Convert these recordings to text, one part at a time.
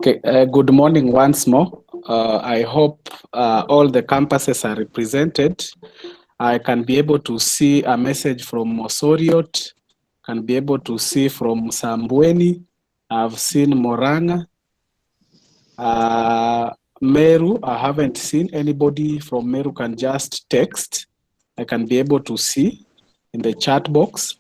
Okay, good morning once more. I hope all the campuses are represented. I can be able to see a message from Mosoriot, can be able to see from Sambweni. I've seen Moranga. Meru, I haven't seen anybody from Meru, can just text. I can be able to see in the chat box.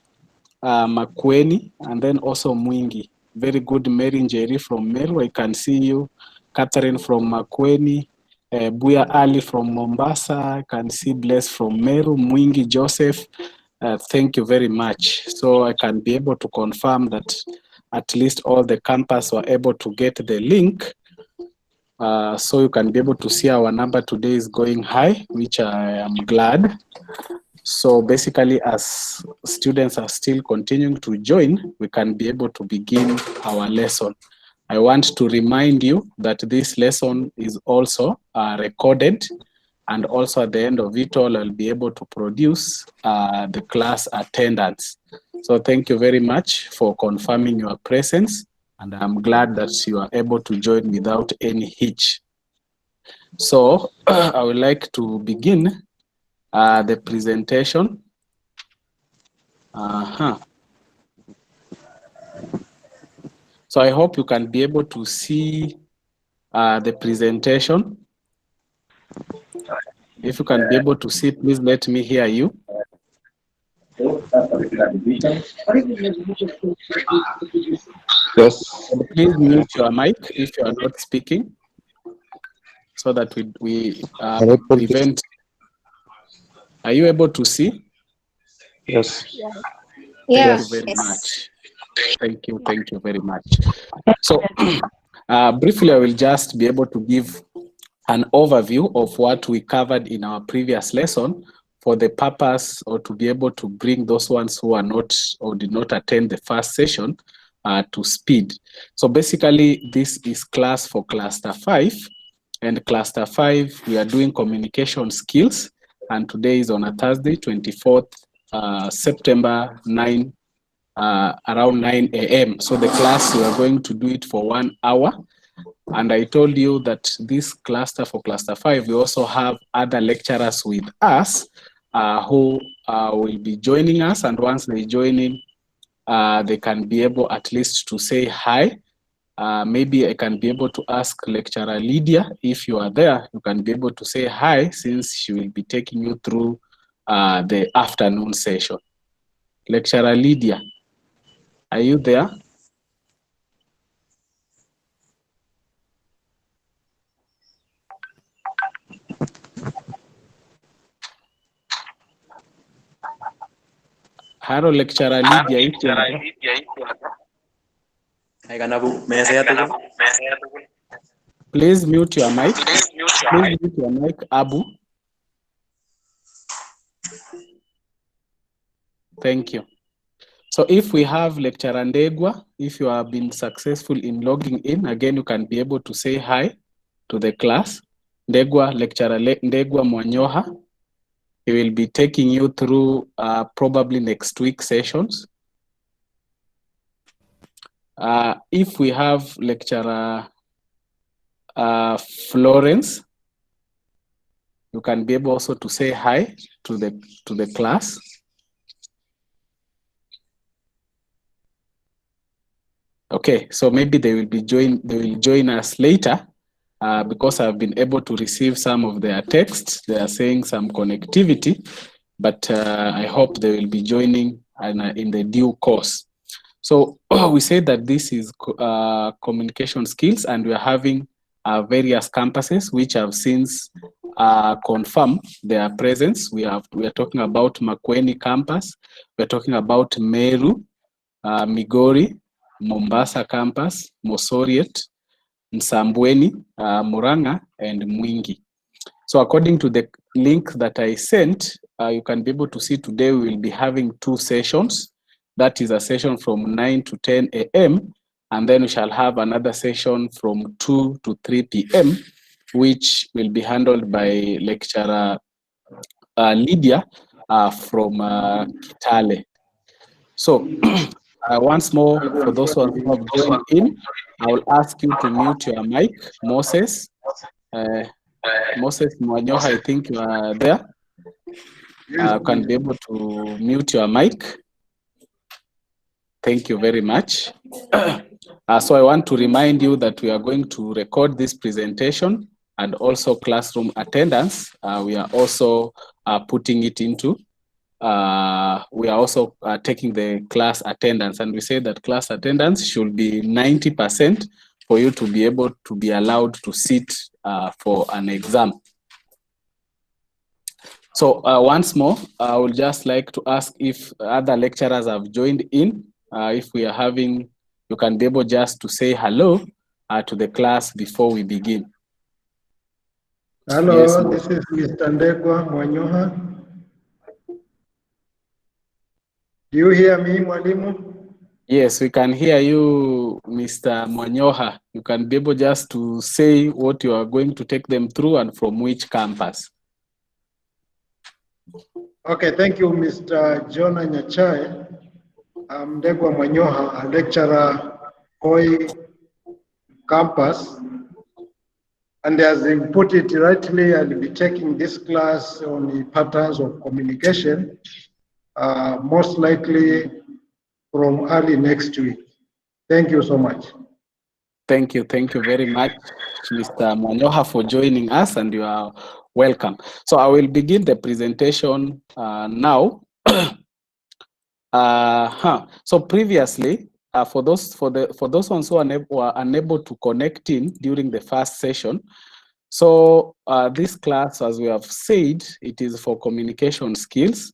Makweni, and then also Mwingi. Very good, Mary Njeri from Meru. I can see you. Catherine from Makweni. Buya Ali from Mombasa. I can see Bless from Meru. Mwingi Joseph. Thank you very much. So I can be able to confirm that at least all the campus were able to get the link. So you can be able to see our number today is going high, which I am glad. So basically, as students are still continuing to join, we can be able to begin our lesson. I want to remind you that this lesson is also recorded, and also at the end of it all, I'll be able to produce the class attendance. So thank you very much for confirming your presence, and I'm glad that you are able to join without any hitch. So I would like to begin the presentation. So I hope you can be able to see the presentation. If you can be able to see, please let me hear you. Yes. And please mute your mic if you are not speaking, so that we prevent. Are you able to see? Yes. Thank you very much. Thank you very much. So briefly, I will just be able to give an overview of what we covered in our previous lesson for the purpose or to be able to bring those ones who are not or did not attend the first session to speed. So basically, this is class for cluster 5. And cluster 5, we are doing communication skills. And today is on a Thursday, 24th September, around 9 a.m. So the class, we are going to do it for 1 hour. And I told you that this cluster for cluster 5, we also have other lecturers with us who will be joining us. And once they join in, they can be able at least to say hi. Maybe I can be able to ask lecturer Lydia, if you are there, you can be able to say hi, since she will be taking you through the afternoon session. Lecturer Lydia, are you there? Hello, lecturer Lydia. Please mute your mic. Please mute your mic, Abu. Thank you. So if we have lecturer Ndegwa, if you have been successful in logging in, again, you can be able to say hi to the class. Ndegwa, lecturer Ndegwa Mwanyoha. He will be taking you through probably next week sessions. If we have lecturer Florence, you can be able also to say hi to the class. Okay, so maybe they will join us later because I've been able to receive some of their texts. They are saying some connectivity, but I hope they will be joining in the due course. So we say that this is communication skills, and we are having various campuses which have since confirmed their presence. We are talking about Makueni campus. We're talking about Meru, Migori, Mombasa campus, Mosoriet, Msambweni, Murang'a, and Mwingi. So according to the link that I sent, you can be able to see today we will be having 2 sessions. That is a session from 9 to 10 a.m. And then we shall have another session from 2 to 3 p.m., which will be handled by lecturer Lydia from Kitale. So once more, for those who have joined in, I will ask you to mute your mic. Moses Mwanyoha, I think you are there. You can be able to mute your mic. Thank you very much. So I want to remind you that we are going to record this presentation, and also classroom attendance. We are also putting it into we are also taking the class attendance, and we say that class attendance should be 90% for you to be able to be allowed to sit for an exam. So once more, I would just like to ask if other lecturers have joined in. If we are having, you can be able just to say hello to the class before we begin. Hello, yes, this is Mr. Ndegwa Mwanyoha. Do you hear me, Mwalimu? Yes, we can hear you, Mr. Mwanyoha. You can be able just to say what you are going to take them through and from which campus. Okay, thank you, Mr. Jonah Nyachai. I'm Ndegwa Mwanyoha, a lecturer, Koi campus. And as you put it rightly, I'll be taking this class on the patterns of communication, most likely from early next week. Thank you so much. Thank you very much, Mr. Mwanyoha, for joining us, and you are welcome. So I will begin the presentation now. So previously, for those ones who were unable to connect in during the first session, so this class, as we have said, it is for communication skills,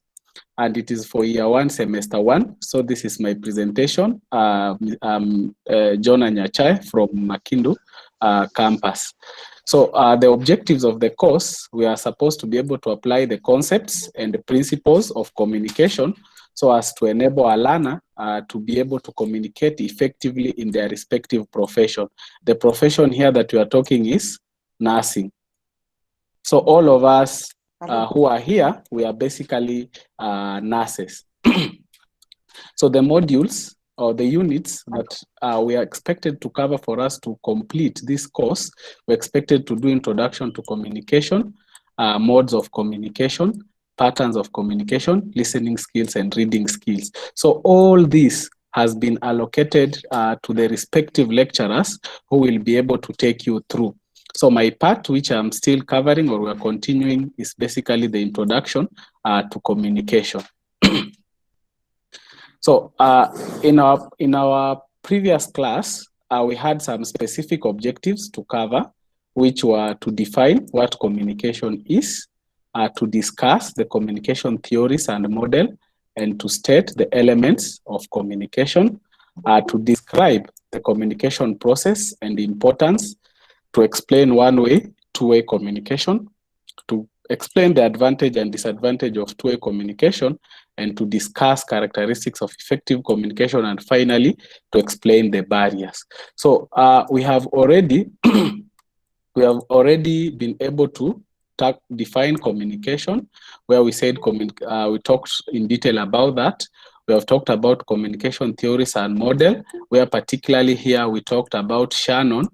and it is for year 1, semester 1. So this is my presentation. Jonah Nyachai from Makindu campus. So the objectives of the course, we are supposed to be able to apply the concepts and the principles of communication so as to enable a learner to be able to communicate effectively in their respective profession. The profession here that we are talking is nursing. So all of us who are here, we are basically nurses. So the modules or the units that we are expected to cover for us to complete this course, we're expected to do introduction to communication, modes of communication, patterns of communication, listening skills, and reading skills. So all this has been allocated to the respective lecturers who will be able to take you through. So my part, which I'm still covering or we're continuing, is basically the introduction to communication. So in our previous class, we had some specific objectives to cover, which were to define what communication is, to discuss the communication theories and model, and to state the elements of communication, to describe the communication process and the importance, to explain one-way, two-way communication, to explain the advantage and disadvantage of two-way communication, and to discuss characteristics of effective communication, and finally, to explain the barriers. So we have already been able to define communication, where we said we talked in detail about that. We have talked about communication theories and model, where particularly here we talked about Shannon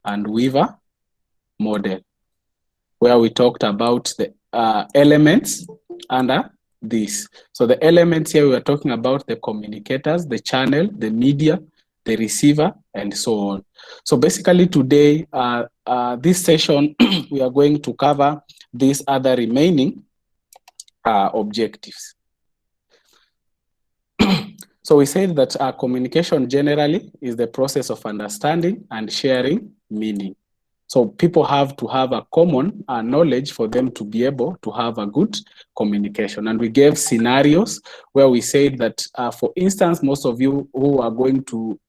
and Weaver model, where we talked about the elements under this. So the elements here, we are talking about the communicators, the channel, the media, the receiver, and so on. So basically today, this session, we are going to cover these other remaining objectives. So we said that communication generally is the process of understanding and sharing meaning. So people have to have a common knowledge for them to be able to have a good communication. And we gave scenarios where we said that, for instance, most of you who are going to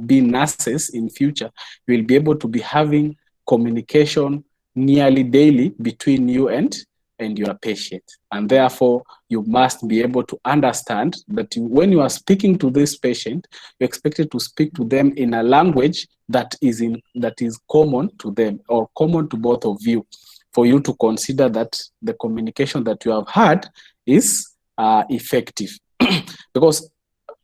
be nurses in future will be able to be having communication nearly daily between you and your patient. And therefore, you must be able to understand that when you are speaking to this patient, you're expected to speak to them in a language that is common to them or common to both of you, for you to consider that the communication that you have had is effective. Because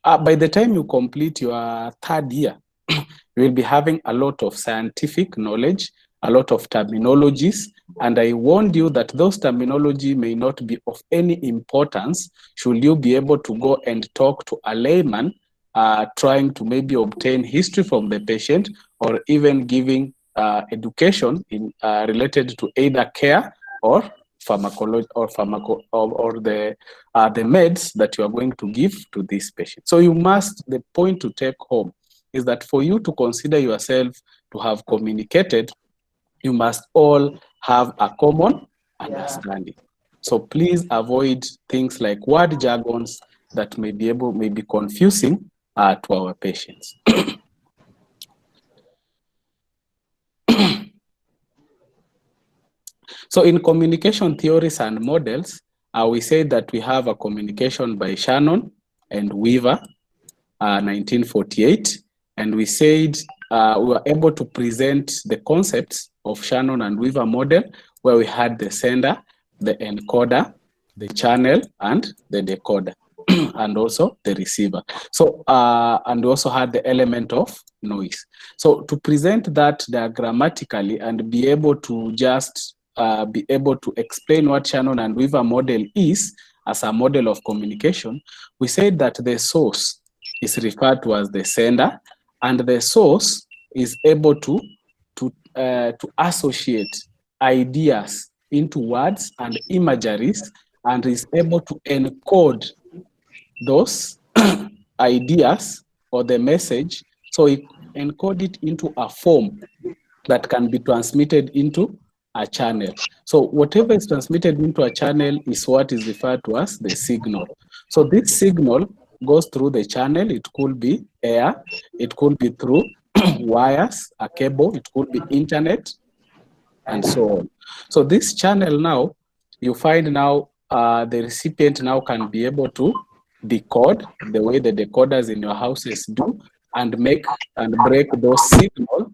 by the time you complete your third year, you will be having a lot of scientific knowledge, a lot of terminologies, and I warned you that those terminology may not be of any importance should you be able to go and talk to a layman trying to maybe obtain history from the patient, or even giving education in related to either care or pharmacology or the meds that you are going to give to this patient. So the point to take home is that for you to consider yourself to have communicated, you must all have a common understanding. So please avoid things like word jargons that may be confusing to our patients. So in communication theories and models, we say that we have a communication by Shannon and Weaver, 1948, and we said we were able to present the concepts of Shannon and Weaver model, where we had the sender, the encoder, the channel, and the decoder, and also the receiver. So, and we also had the element of noise. So to present that diagrammatically and be able to just be able to explain what Shannon and Weaver model is as a model of communication, we said that the source is referred to as the sender, and the source is able to associate ideas into words and imageries, and is able to encode those ideas or the message. So it encode it into a form that can be transmitted into a channel. So whatever is transmitted into a channel is what is referred to as the signal. So this signal goes through the channel. It could be air, it could be through wires, a cable, it could be internet, and so on. So this channel now, you find now the recipient now can be able to decode the way the decoders in your houses do, and make and break those signals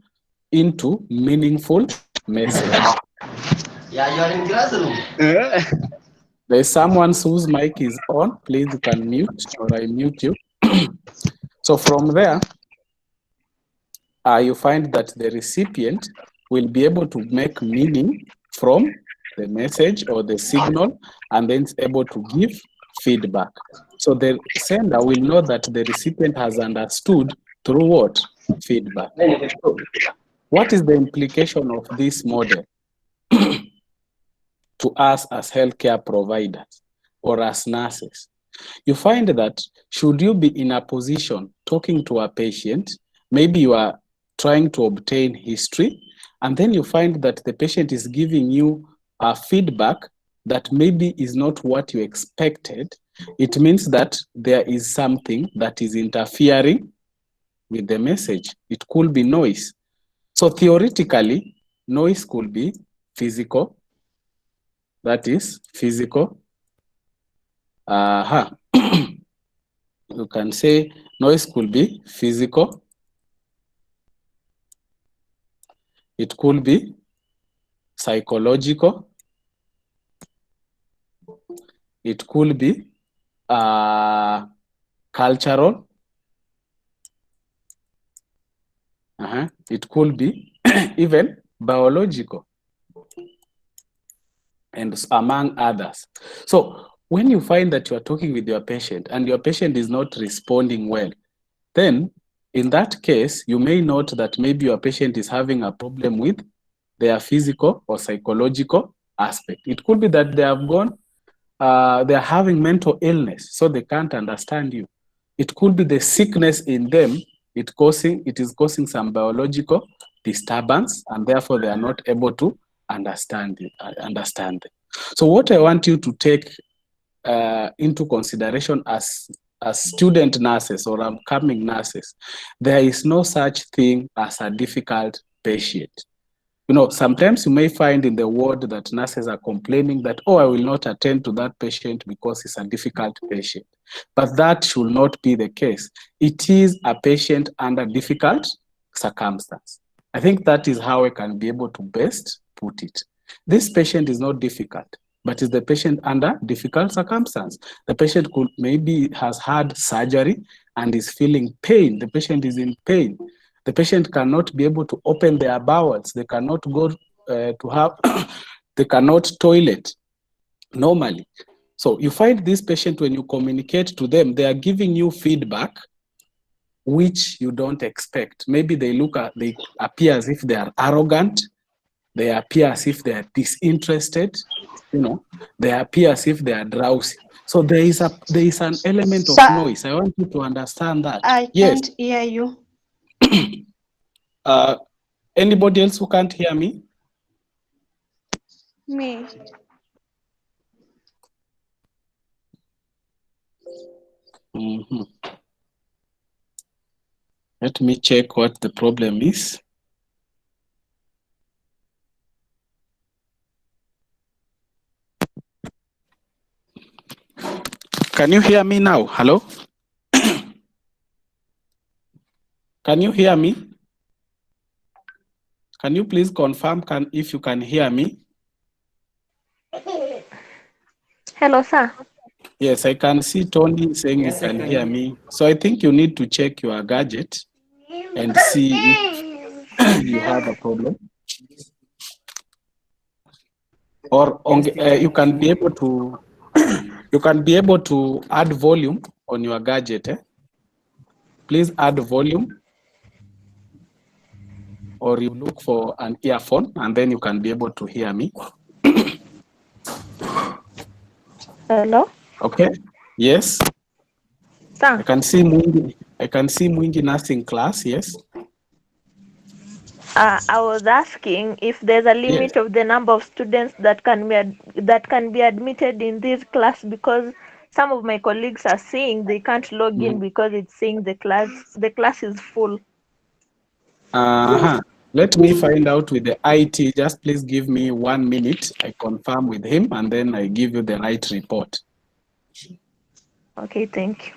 into meaningful messages. Yeah, you are in classroom. There's someone whose mic is on. Please, you can mute, or I mute you. So from there, you find that the recipient will be able to make meaning from the message or the signal, and then it's able to give feedback. So the sender will know that the recipient has understood through what? Feedback. So what is the implication of this model to us as healthcare providers or as nurses? You find that should you be in a position talking to a patient, maybe you are trying to obtain history, and then you find that the patient is giving you a feedback that maybe is not what you expected, it means that there is something that is interfering with the message. It could be noise. So theoretically, noise could be physical. That is physical. You can say noise could be physical. It could be psychological. It could be cultural. It could be even biological, and among others. So when you find that you are talking with your patient and your patient is not responding well, then in that case, you may note that maybe your patient is having a problem with their physical or psychological aspect. It could be that they have gone, they're having mental illness, so they can't understand you. It could be the sickness in them, it is causing some biological disturbance, and therefore they are not able to understand them. So what I want you to take into consideration as student nurses or upcoming nurses, there is no such thing as a difficult patient. You know, sometimes you may find in the ward that nurses are complaining that, oh, I will not attend to that patient because he's a difficult patient. But that should not be the case. It is a patient under difficult circumstance. I think that is how I can be able to best put it. This patient is not difficult, but is the patient under difficult circumstance. The patient could maybe has had surgery and is feeling pain. The patient is in pain. The patient cannot be able to open their bowels. They cannot go to have, they cannot toilet normally. So you find this patient, when you communicate to them, they are giving you feedback which you don't expect. Maybe they appear as if they are arrogant. They appear as if they are disinterested. You know, they appear as if they are drowsy. So there is an element of noise. I want you to understand that. I can't hear you. Anybody else who can't hear me? Me. Let me check what the problem is. Can you hear me now? Hello? Can you hear me? Can you please confirm if you can hear me? Hello, sir. Yes, I can see Tony saying you can hear me. So I think you need to check your gadget and see if you have a problem. Or you can be able to add volume on your gadget. Please add volume, or you look for an earphone, and then you can be able to hear me. Hello? Okay. Yes. Sir. I can see Mwingi nursing class. Yes. I was asking if there's a limit of the number of students that can be admitted in this class, because some of my colleagues are saying they can't log in because it's saying the class is full. Let me find out with the IT. Just please give me 1 minute. I confirm with him and then I give you the right report. Okay, thank you.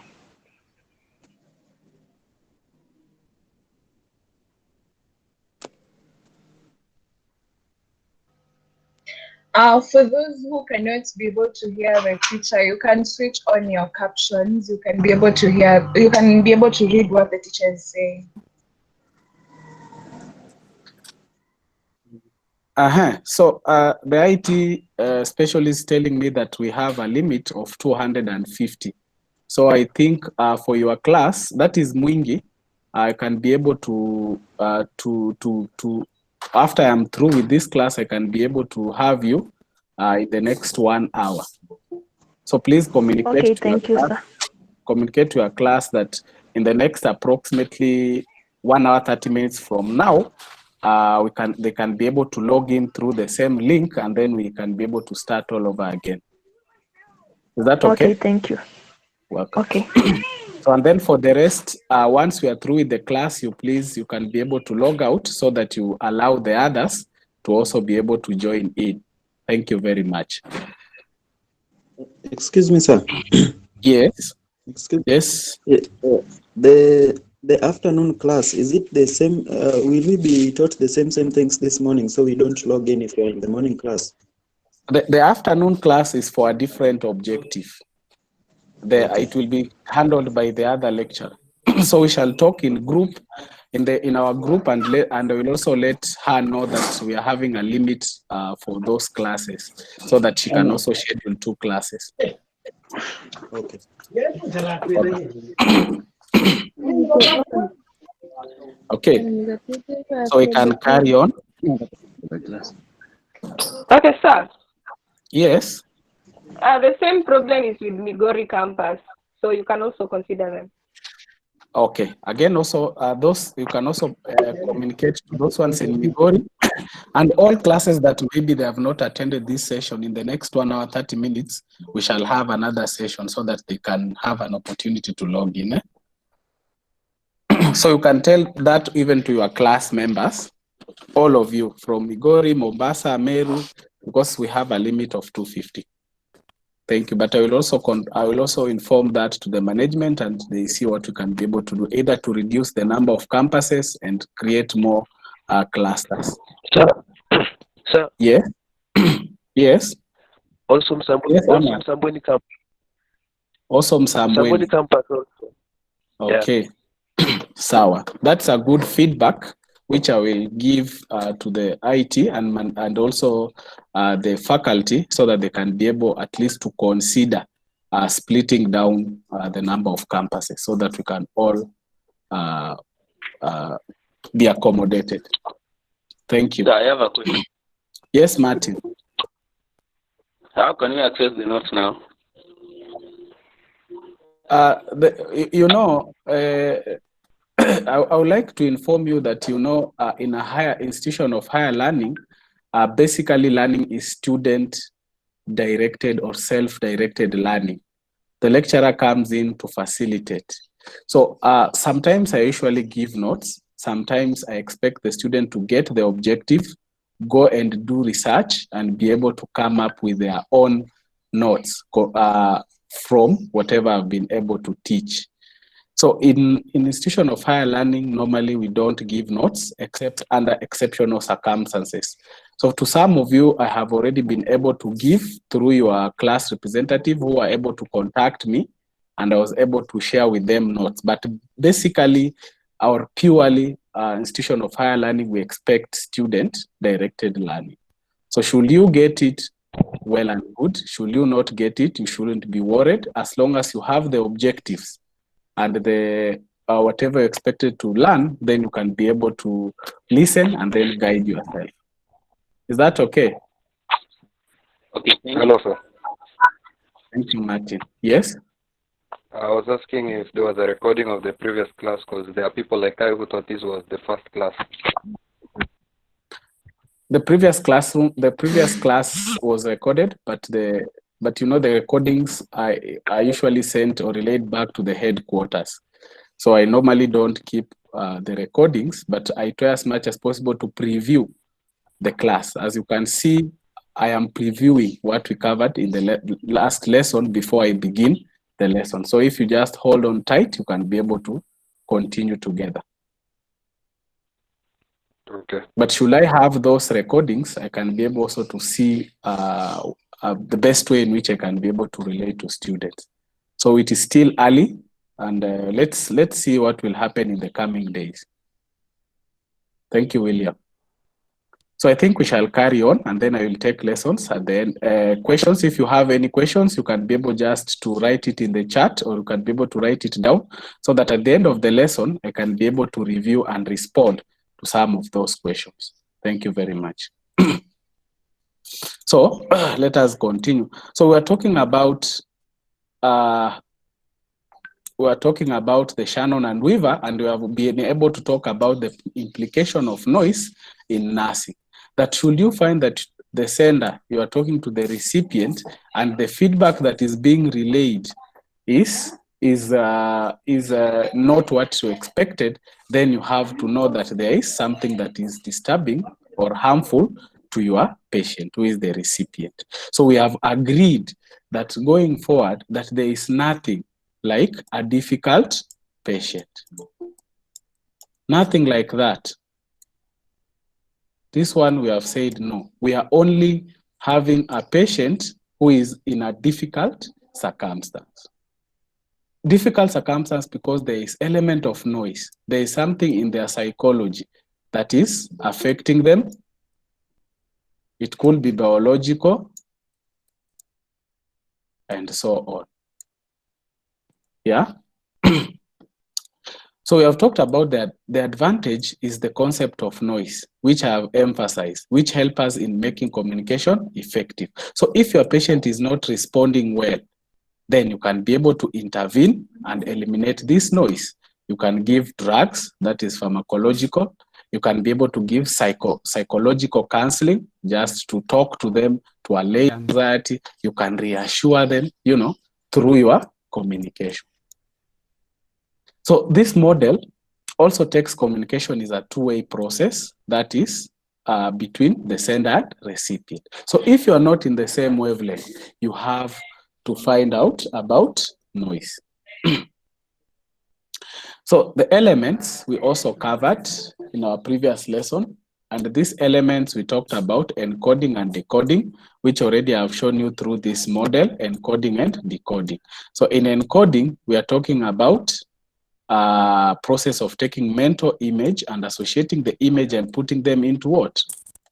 For those who cannot be able to hear the teacher, you can switch on your captions. You can be able to hear. You can be able to read what the teacher is saying. So the IT specialist telling me that we have a limit of 250. So I think for your class, that is mwingi. I can be able to after I'm through with this class, I can be able to have you in the next 1 hour. So please communicate. Okay, thank you, sir. Communicate to your class that in the next approximately 1 hour 30 minutes from now, they can be able to log in through the same link, and then we can be able to start all over again. Is that okay? Okay, thank you. Welcome. Okay. So, and then for the rest, once we are through with the class, you can be able to log out so that you allow the others to also be able to join in. Thank you very much. Excuse me, sir. Yes. Excuse yes. The afternoon class, is it the same? Will we be taught the same things this morning so we don't log in if you're in the morning class? The afternoon class is for a different objective. Okay. It will be handled by the other lecturer. So we shall talk in group, in our group, and I will also let her know that we are having a limit for those classes, so that she can also schedule 2 classes. Okay. Okay. So we can carry on. Okay, sir. Yes. The same problem is with Migori campus, so you can also consider them. Okay. Again, also those you can also communicate to those ones in Migori, and all classes that maybe they have not attended this session. In the next 1 hour 30 minutes, we shall have another session so that they can have an opportunity to log in. So you can tell that even to your class members, all of you from Migori, Mombasa, Meru, because we have a limit of 250. Thank you. But I will also inform that to the management, and they see what we can be able to do, either to reduce the number of campuses and create more clusters. Sir. Yes. Yes. Also Msambweni, yes, Msambweni campus. Also Msambweni campus also. Okay. Yeah. Sawa. That's a good feedback, which I will give to the IT and also the faculty, so that they can be able at least to consider splitting down the number of campuses, so that we can all be accommodated. Thank you. I have a question. Yes, Martin. How can we access the notes now? I would like to inform you that, in a higher institution of higher learning, basically learning is student-directed or self-directed learning. The lecturer comes in to facilitate. So sometimes I usually give notes. Sometimes I expect the student to get the objective, go and do research, and be able to come up with their own notes from whatever I've been able to teach. So in institution of higher learning, normally we don't give notes except under exceptional circumstances. So to some of you, I have already been able to give through your class representative, who are able to contact me, and I was able to share with them notes. But basically, our purely institution of higher learning, we expect student-directed learning. So should you get it, well and good. Should you not get it, you shouldn't be worried, as long as you have the objectives and the whatever you're expected to learn, then you can be able to listen and then guide yourself. Is that okay? Okay. Hello, sir. Thank you, Martin. Yes? I was asking if there was a recording of the previous class, because there are people like I who thought this was the first class. The previous class was recorded, but the recordings are usually sent or relayed back to the headquarters. So I normally don't keep the recordings, but I try as much as possible to preview the class. As you can see, I am previewing what we covered in the last lesson before I begin the lesson. So if you just hold on tight, you can be able to continue together. Okay. But should I have those recordings, I can be able also to see the best way in which I can be able to relate to students. So it is still early, and let's see what will happen in the coming days. Thank you, William. So I think we shall carry on, and then I will take lessons at the end. Questions, if you have any questions, you can be able just to write it in the chat, or you can be able to write it down, so that at the end of the lesson, I can be able to review and respond to some of those questions. Thank you very much. So let us continue. So we're talking about the Shannon and Weaver, and we have been able to talk about the implication of noise in nursing. That should you find that the sender, you are talking to the recipient, and the feedback that is being relayed is not what you expected, then you have to know that there is something that is disturbing or harmful to your patient, who is the recipient. So we have agreed that going forward, that there is nothing like a difficult patient. Nothing like that. This one we have said no. We are only having a patient who is in a difficult circumstance. Difficult circumstance because there is element of noise. There is something in their psychology that is affecting them. It could be biological and so on. Yeah. So we have talked about that the advantage is the concept of noise, which I have emphasized, which help us in making communication effective. So if your patient is not responding well, then you can be able to intervene and eliminate this noise. You can give drugs, that is pharmacological. You can be able to give psychological counseling, just to talk to them, to allay anxiety. You can reassure them, through your communication. So this model also takes communication is a two-way process, that is between the sender and recipient. So if you are not in the same wavelength, you have to find out about noise. So the elements we also covered in our previous lesson, and these elements we talked about encoding and decoding, which already I've shown you through this model, encoding and decoding. So in encoding, we are talking about process of taking mental image and associating the image and putting them into what?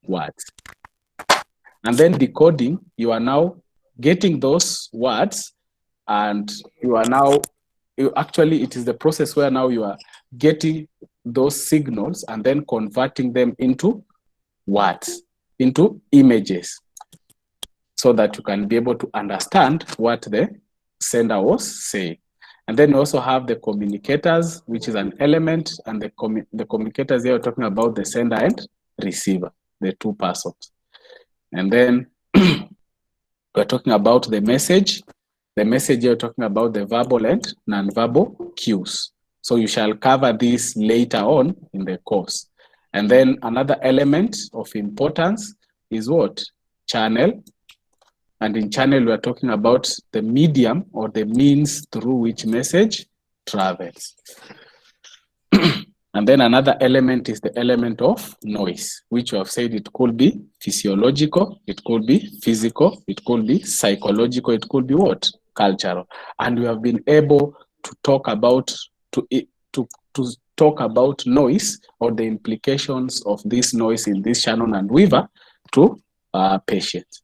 Words. And then decoding, you are now getting those words, and actually it is the process where now you are getting those signals and then converting them into words, into images, so that you can be able to understand what the sender was saying. And then you also have the communicators, which is an element, and the communicators here are talking about the sender and receiver, the two persons. And then we're talking about the message. The message here, talking about the verbal and non-verbal cues. So you shall cover this later on in the course. And then another element of importance is what? Channel. And in channel, we are talking about the medium or the means through which message travels. And then another element is the element of noise, which we have said it could be physiological, it could be physical, it could be psychological, it could be what? Cultural. And we have been able to talk about talk about noise or the implications of this noise in this Shannon and Weaver to patients.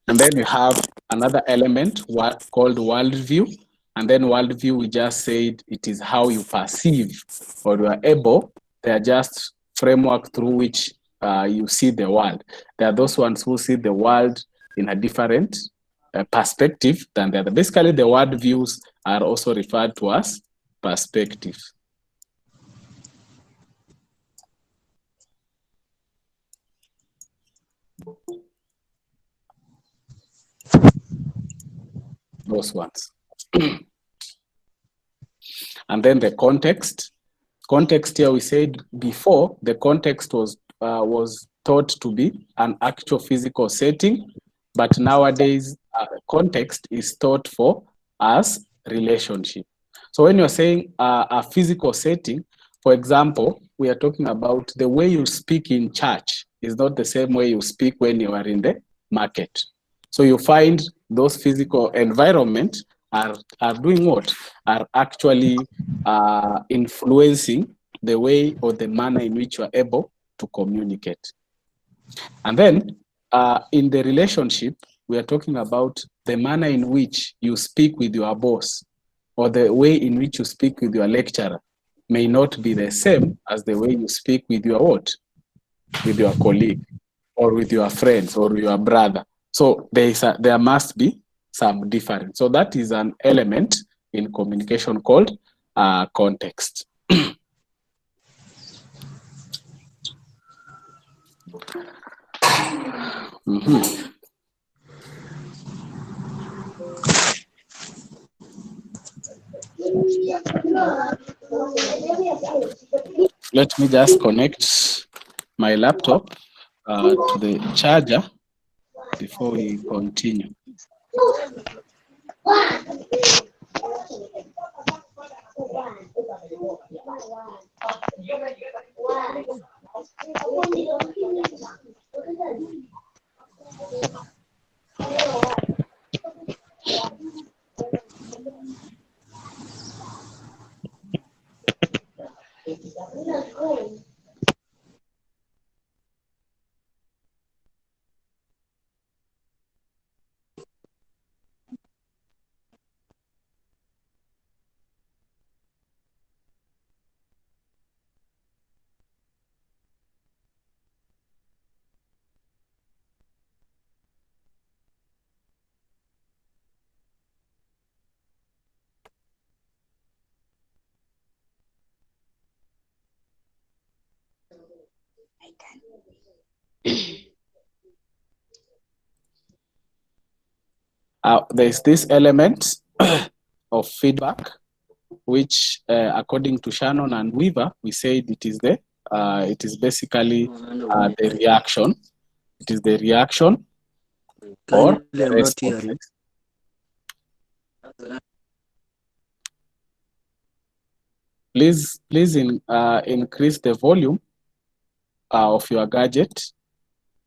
And then we have another element called worldview. And then worldview, we just said it is how you perceive or you are able. They are just framework through which you see the world. There are those ones who see the world in a different perspective than the other. Basically, the worldviews are also referred to as perspectives. Those ones. And then the context. Context here, we said before, the context was thought to be an actual physical setting, but nowadays context is thought for as relationship. So when you're saying a physical setting, for example, we are talking about the way you speak in church is not the same way you speak when you are in the market. So you find those physical environment are doing what? Are actually influencing the way or the manner in which you are able to communicate. And then in the relationship, we are talking about the manner in which you speak with your boss or the way in which you speak with your lecturer may not be the same as the way you speak with your what? With your colleague or with your friends or your brother. So there must be some difference. So that is an element in communication called context. Let me just connect my laptop to the charger before we continue. There's this element of feedback, which according to Shannon and Weaver, we said it is basically the reaction. It is the reaction or the response. Please increase the volume of your gadget.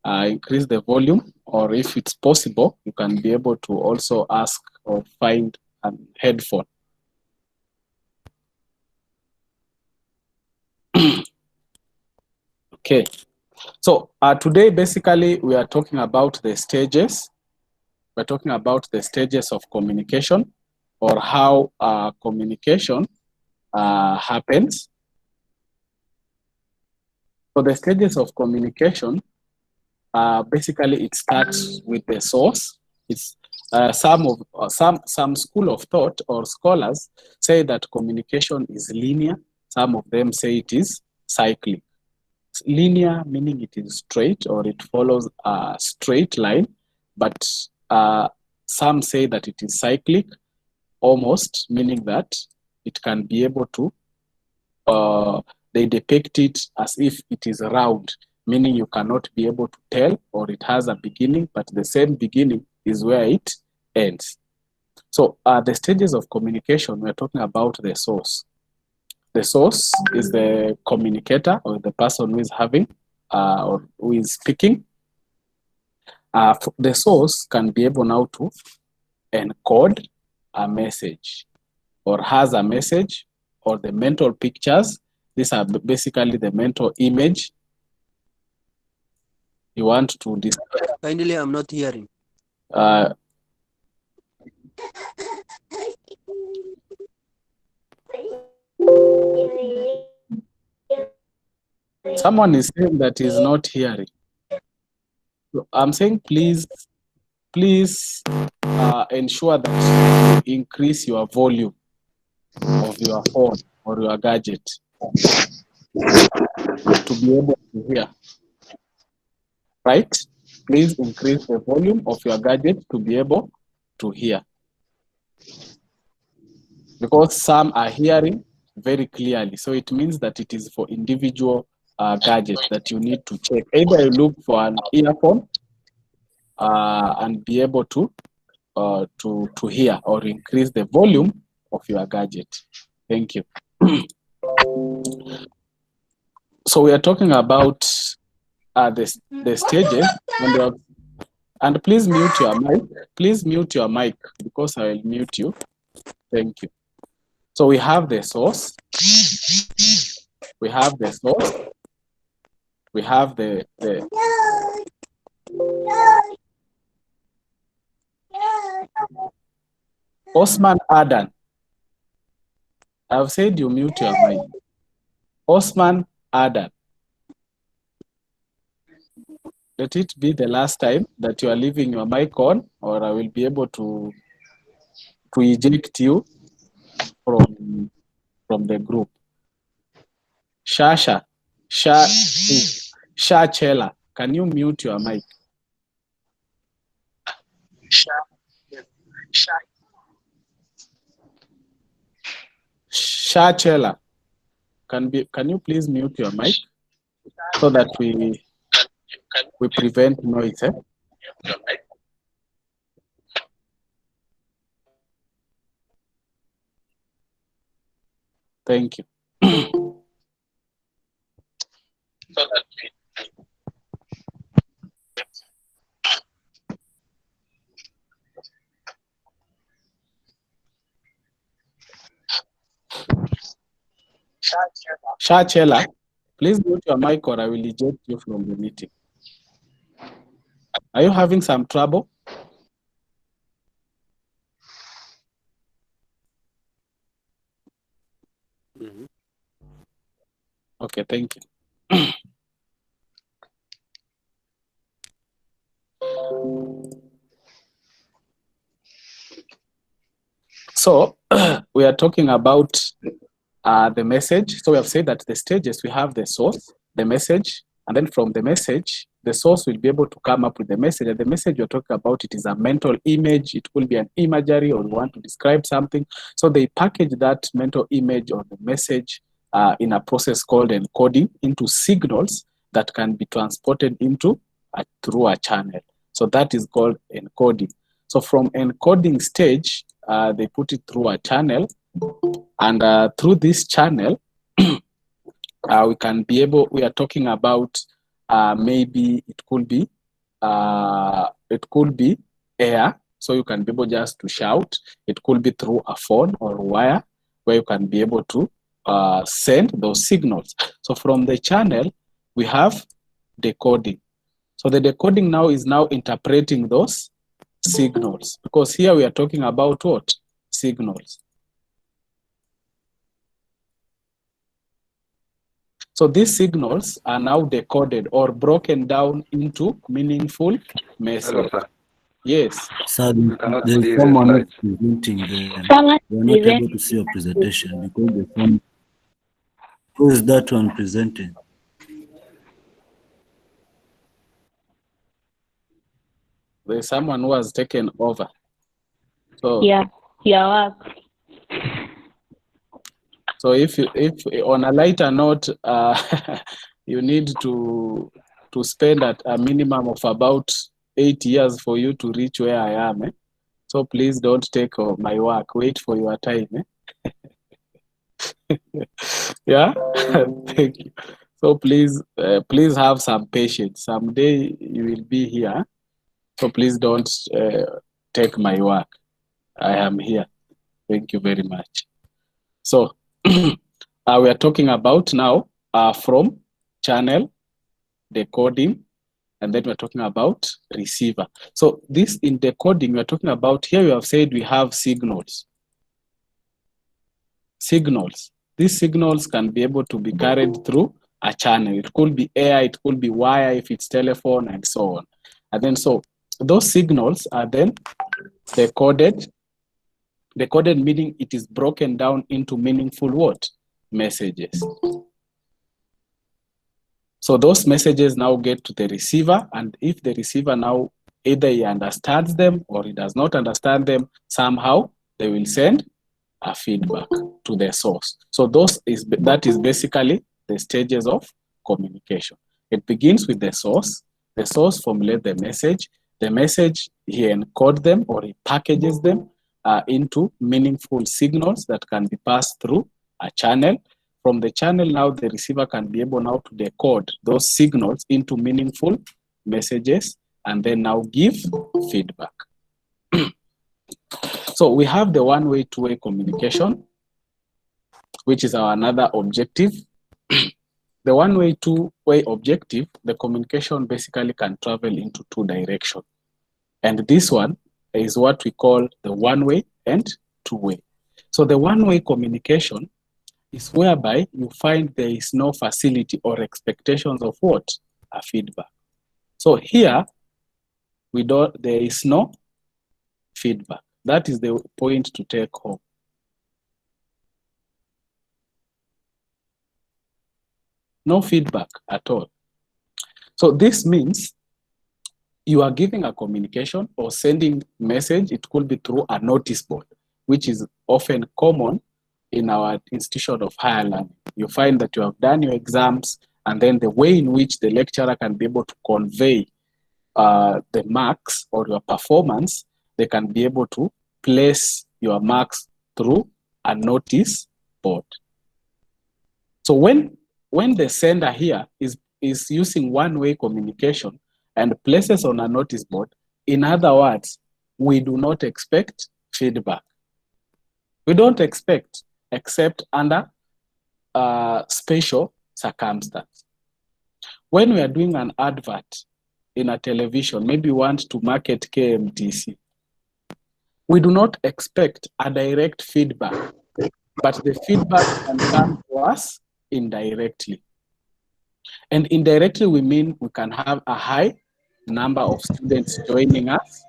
Increase the volume, or if it's possible, you can be able to also ask or find a headphone. Okay, so today basically we are talking about the stages. We're talking about the stages of communication, or how communication happens. So the stages of communication, basically it starts with the source. It's some school of thought or scholars say that communication is linear. Some of them say it is cyclic. It's linear meaning it is straight or it follows a straight line, but some say that it is cyclic, almost meaning that it can be able to they depict it as if it is round, meaning you cannot be able to tell, or it has a beginning, but the same beginning is where it ends. So the stages of communication, we're talking about the source. The source is the communicator, or the person who is having or who is speaking. The source can be able now to encode a message, or has a message, or the mental pictures. These are basically the mental image you want to display. Kindly, I'm not hearing. Someone is saying that he's not hearing. So I'm saying please ensure that you increase your volume of your phone or your gadget to be able to hear. Right? Please increase the volume of your gadget to be able to hear. because some are hearing very clearly. So it means that it is for individual gadgets that you need to check. Either you look for an earphone and be able to hear or increase the volume of your gadget. Thank you. So we are talking about the stages, and please mute your mic. Please mute your mic because I will mute you. Thank you. So we have the source. We have the source. We have the Osman Adan. I've said you mute your mic. Osman Adan. Let it be the last time that you are leaving your mic on, or I will be able to eject you from the group. Shachela, can you mute your mic? Shachela, can you please mute your mic so that we prevent noise? Thank you. Shachela, please mute your mic or I will eject you from the meeting. Are you having some trouble? Okay, thank you. So we are talking about the message. So we have said that the stages, we have the source, the message, and then from the message, the source will be able to come up with the message. And the message you're talking about, it is a mental image. It could be an imagery, or you want to describe something. So they package that mental image or the message in a process called encoding into signals that can be transported into through a channel. So that is called encoding. So from encoding stage, they put it through a channel, and through this channel, we are talking about maybe it could be air, so you can be able just to shout. It could be through a phone or wire, where you can be able to send those signals. So from the channel, we have decoding. So the decoding now is interpreting those signals, because here we are talking about what? Signals. So these signals are now decoded or broken down into meaningful messages. Hello, sir. Yes. Sir, You cannot there's see the someone slides. who's presenting there. We're not able to see your presentation because there's one. Who is that one presenting? There's someone who has taken over. So Yeah, work. So if on a lighter note, you need to spend at a minimum of about 8 years for you to reach where I am. So please don't take my work. Wait for your time. Yeah, thank you. So please have some patience. Someday you will be here. So please don't take my work. I am here. Thank you very much. So we are talking about now from channel, decoding, and then we're talking about receiver. So this in decoding, we're talking about, here we have said we have signals. Signals. These signals can be able to be carried through a channel. It could be air, it could be wire if it's telephone, and so on. And then so those signals are then decoded. Decoded meaning it is broken down into meaningful what? Messages. So those messages now get to the receiver, and if the receiver now either he understands them or he does not understand them, somehow they will send a feedback to the source. So that is basically the stages of communication. It begins with the source formulates the message he encodes them or he packages them into meaningful signals that can be passed through a channel. From the channel now, the receiver can be able now to decode those signals into meaningful messages and then now give feedback. So we have the one-way, two-way communication, which is our another objective. The one-way, two-way objective, the communication basically can travel into two directions. And this one is what we call the one-way and two-way. So the one-way communication is whereby you find there is no facility or expectations of what? A feedback. So here, there is no feedback. That is the point to take home. No feedback at all. So this means you are giving a communication or sending message. It could be through a notice board, which is often common in our institution of higher learning. You find that you have done your exams, and then the way in which the lecturer can be able to convey the marks or your performance, they can be able to place your marks through a notice board. So when the sender here is using one-way communication and places on a notice board, in other words, we do not expect feedback. We don't expect except under special circumstance. When we are doing an advert in a television, maybe we want to market KMTC, we do not expect a direct feedback, but the feedback can come to us indirectly. And indirectly, we mean we can have a high number of students joining us.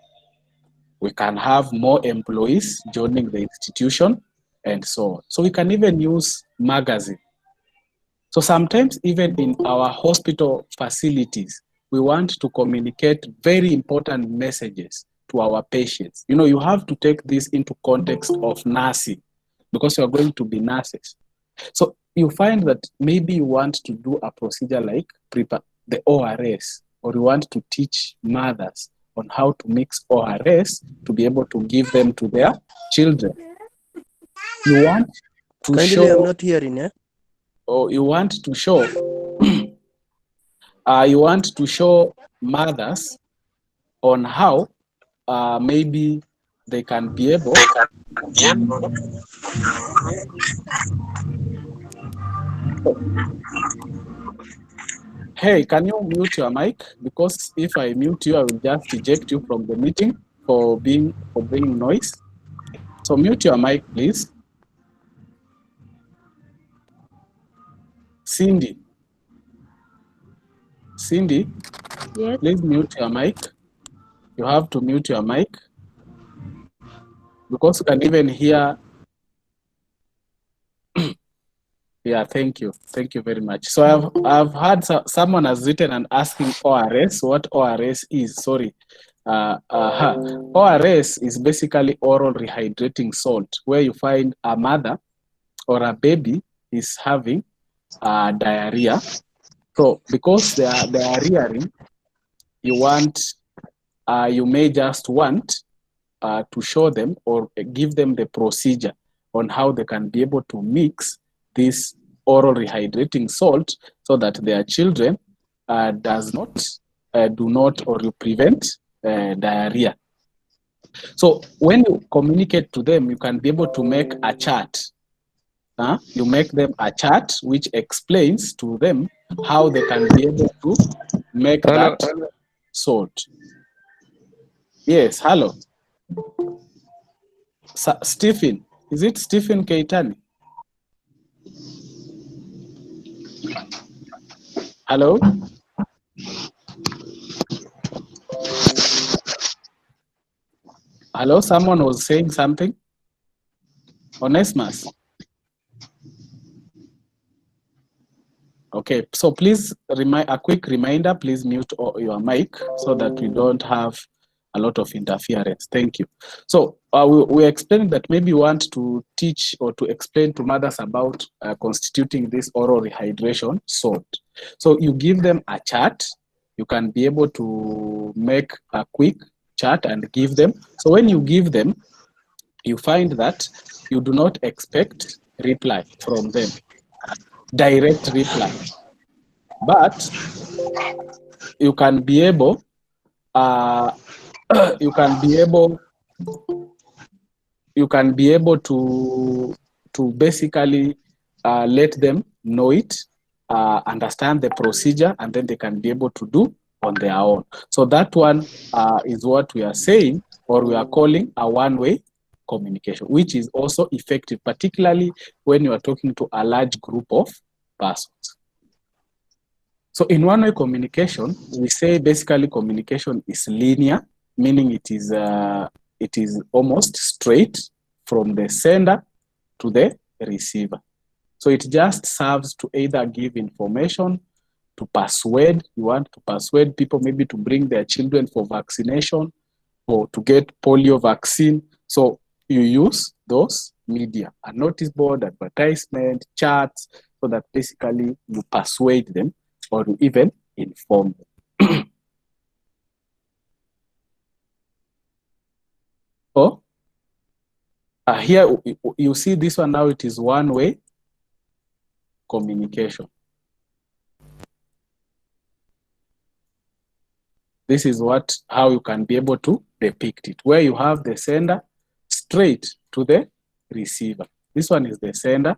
We can have more employees joining the institution and so on. So we can even use magazine. So sometimes even in our hospital facilities, we want to communicate very important messages to our patients. You know, you have to take this into context of nursing because you are going to be nurses. So you find that maybe you want to do a procedure like the ORS, or you want to teach mothers on how to mix ORS to be able to give them to their children. You want to show... I'm not hearing, eh? Or you want to show... you want to show mothers on how maybe they can be able... Hey, can you mute your mic? Because if I mute you, I will just eject you from the meeting for bringing noise. So mute your mic, please. Cindy, yes. Please mute your mic. You have to mute your mic because you can even hear. Yeah, thank you. Thank you very much. So I've had someone has written and asking ORS, what ORS is. Sorry. ORS is basically oral rehydrating salt, where you find a mother or a baby is having diarrhea. So because they are rearing, you may just want to show them or give them the procedure on how they can be able to mix this oral rehydrating salt so that their children do not or you prevent diarrhea. So when you communicate to them, you can be able to make a chart. You make them a chart which explains to them how they can be able to make that salt. Yes, hello. Stephen, is it Stephen Keitani? Hello? Hello, someone was saying something? Onesimus? Okay, so please, a quick reminder, please mute your mic so that we don't have a lot of interference. Thank you. So we're explaining that maybe you want to teach or to explain to mothers about constituting this oral rehydration salt. So you give them a chart. You can be able to make a quick chart and give them. So when you give them, you find that you do not expect reply from them, direct reply. But you can be able to basically let them know it, understand the procedure, and then they can be able to do on their own. So that one is what we are saying, or we are calling a one-way communication, which is also effective, particularly when you are talking to a large group of persons. So in one-way communication, we say basically communication is linear, meaning it is almost straight from the sender to the receiver. So it just serves to either give information, to persuade. You want to persuade people maybe to bring their children for vaccination or to get polio vaccine. So you use those media, a notice board, advertisement, charts, so that basically you persuade them or you even inform them. So here you see this one now, it is one-way communication. This is how you can be able to depict it, where you have the sender straight to the receiver. This one is the sender,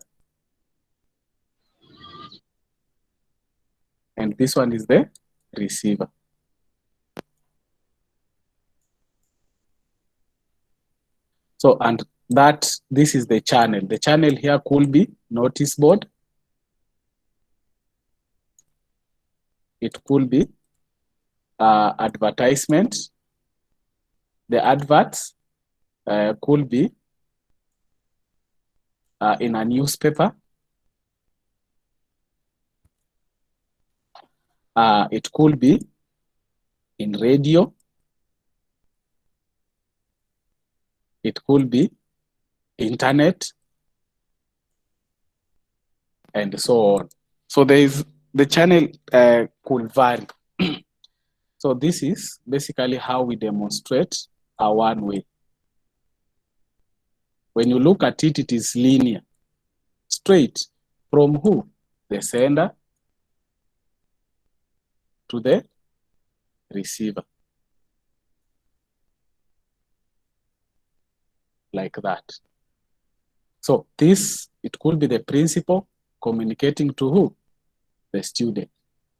and this one is the receiver. So, and this is the channel. The channel here could be notice board. It could be advertisement. The adverts could be in a newspaper. It could be in radio. It could be internet, and so on. So the channel could vary. So this is basically how we demonstrate a one-way. When you look at it, it is linear, straight from who? The sender to the receiver, like that. So this, it could be the principal communicating to who? The student.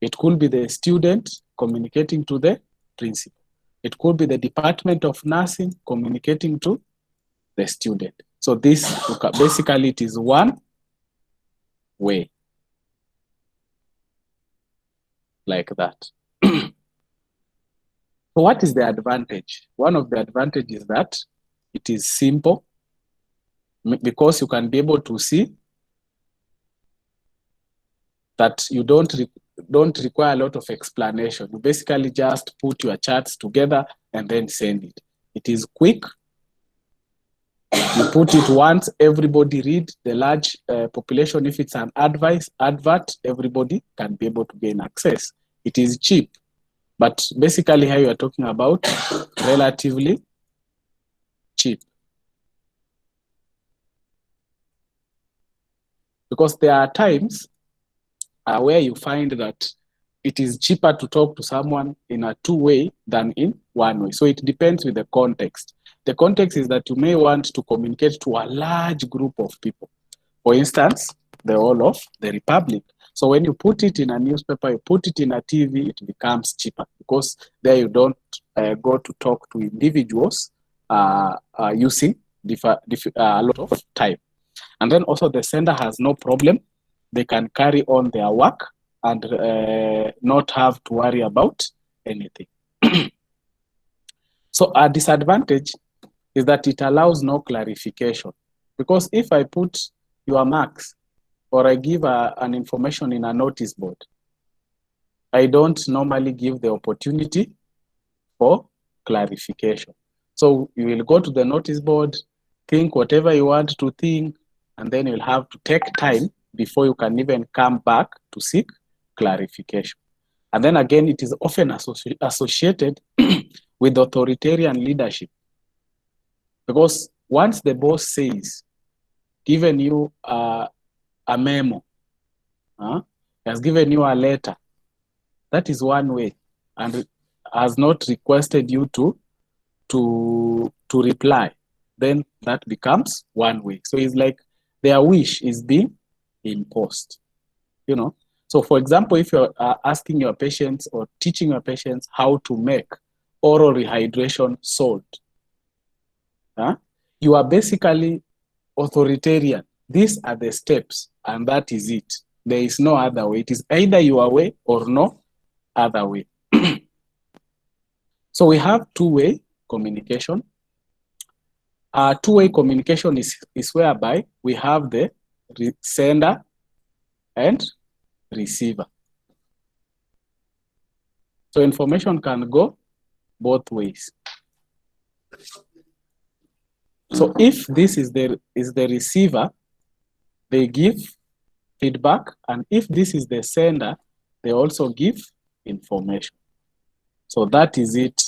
It could be the student communicating to the principal. It could be the Department of Nursing communicating to the student. So this, basically, it is one way, like that. So what is the advantage? One of the advantages is that it is simple, because you can be able to see that you don't require a lot of explanation. You basically just put your charts together and then send it. It is quick. You put it once, everybody read. The large population, if it's an advert, everybody can be able to gain access. It is cheap, but basically here you are talking about relatively cheap. Because there are times where you find that it is cheaper to talk to someone in a two-way than in one-way. So it depends with the context. The context is that you may want to communicate to a large group of people. For instance, the whole of the Republic. So when you put it in a newspaper, you put it in a TV, it becomes cheaper, because there you don't go to talk to individuals using a lot of time. And then also the sender has no problem. They can carry on their work and not have to worry about anything. So a disadvantage is that it allows no clarification. Because if I put your marks or I give an information in a notice board, I don't normally give the opportunity for clarification. So you will go to the notice board, think whatever you want to think, and then you'll have to take time before you can even come back to seek clarification. And then again, it is often associated with authoritarian leadership. Because once the boss says, given you a memo, has given you a letter, that is one way, and has not requested you to reply, then that becomes one way. So it's like their wish is being imposed, you know. So for example, if you're asking your patients or teaching your patients how to make oral rehydration salt, you are basically authoritarian. These are the steps, and that is it. There is no other way. It is either your way or no other way. So we have two-way communication. Two-way communication is whereby we have the sender and receiver. So information can go both ways. So if this is the receiver, they give feedback, and if this is the sender, they also give information. So that is it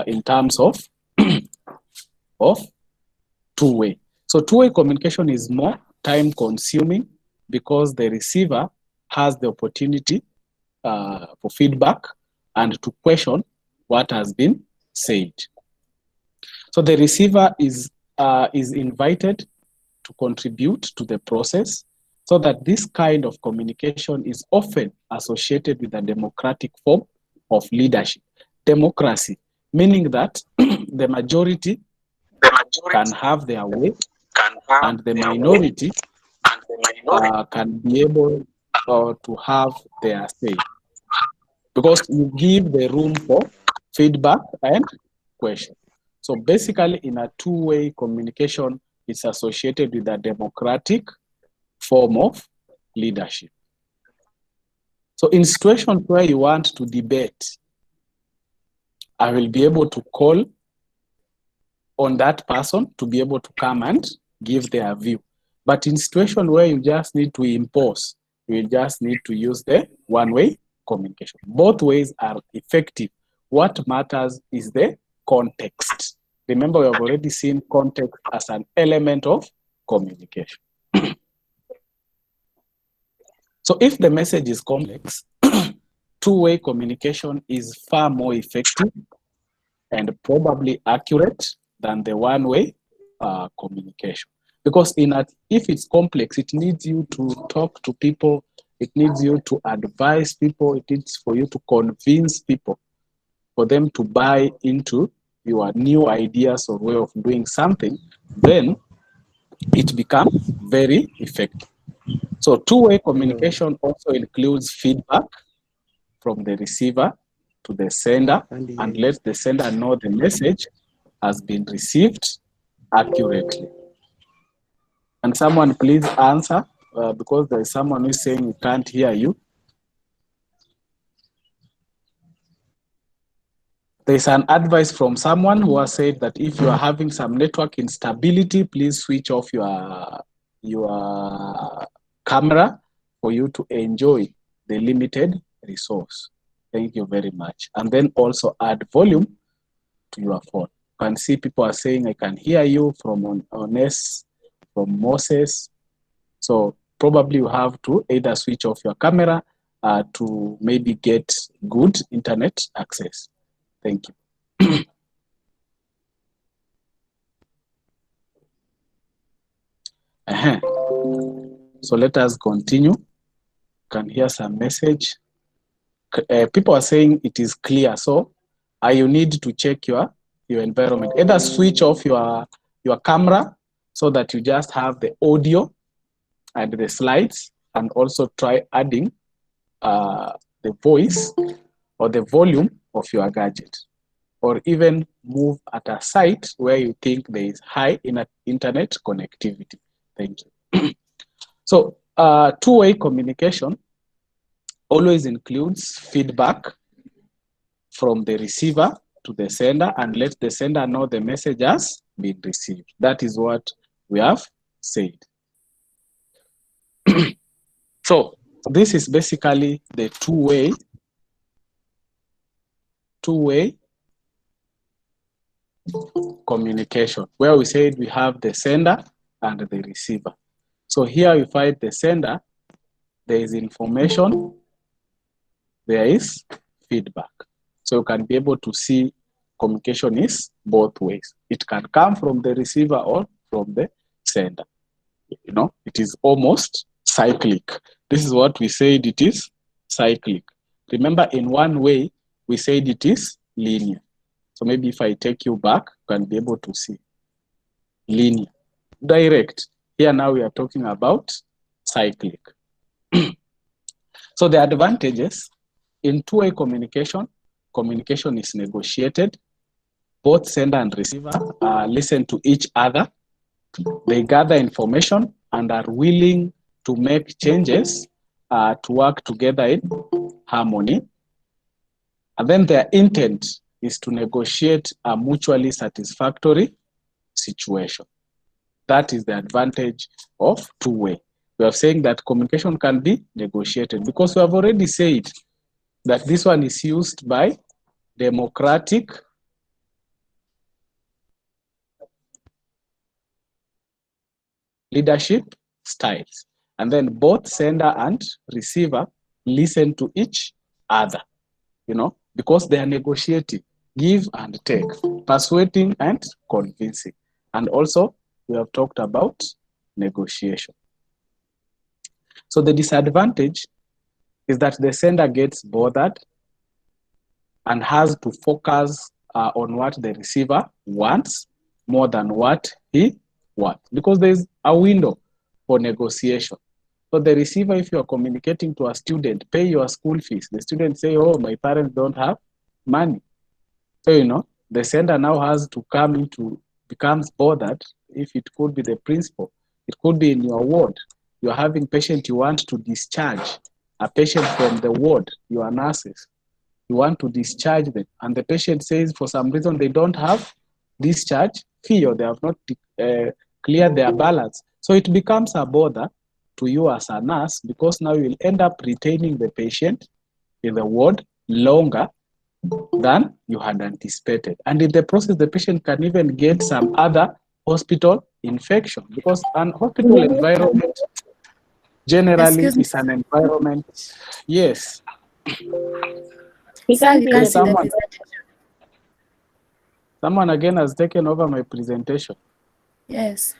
in terms of two-way. So two-way communication is more time-consuming because the receiver has the opportunity for feedback and to question what has been said. So the receiver is invited to contribute to the process, so that this kind of communication is often associated with a democratic form of leadership. Democracy, meaning that the majority can have their way, and the minority can be able to have their say. Because you give the room for feedback and question. So basically, in a two-way communication, it's associated with a democratic form of leadership. So in situations where you want to debate, I will be able to call on that person to be able to come and give their view. But in situations where you just need to impose, you just need to use the one-way communication. Both ways are effective. What matters is the context. Remember, we have already seen context as an element of communication. So if the message is complex, two-way communication is far more effective and probably accurate than the one-way communication. Because if it's complex, it needs you to talk to people, it needs you to advise people, it needs for you to convince people, for them to buy into your new ideas or way of doing something, then it becomes very effective. So two-way communication also includes feedback from the receiver to the sender, and let the sender know the message has been received accurately. And someone please answer, because there is someone who is saying we can't hear you. There's an advice from someone who has said that if you are having some network instability, please switch off your camera for you to enjoy the limited resource. Thank you very much. And then also add volume to your phone. You can see people are saying, I can hear you from Ones, from Moses. So probably you have to either switch off your camera to maybe get good internet access. Thank you. So let us continue. You can hear some message. People are saying it is clear. So you need to check your environment. Either switch off your camera so that you just have the audio and the slides, and also try adding the voice or the volume of your gadget, or even move at a site where you think there is high internet connectivity. Thank you. So two-way communication always includes feedback from the receiver to the sender and let the sender know the message has been received. That is what we have said. So this is basically the two-way communication, where we said we have the sender and the receiver. So here we find the sender, there is information, there is feedback. So you can be able to see communication is both ways. It can come from the receiver or from the sender. You know, it is almost cyclic. This is what we said it is cyclic. Remember, in one way, we said it is linear. So maybe if I take you back, you can be able to see linear, direct. Here now we are talking about cyclic. So the advantages in two-way communication, communication is negotiated. Both sender and receiver listen to each other. They gather information and are willing to make changes to work together in harmony. And then their intent is to negotiate a mutually satisfactory situation. That is the advantage of two-way. We are saying that communication can be negotiated because we have already said that this one is used by democratic leadership styles. And then both sender and receiver listen to each other, you know, because they are negotiating, give and take, persuading and convincing. And also, we have talked about negotiation. So the disadvantage is that the sender gets bothered and has to focus on what the receiver wants more than what he wants, because there's a window for negotiation. So the receiver, if you're communicating to a student, pay your school fees. The student say, oh, my parents don't have money. So, you know, the sender now has to becomes bothered. If it could be the principal, it could be in your ward. You're having patient you want to discharge, a patient from the ward, your nurses. You want to discharge them. And the patient says for some reason they don't have discharge fee or they have not cleared their balance. So it becomes a bother to you as a nurse because now you'll end up retaining the patient in the ward longer than you had anticipated. And in the process, the patient can even get some other hospital infection because an hospital environment generally is an environment. Yes. He can't see the someone, someone again has taken over my presentation. Yes.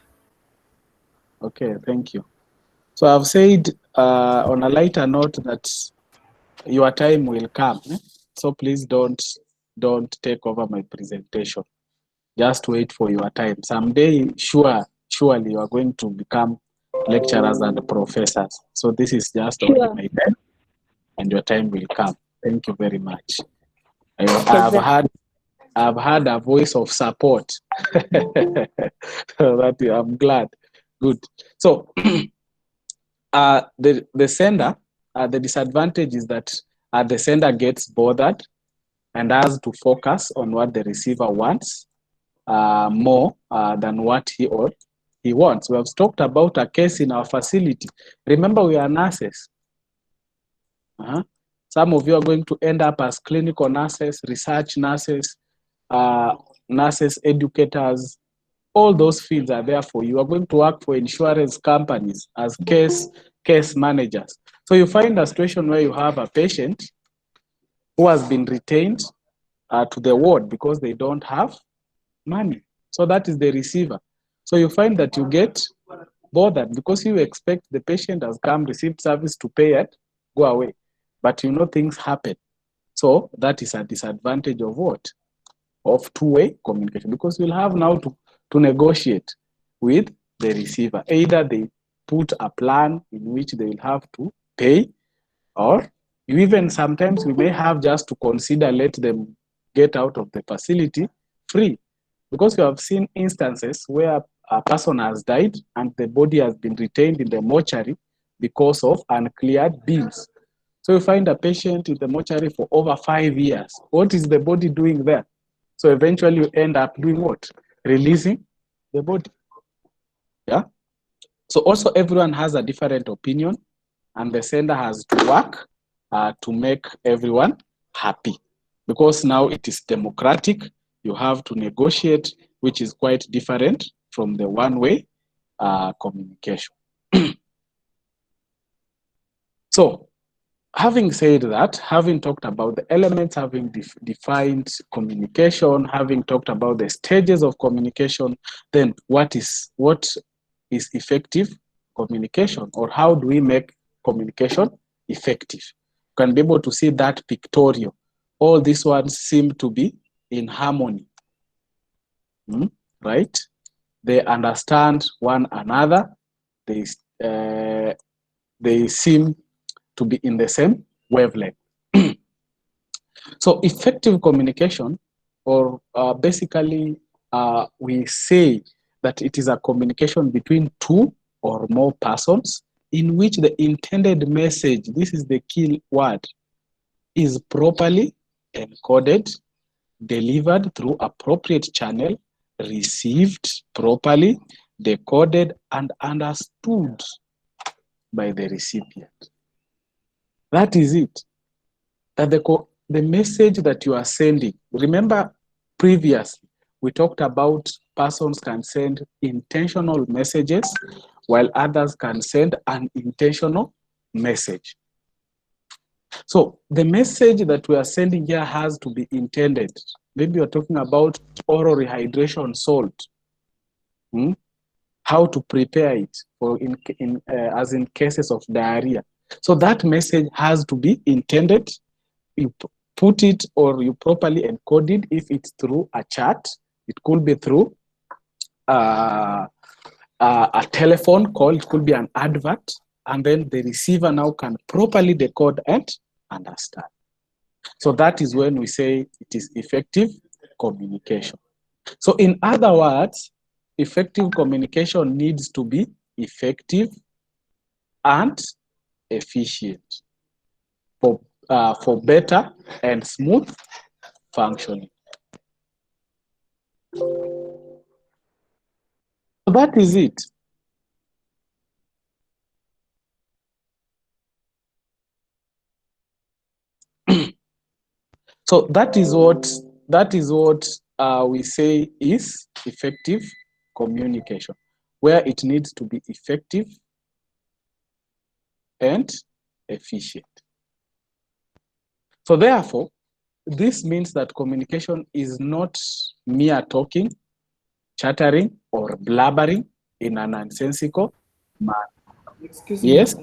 Okay, thank you. So I've said on a lighter note that your time will come. So please don't take over my presentation. Just wait for your time. Someday, surely you are going to become lecturers and professors. So this is just only my time, and your time will come. Thank you very much. I've had a voice of support. That I'm glad. Good. So the sender, the disadvantage is that the sender gets bothered and has to focus on what the receiver wants more than what he or he wants. We have talked about a case in our facility. Remember, we are nurses. Some of you are going to end up as clinical nurses, research nurses, nurses, educators. All those fields are there for you. You are going to work for insurance companies as case managers. So you find a situation where you have a patient who has been retained to the ward because they don't have money. So that is the receiver. So you find that you get bothered because you expect the patient has come, received service to pay it, go away. But you know things happen. So that is a disadvantage of what? Of two-way communication, because you'll have now to negotiate with the receiver. Either they put a plan in which they will have to pay, or you even sometimes we may have just to consider let them get out of the facility free. Because we have seen instances where a person has died and the body has been retained in the mortuary because of uncleared bills. So you find a patient in the mortuary for over 5 years. What is the body doing there? So eventually you end up doing what? Releasing the body. Yeah. So also everyone has a different opinion, and the sender has to work to make everyone happy, because now it is democratic. You have to negotiate, which is quite different from the one-way communication. So having said that, having talked about the elements, having defined communication, having talked about the stages of communication, then what is effective communication, or how do we make communication effective? You can be able to see that pictorial. All these ones seem to be in harmony, right? They understand one another. They seem to be in the same wavelength. So effective communication, or basically we say that it is a communication between two or more persons in which the intended message, this is the key word, is properly encoded, delivered through appropriate channel, received properly, decoded, and understood by the recipient. That is it. That the message that you are sending, remember previously we talked about persons can send intentional messages while others can send an unintentional message. So the message that we are sending here has to be intended. Maybe you're talking about oral rehydration salt, how to prepare it for as in cases of diarrhea. So that message has to be intended. You put it, or you properly encode it. If it's through a chat, it could be through a telephone call, it could be an advert, and then the receiver now can properly decode and understand. So that is when we say it is effective communication. So in other words, effective communication needs to be effective and efficient for better and smooth functioning. So that is it. So that is what we say is effective communication, where it needs to be effective and efficient. So therefore, this means that communication is not mere talking, chattering, or blabbering in a nonsensical manner. Excuse me. Yes?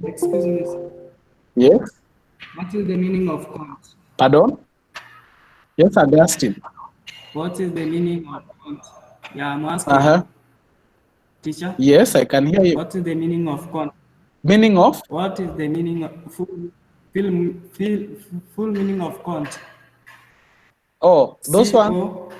Excuse me. Yes? What is the meaning of count? Pardon? Yes, Augustine. What is the meaning of count? Yeah, I'm asking. Teacher? Yes, I can hear you. What is the meaning of count? Meaning of? What is the meaning of full meaning of count? Oh, those ones.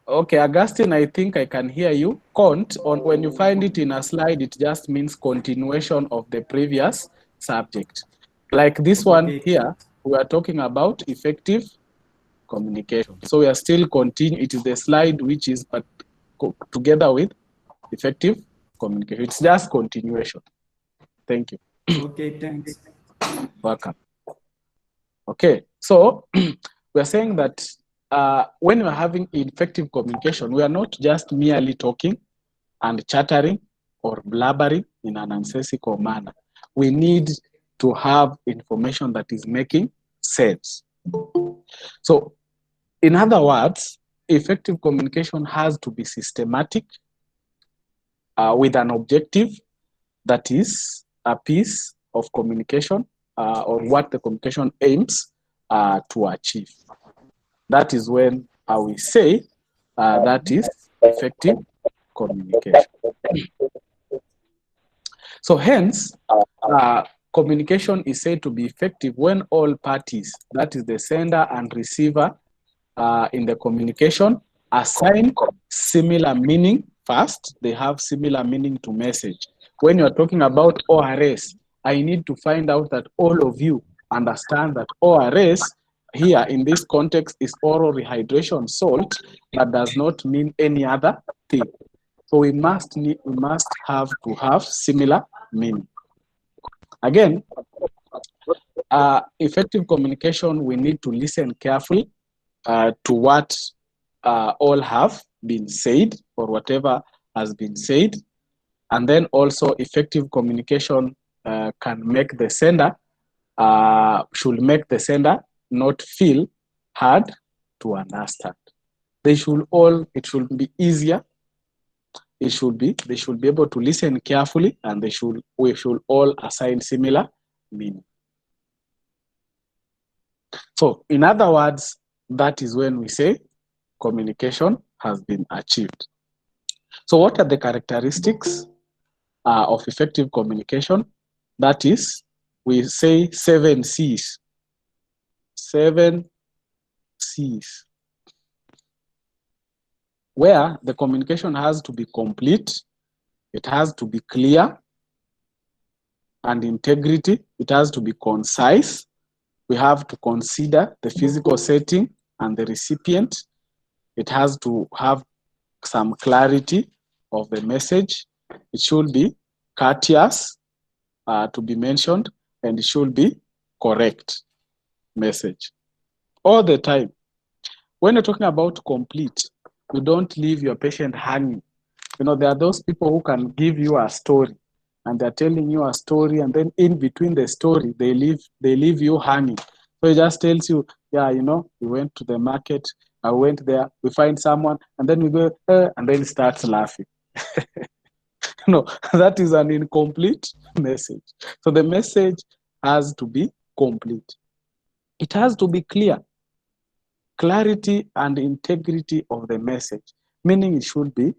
Okay, Augustine, I think I can hear you. Cont, when you find it in a slide, it just means continuation of the previous subject. Like this one here, we are talking about effective communication. So we are still continuing. It is the slide which is together with effective communication. It's just continuation. Thank you. Okay, thanks. Welcome. Okay, so we're saying that when we're having effective communication, we are not just merely talking and chattering or blabbering in an nonsensical manner. We need to have information that is making sense. So, in other words, effective communication has to be systematic with an objective that is a piece of communication or what the communication aims to achieve. That is when we say that is effective communication. So hence, communication is said to be effective when all parties, that is the sender and receiver in the communication, assign similar meaning first. They have similar meaning to message. When you're talking about ORS, I need to find out that all of you understand that ORS here in this context is oral rehydration salt, that does not mean any other thing. So we must have to have similar meaning. Again, effective communication, we need to listen carefully to what all have been said, or whatever has been said. And then also effective communication can make the sender, should make the sender not feel hard to understand. It should be easier. They should be able to listen carefully, and we should all assign similar meaning. So in other words, that is when we say communication has been achieved. So what are the characteristics of effective communication? That is, we say 7 C's. 7 C's. Where the communication has to be complete, it has to be clear and integrity, it has to be concise. We have to consider the physical setting and the recipient. It has to have some clarity of the message. It should be courteous to be mentioned, and it should be correct message all the time. When you're talking about complete, you don't leave your patient hanging. You know, there are those people who can give you a story, and they're telling you a story, and then in between the story, they leave you hanging. So it just tells you, yeah, you know, we went to the market, I went there, we find someone, and then we go, and then it starts laughing. No, that is an incomplete message. So the message has to be complete. It has to be clear. Clarity and integrity of the message, meaning it should be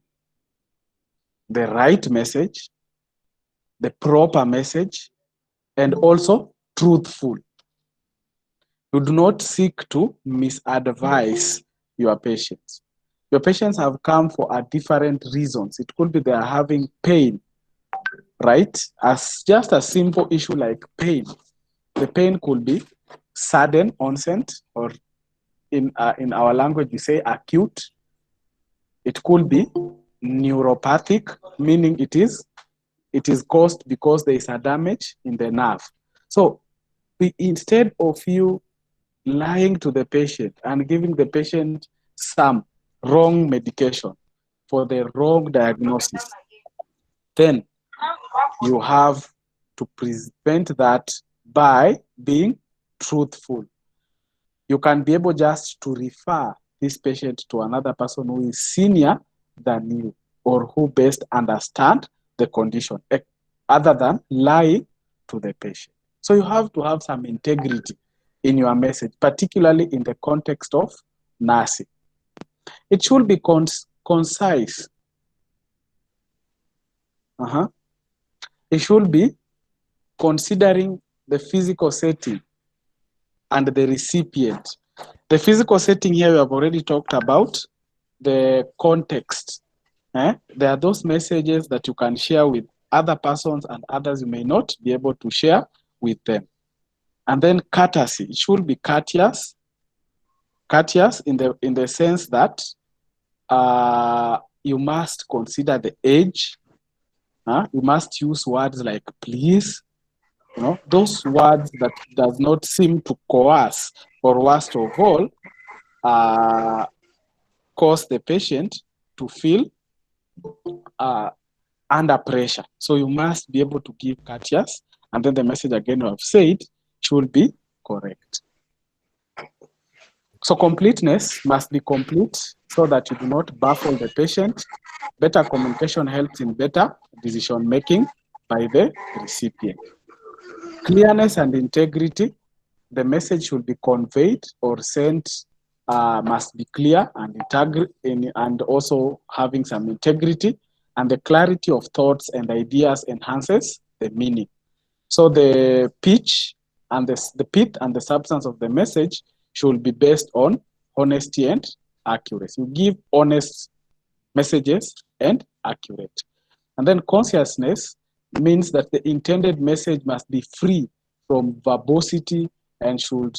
the right message, the proper message, and also truthful. You do not seek to misadvise your patients. Your patients have come for a different reasons. It could be they are having pain, right? As just a simple issue like pain. The pain could be sudden onset, or in our language we say acute. It could be neuropathic, meaning it is caused because there is a damage in the nerve. So instead of you lying to the patient and giving the patient some wrong medication for the wrong diagnosis, then you have to prevent that by being truthful. You can be able just to refer this patient to another person who is senior than you, or who best understand the condition, other than lying to the patient. So you have to have some integrity in your message, particularly in the context of nursing. It should be concise. It should be considering the physical setting and the recipient. The physical setting here we have already talked about. The context. There are those messages that you can share with other persons and others you may not be able to share with them. And then courtesy. It should be courteous. Courteous in the sense that you must consider the age. You must use words like please. You know, those words that does not seem to coerce, or worst of all, cause the patient to feel under pressure. So you must be able to give courteous, and then the message again I've said should be correct. So completeness must be complete so that you do not baffle the patient. Better communication helps in better decision making by the recipient. Clearness and integrity. The message should be conveyed or sent must be clear and also having some integrity, and the clarity of thoughts and ideas enhances the meaning. So the pitch and the pith and the substance of the message should be based on honesty and accuracy. You give honest messages and accurate. And then consciousness means that the intended message must be free from verbosity and should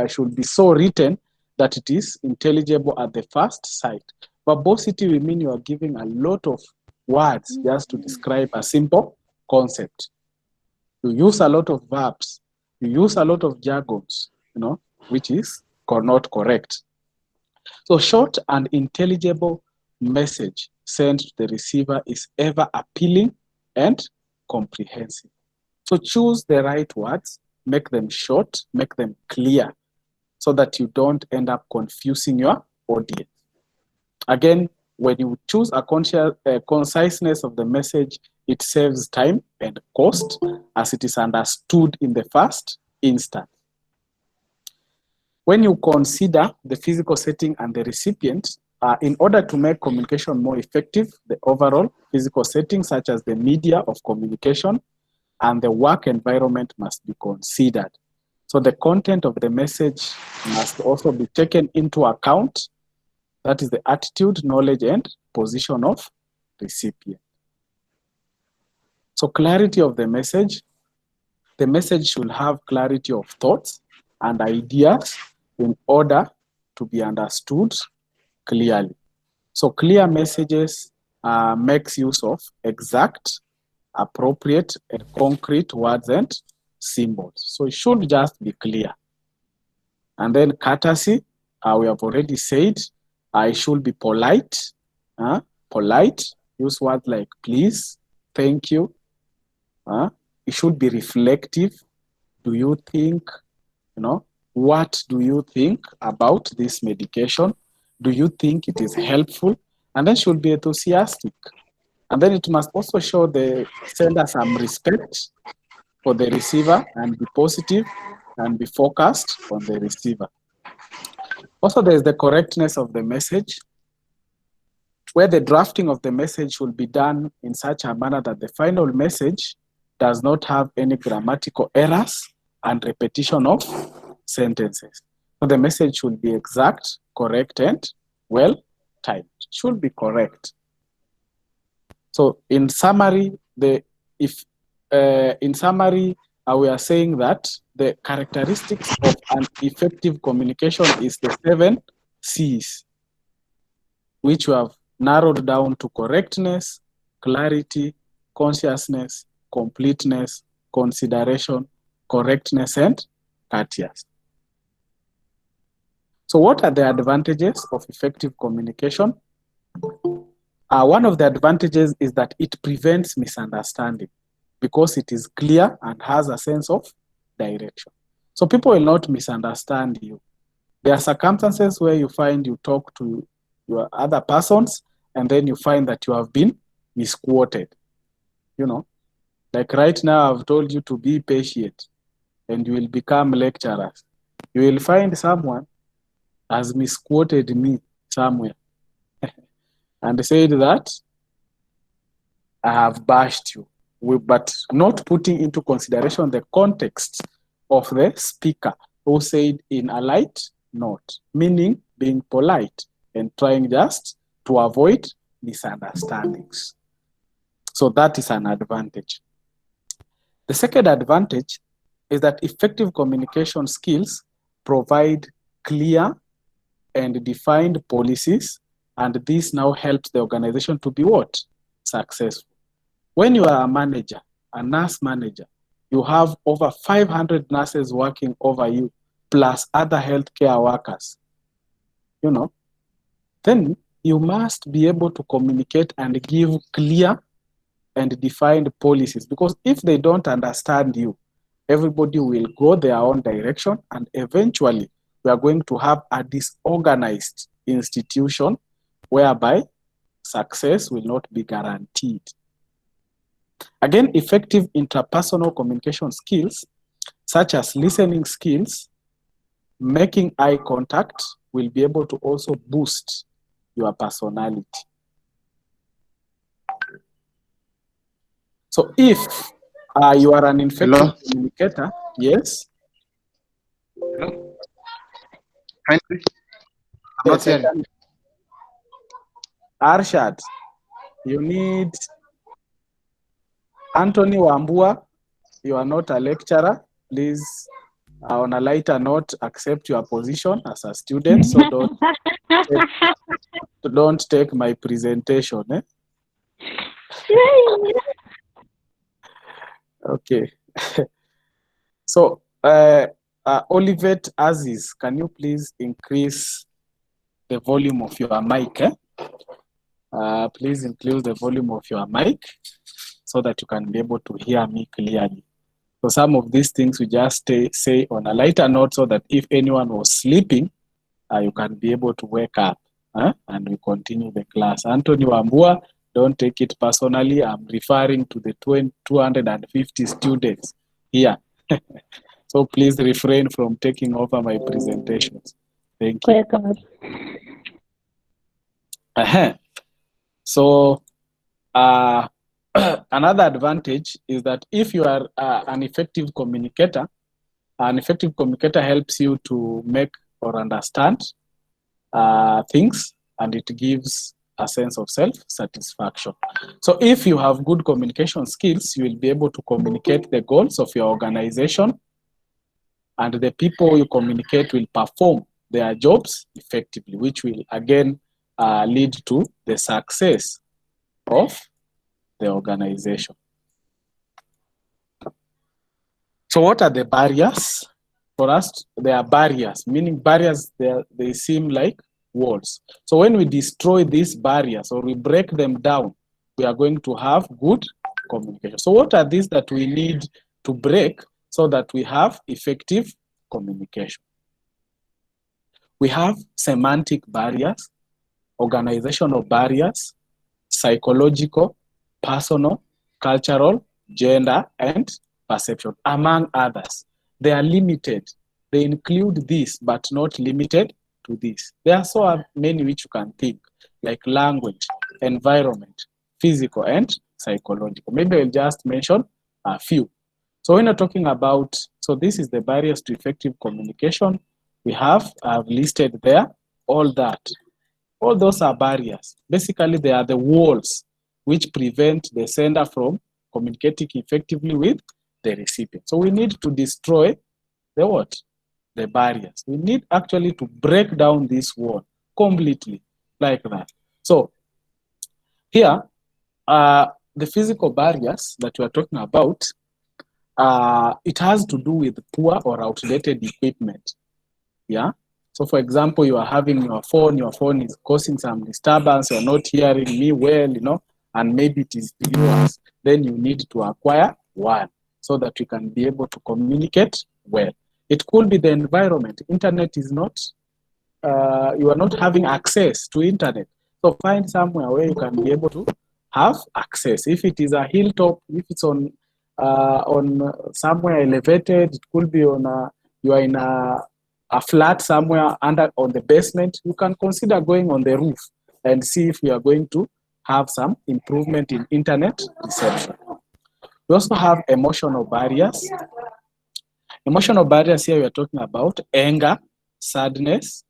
should be so written that it is intelligible at the first sight. Verbosity will mean you are giving a lot of words just to describe a simple concept. You use a lot of verbs. You use a lot of jargons, which is not correct. So short and intelligible message sent to the receiver is ever appealing and comprehensive. So choose the right words, make them short, make them clear, so that you don't end up confusing your audience. Again, when you choose a conciseness of the message, it saves time and cost as it is understood in the first instance. When you consider the physical setting and the recipient, in order to make communication more effective, the overall physical setting, such as the media of communication and the work environment, must be considered. So the content of the message must also be taken into account. That is the attitude, knowledge, and position of recipient. So clarity of the message should have clarity of thoughts and ideas in order to be understood clearly. So clear messages makes use of exact, appropriate, and concrete words and symbols. So it should just be clear. And then courtesy, we have already said, it should be polite. Polite, use words like please, thank you. It should be reflective. Do you think, what do you think about this medication? Do you think it is helpful? And then should be enthusiastic. And then it must also show the sender some respect for the receiver and be positive and be focused on the receiver. Also, there is the correctness of the message, where the drafting of the message should be done in such a manner that the final message does not have any grammatical errors and repetition of sentences. So the message should be exact, correct, and well timed. It should be correct. So in summary, we are saying that the characteristics of an effective communication is the 7 C's, which we have narrowed down to correctness, clarity, consciousness, completeness, consideration, correctness, and courteous. So what are the advantages of effective communication? One of the advantages is that it prevents misunderstanding because it is clear and has a sense of direction. So people will not misunderstand you. There are circumstances where you find you talk to your other persons and then you find that you have been misquoted. Like right now I've told you to be patient and you will become lecturers. You will find someone has misquoted me somewhere and said that I have bashed you, but not putting into consideration the context of the speaker who said in a light note, meaning being polite and trying just to avoid misunderstandings. So that is an advantage. The second advantage is that effective communication skills provide clear and defined policies, and this now helps the organization to be what? Successful. When you are a manager, a nurse manager, you have over 500 nurses working over you, plus other healthcare workers, then you must be able to communicate and give clear and defined policies, because if they don't understand you, everybody will go their own direction, and eventually we are going to have a disorganized institution whereby success will not be guaranteed. Again, effective interpersonal communication skills, such as listening skills, making eye contact, will be able to also boost your personality. So if you are an effective communicator, yes? Hello? I'm not hearing. Arshad, you need Anthony Wambua. You are not a lecturer. Please On a lighter note, accept your position as a student, so don't take my presentation. Okay. So, Olivet Aziz, can you please increase the volume of your mic? Please increase the volume of your mic so that you can be able to hear me clearly. So some of these things we just say on a lighter note so that if anyone was sleeping, you can be able to wake up and we continue the class. Anthony Wambua, don't take it personally. I'm referring to the 250 students here. So please refrain from taking over my presentations. Thank you. So another advantage is that if you are an effective communicator helps you to make or understand things, and it gives a sense of self-satisfaction. So if you have good communication skills, you will be able to communicate the goals of your organization, and the people you communicate will perform their jobs effectively, which will again lead to the success of the organization. So what are the barriers? For us, there are barriers, meaning barriers, they seem like walls. So when we destroy these barriers or we break them down, we are going to have good communication. So what are these that we need to break so that we have effective communication? We have semantic barriers, organizational barriers, psychological, personal, cultural, gender, and perception, among others. They are limited. They include this, but not limited to this. There are so many which you can think, like language, environment, physical, and psychological. Maybe I'll just mention a few. So when you're talking about, so this is the barriers to effective communication. I've listed there all that. All those are barriers. Basically, they are the walls which prevent the sender from communicating effectively with the recipient. So we need to destroy the what? The barriers. We need actually to break down this wall completely, like that. So here, the physical barriers that we are talking about, it has to do with poor or outdated equipment. Yeah. So for example, you are having your phone is causing some disturbance, you're not hearing me well, and maybe it is yours. Then you need to acquire one so that you can be able to communicate well. It could be the environment. Internet is not, you are not having access to internet. So find somewhere where you can be able to have access. If it is a hilltop, if it's on somewhere elevated, it could be on you are in a flat somewhere on the basement, you can consider going on the roof and see if you are going to have some improvement in internet reception. We also have emotional barriers. Emotional barriers here we are talking about anger, sadness.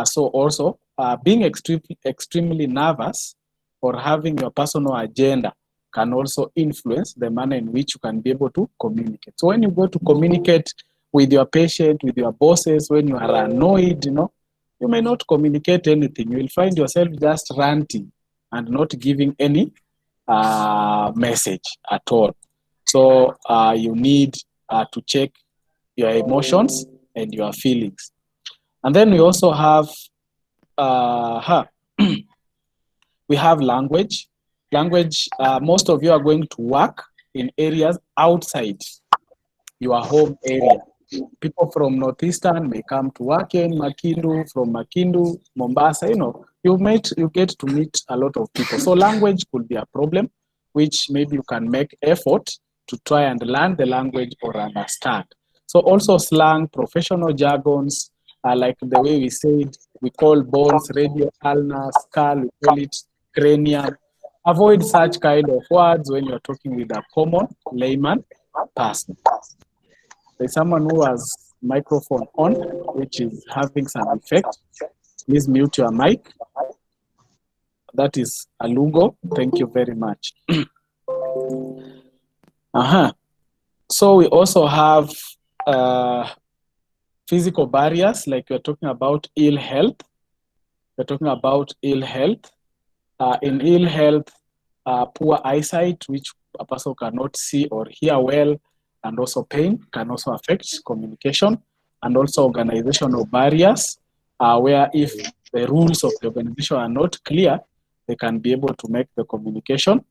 So also being extremely nervous or having your personal agenda can also influence the manner in which you can be able to communicate. So when you go to communicate with your patient, with your bosses, when you are annoyed, you may not communicate anything. You will find yourself just ranting and not giving any message at all. So you need to check your emotions and your feelings. And then we also have we have language. Language, most of you are going to work in areas outside your home area. People from Northeastern may come to work in Makindu, from Makindu, Mombasa, you get to meet a lot of people. So language could be a problem, which maybe you can make effort to try and learn the language or understand. So also slang, professional jargons, like the way we said, we call bones, radio, ulnar, skull, we call it cranium. Avoid such kind of words when you're talking with a common layman person. There's someone who has microphone on, which is having some effect. Please mute your mic. That is Alugo. Thank you very much. So we also have physical barriers, like we're talking about ill health. We're talking about ill health. In ill health, poor eyesight, which a person cannot see or hear well, and also pain can also affect communication, and also organizational barriers, where if the rules of the organization are not clear, they can be able to make the communication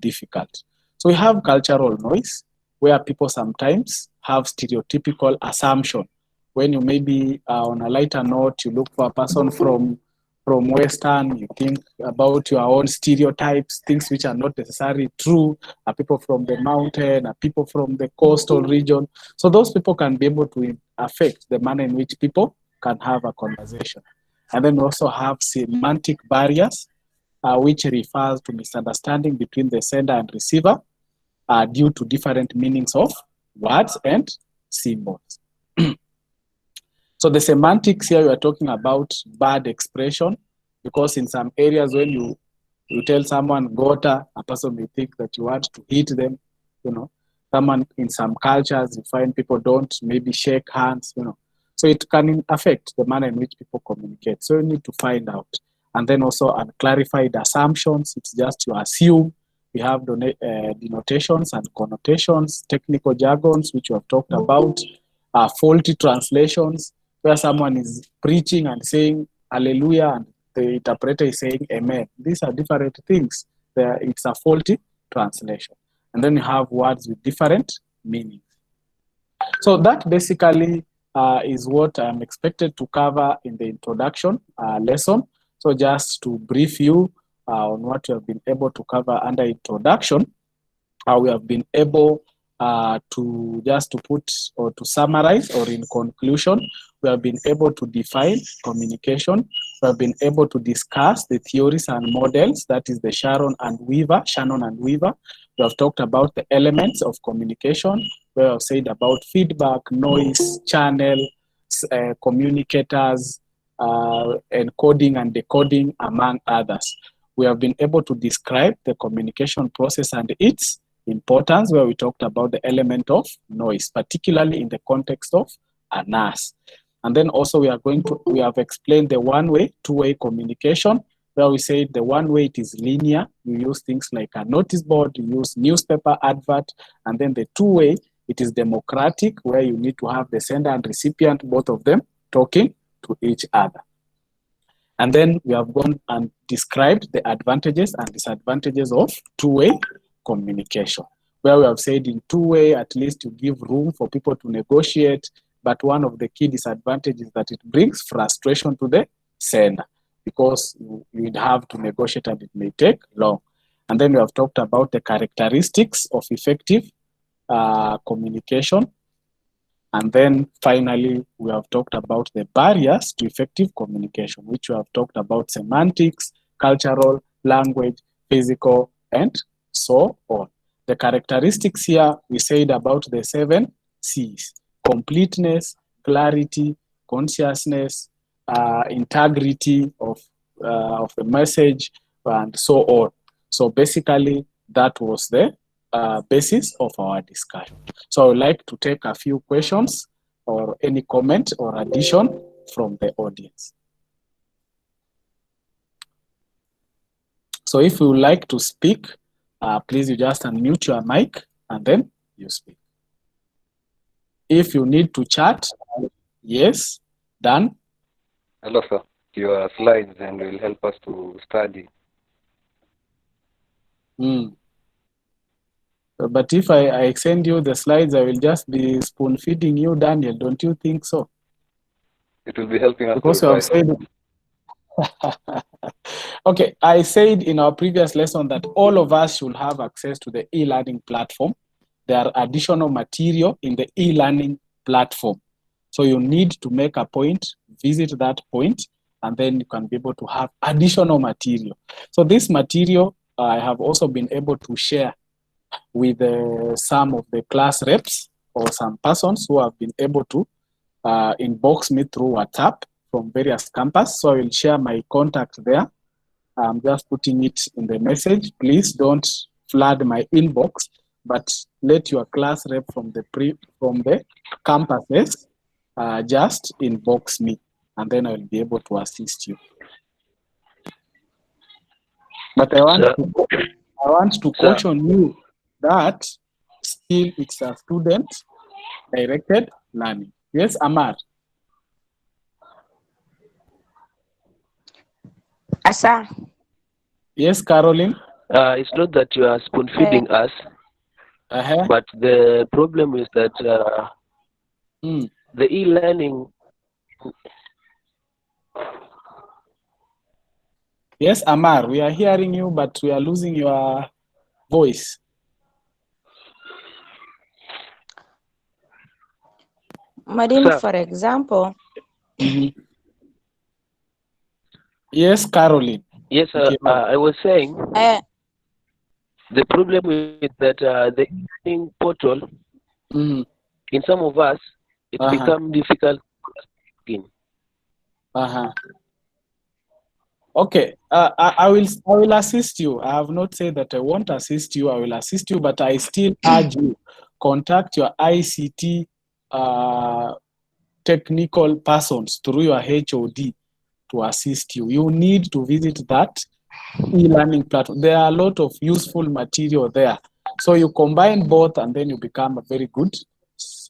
difficult. So we have cultural noise, where people sometimes have stereotypical assumption. When you maybe on a lighter note, you look for a person from Western, you think about your own stereotypes, things which are not necessarily true, are people from the mountain, are people from the coastal region. So those people can be able to affect the manner in which people can have a conversation. And then we also have semantic barriers, which refers to misunderstanding between the sender and receiver due to different meanings of words and symbols. So the semantics here, we are talking about bad expression, because in some areas when you tell someone gota, a person may think that you want to hit them, you know. Someone in some cultures, you find people don't maybe shake hands, you know. So it can affect the manner in which people communicate. So you need to find out. And then also unclarified assumptions, it's just you assume. We have denotations and connotations, technical jargons, which we have talked about, faulty translations, where someone is preaching and saying hallelujah and the interpreter is saying amen. These are different things. It's a faulty translation. And then you have words with different meanings. So that basically is what I'm expected to cover in the introduction lesson. So just to brief you on what we have been able to cover under introduction, we have been able to just to put or to summarize, or in conclusion, we have been able to define communication. We have been able to discuss the theories and models, that is the Shannon and Weaver. We have talked about the elements of communication. We have said about feedback, noise, channel, communicators, encoding and decoding, among others. We have been able to describe the communication process and its importance, where we talked about the element of noise, particularly in the context of a nurse. And then also we have explained the one-way, two-way communication, where we said the one-way, it is linear. You use things like a notice board, you use newspaper advert, and then the two-way, it is democratic, where you need to have the sender and recipient, both of them talking to each other. And then we have gone and described the advantages and disadvantages of two-way communication, where we have said in two-way, at least you give room for people to negotiate, but one of the key disadvantages is that it brings frustration to the sender, because you would have to negotiate and it may take long. And then we have talked about the characteristics of effective communication. And then finally, we have talked about the barriers to effective communication, which we have talked about semantics, cultural, language, physical, and so on. The characteristics here, we said about the 7 C's: completeness, clarity, consciousness, integrity of the message, and so on. So basically, that was the basis of our discussion. So I would like to take a few questions or any comment or addition from the audience. So if you would like to speak, please you just unmute your mic and then you speak. If you need to chat, yes, done. Hello, sir. Your slides and will help us to study. But if I send you the slides, I will just be spoon feeding you, Daniel. Don't you think so? It will be helping us. Because you have said. Okay, I said in our previous lesson that all of us should have access to the e-learning platform. There are additional material in the e-learning platform. So you need to make a point, visit that point, and then you can be able to have additional material. So this material, I have also been able to share with some of the class reps or some persons who have been able to inbox me through WhatsApp from various campus. So I will share my contact there. I'm just putting it in the message. Please don't flood my inbox, but let your class rep from the campuses just inbox me, and then I will be able to assist you. But I want to caution you that still it's a student-directed learning. Yes, Amar? Asa. Yes, Caroline? It's not that you are spoon-feeding us, but the problem is that the e-learning... Yes, Amar, we are hearing you, but we are losing your voice. Madam, for example. Yes, Caroline. Yes, I was saying the problem is that the e-learning portal, in some of us, it's become difficult. Okay, I will assist you. I have not said that I won't assist you. I will assist you, but I still urge you, contact your ICT technical persons through your HOD to assist you. You need to visit that e-learning platform. There are a lot of useful material there. So you combine both and then you become a very good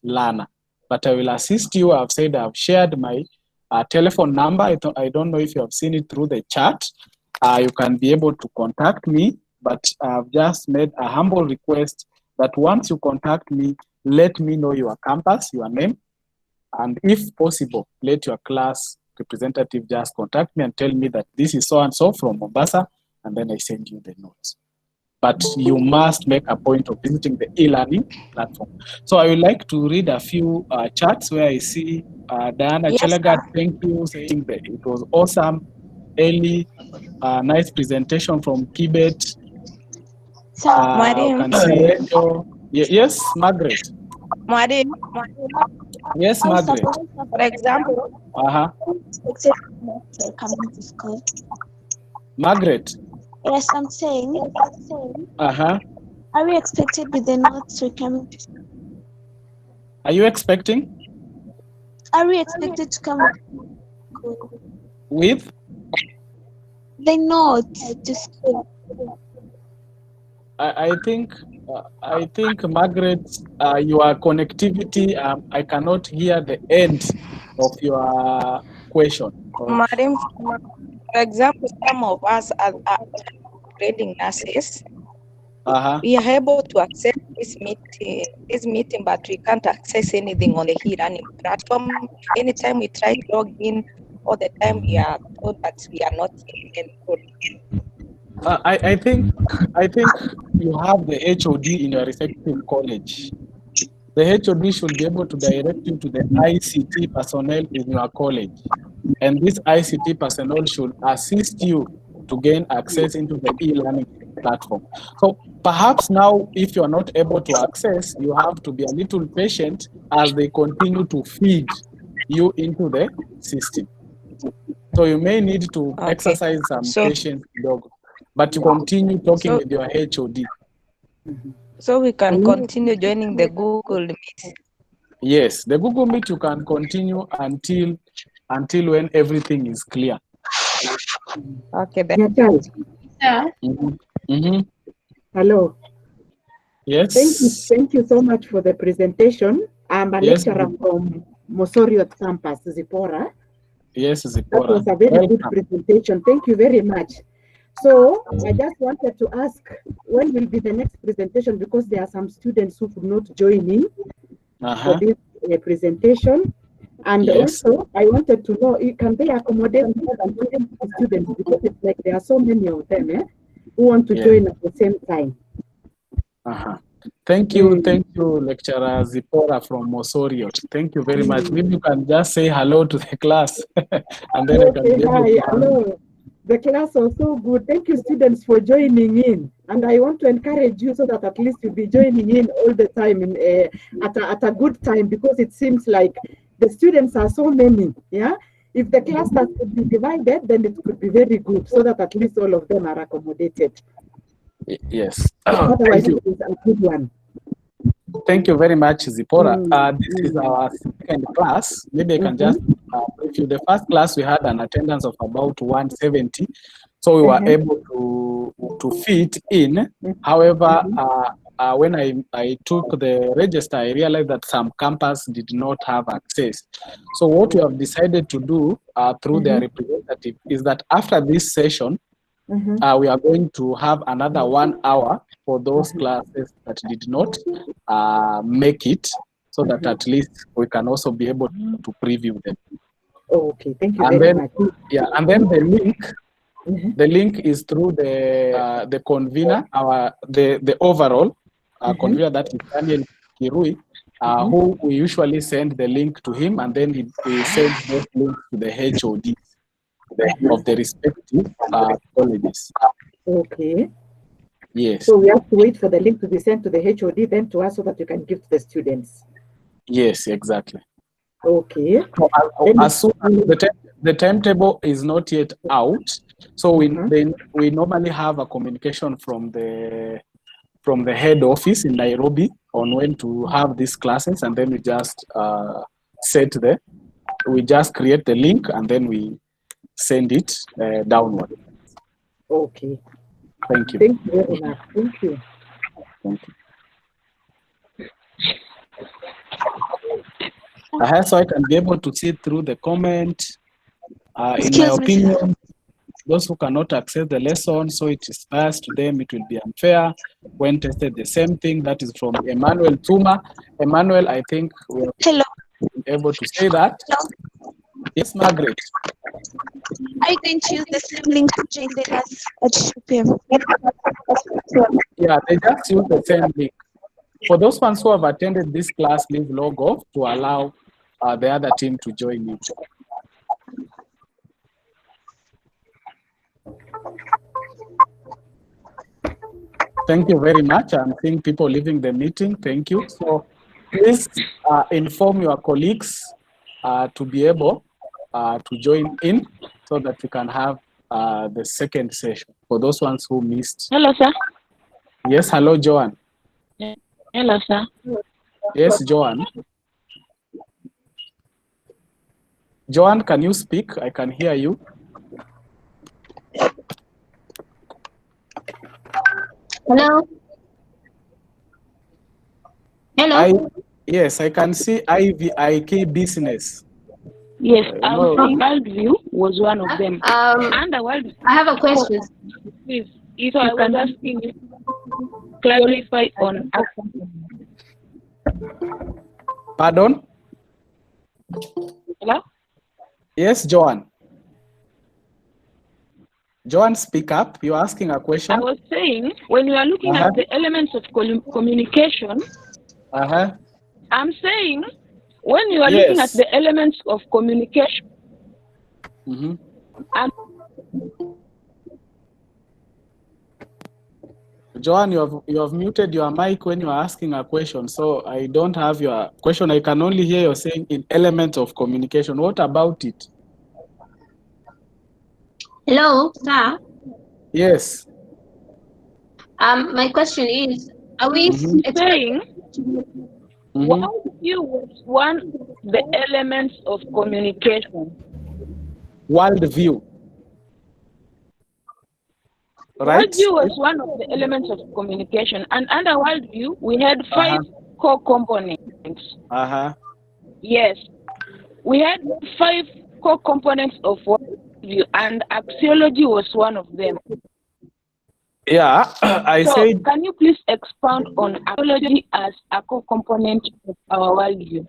learner. But I will assist you. I've said I've shared my telephone number. I don't know if you have seen it through the chat. You can be able to contact me, but I've just made a humble request that once you contact me, let me know your campus, your name, and if possible, let your class representative just contact me and tell me that this is so-and-so from Mombasa, and then I send you the notes. But you must make a point of visiting the e-learning platform. So I would like to read a few chats where I see Diana Chelagat, thank you, saying that it was awesome. Ellie, nice presentation from Kibet. I can see Angel. Yes, Margaret. Madam. Yes, Margaret. For example, coming to school. Margaret. Yes, I'm saying. Are we expected with the notes to come to school? Are you expecting? Are we expected to come with the notes to school? I think Margaret, your connectivity, I cannot hear the end of your question. Madam, for example, some of us are grading nurses. We are able to access this meeting, but we can't access anything on the e-learning platform. Anytime we try to log in, all the time we are told that we are not encoding. I think you have the HOD in your respective college. The HOD should be able to direct you to the ICT personnel in your college. And this ICT personnel should assist you to gain access into the e-learning platform. So perhaps now, if you are not able to access, you have to be a little patient as they continue to feed you into the system. So you may need to exercise some patience, but you continue talking with your HOD. So we can continue joining the Google Meet. Yes, the Google Meet you can continue until when everything is clear. Okay, then. Yeah. Hello. Yes. Thank you so much for the presentation. I'm a lecturer from Mosoriot campus, Zipporah. Yes, Zipporah. That was a very good presentation. Thank you very much. So I just wanted to ask, when will be the next presentation? Because there are some students who could not join in for this presentation. And also, I wanted to know, can they accommodate more than 20 students? Because it's like there are so many of them who want to join at the same time. Thank you, Lecturer Zipporah from Mosoriot. Thank you very much. Maybe you can just say hello to the class, and then I can be able to... Hello. The class was so good. Thank you, students, for joining in. And I want to encourage you so that at least you'll be joining in all the time at a good time, because it seems like the students are so many. Yeah. If the clusters could be divided, then it could be very good, so that at least all of them are accommodated. Yes. Otherwise, it is a good one. Thank you very much, Zipporah. This is our second class. Maybe I can just brief you. The first class we had an attendance of about 170, so we were able to fit in. However, when I took the register, I realized that some campus did not have access. So what we have decided to do through their representative is that after this session, we are going to have another 1 hour for those classes that did not make it, so that at least we can also be able to preview them. Okay, thank you And very then, much. yeah, and then the link is through the convener, the overall convener, that is Daniel Kirui, who we usually send the link to him, and then he sends those links to the HOD of the respective colleges. Okay. Yes. So we have to wait for the link to be sent to the HOD, then to us, so that you can give to the students. Yes, exactly. Okay. So as soon as the timetable is not yet out, so we normally have a communication from the head office in Nairobi on when to have these classes, and then we just we just create the link and then we send it downward. Okay. Thank you. Thank you very much. Thank you. Thank you. So I can be able to see through the comment. In my opinion, those who cannot access the lesson, so it is biased to them, it will be unfair when tested. The same thing, that is from Emmanuel Tuma. Emmanuel, I think we are able to say that. Hello. Yes, Margaret. I can choose the same link to join the class at 2 p.m. Yeah, they just use the same link. For those ones who have attended this class, leave log off to allow the other team to join it. Thank you very much. I'm seeing people leaving the meeting. Thank you. So please inform your colleagues to be able to join in, so that we can have the second session. For those ones who missed. Hello, sir. Yes, hello, Joanne. Hello, sir. Yes, Joanne. Joanne, can you speak? I can hear you. Hello. Hello. Yes, I can see IVIK business. Yes, Worldview was one of them. And the World. I have a question. Please, if I was asking you, clarify on. Pardon? Hello? Yes, Joanne. Joanne, speak up. You're asking a question. I was saying, when you are looking at the elements of communication, I'm saying, when you are looking at the elements of communication, Joanne, you have muted your mic when you are asking a question, so I don't have your question. I can only hear you saying in elements of communication. What about it? Hello, sir. Yes. My question is, are we saying worldview was one of the elements of communication? Worldview. Right? Worldview was one of the elements of communication, and under worldview, we had 5 core components. Yes, we had 5 core components of worldview, and axiology was one of them. Yeah, I said. Can you please expound on axiology as a core component of our worldview?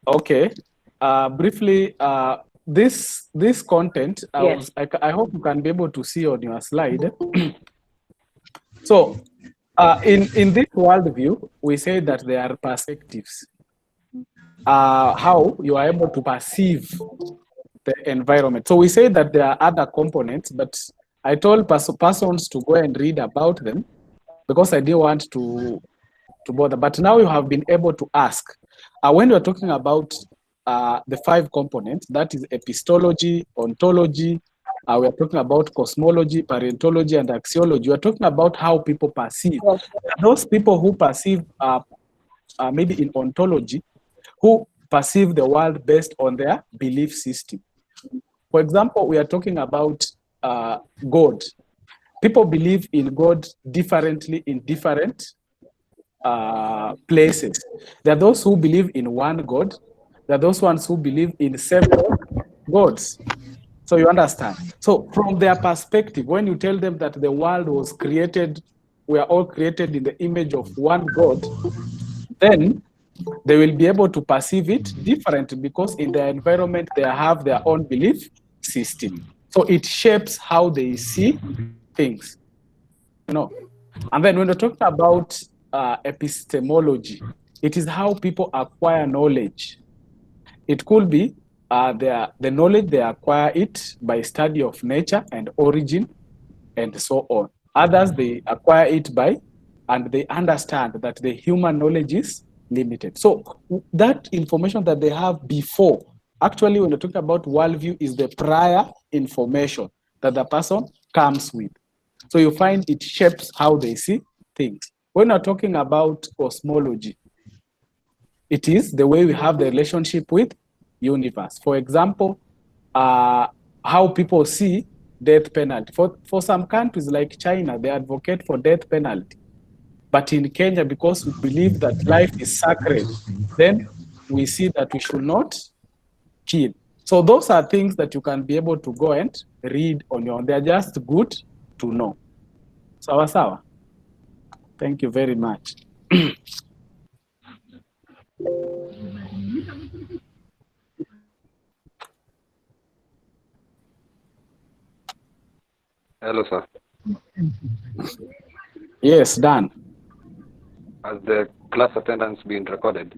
Okay. Briefly, this content, I hope you can be able to see on your slide. So, in this worldview, we say that there are perspectives. How you are able to perceive the environment. So we say that there are other components, but I told persons to go and read about them because I didn't want to bother. But now you have been able to ask. When you're talking about the 5 components, that is epistology, ontology, we are talking about cosmology, paleontology, and axiology. We are talking about how people perceive. Those people who perceive maybe in ontology, who perceive the world based on their belief system. For example, we are talking about God. People believe in God differently in different places. There are those who believe in one God. There are those ones who believe in several gods. So you understand? So from their perspective, when you tell them that the world was created, we are all created in the image of one God, then they will be able to perceive it differently because in their environment, they have their own belief system. So it shapes how they see things, you know. And then when we're talking about epistemology, it is how people acquire knowledge. It could be the knowledge they acquire it by study of nature and origin and so on. Others, they acquire it by, and they understand that the human knowledge is limited. So that information that they have before, actually when you're talking about worldview, is the prior information that the person comes with. So you find it shapes how they see things. When we're talking about cosmology, it is the way we have the relationship with universe. For example, how people see death penalty. For some countries like China, they advocate for death penalty. But in Kenya, because we believe that life is sacred, then we see that we should not kill. So those are things that you can be able to go and read on your own. They're just good to know. Sawa sawa. Thank you very much. Hello, sir. Yes, Dan. Has the class attendance been recorded?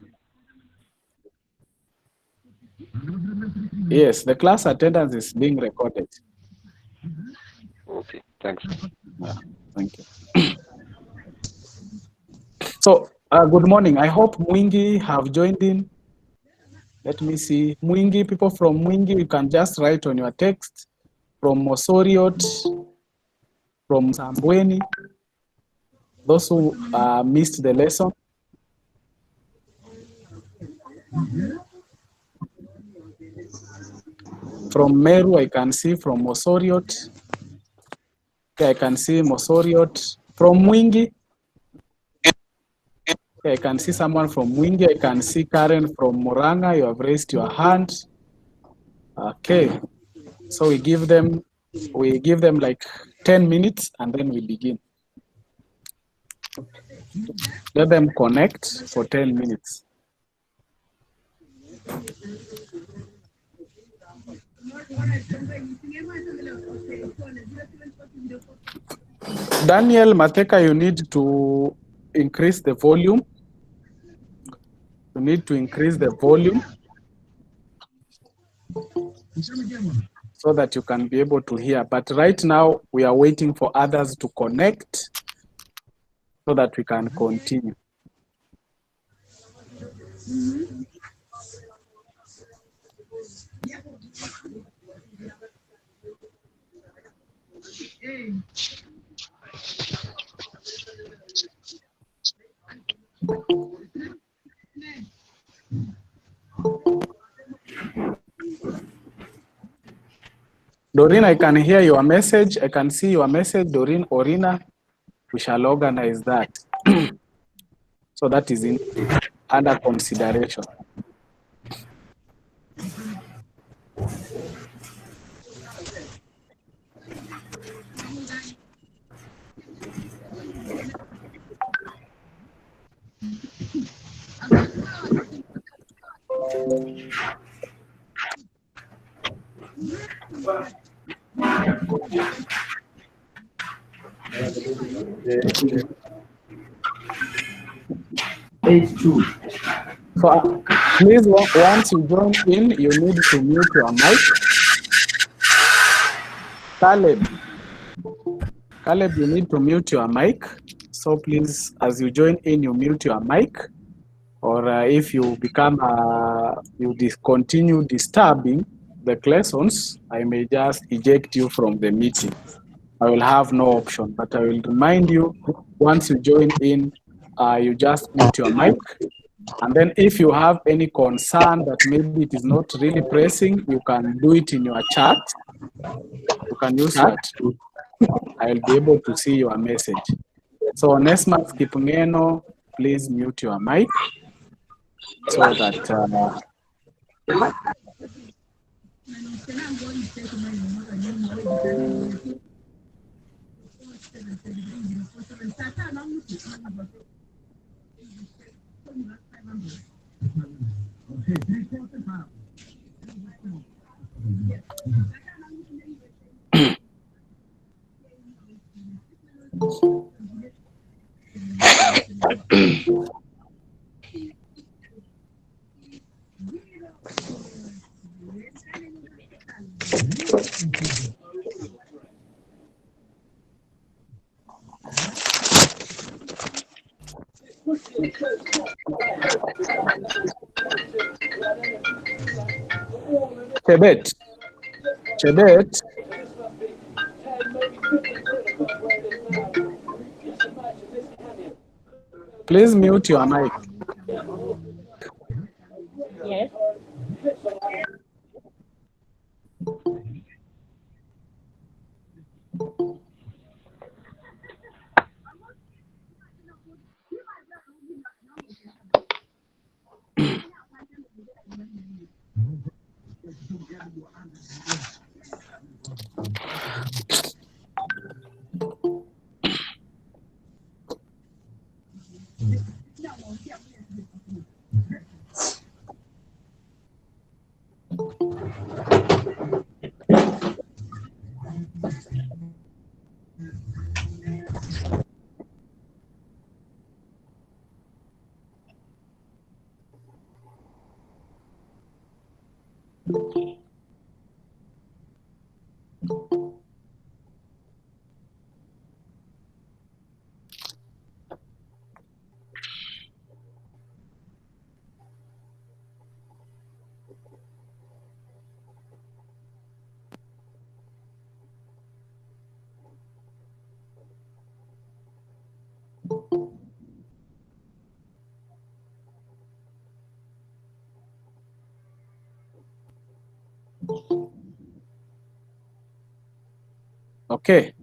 Yes, the class attendance is being recorded. Okay, thanks. Yeah, thank you. So, good morning. I hope Mwingi have joined in. Let me see. Mwingi, people from Mwingi, you can just write on your text. From Mosoriot, from Sambweni, those who missed the lesson. From Meru, I can see from Mosoriot. Okay, I can see Mosoriot. From Mwingi, okay, I can see someone from Mwingi. I can see Karen from Muranga. You have raised your hand. Okay, so we give them like 10 minutes and then we begin. Let them connect for 10 minutes. Daniel Mateka, you need to increase the volume. You need to increase the volume so that you can be able to hear. But right now, we are waiting for others to connect so that we can continue. Doreen, I can hear your message. I can see your message, Doreen, Orina. We shall organize that. So that is under consideration. So please, once you join in, you need to mute your mic. Caleb, you need to mute your mic. So please, as you join in, you mute your mic. Or if you become, you discontinue disturbing the lessons, I may just eject you from the meeting. I will have no option, but I will remind you, once you join in, you just mute your mic And then if you have any concern that maybe it is not really pressing, you can do it in your chat. You can use your chat. I will be able to see your message. So Onesmus Kipungeno, please mute your mic so that Chebet. Please mute your mic. Yes. Okay.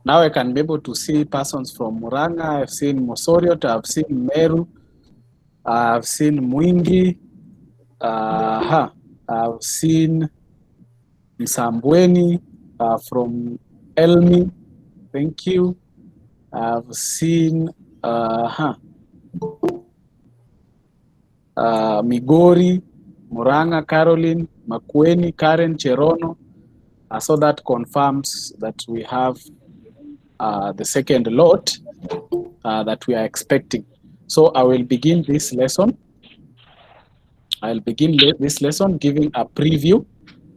Now I can be able to see persons from Muranga. I've seen Mosoriot, I've seen Meru, I've seen Mwingi, I've seen Msambweni from Elmi. Thank you. I've seen Migori, Muranga, Caroline, Makueni, Karen, Cherono. So that confirms that we have the second lot that we are expecting. So I will begin this lesson. I'll begin this lesson giving a preview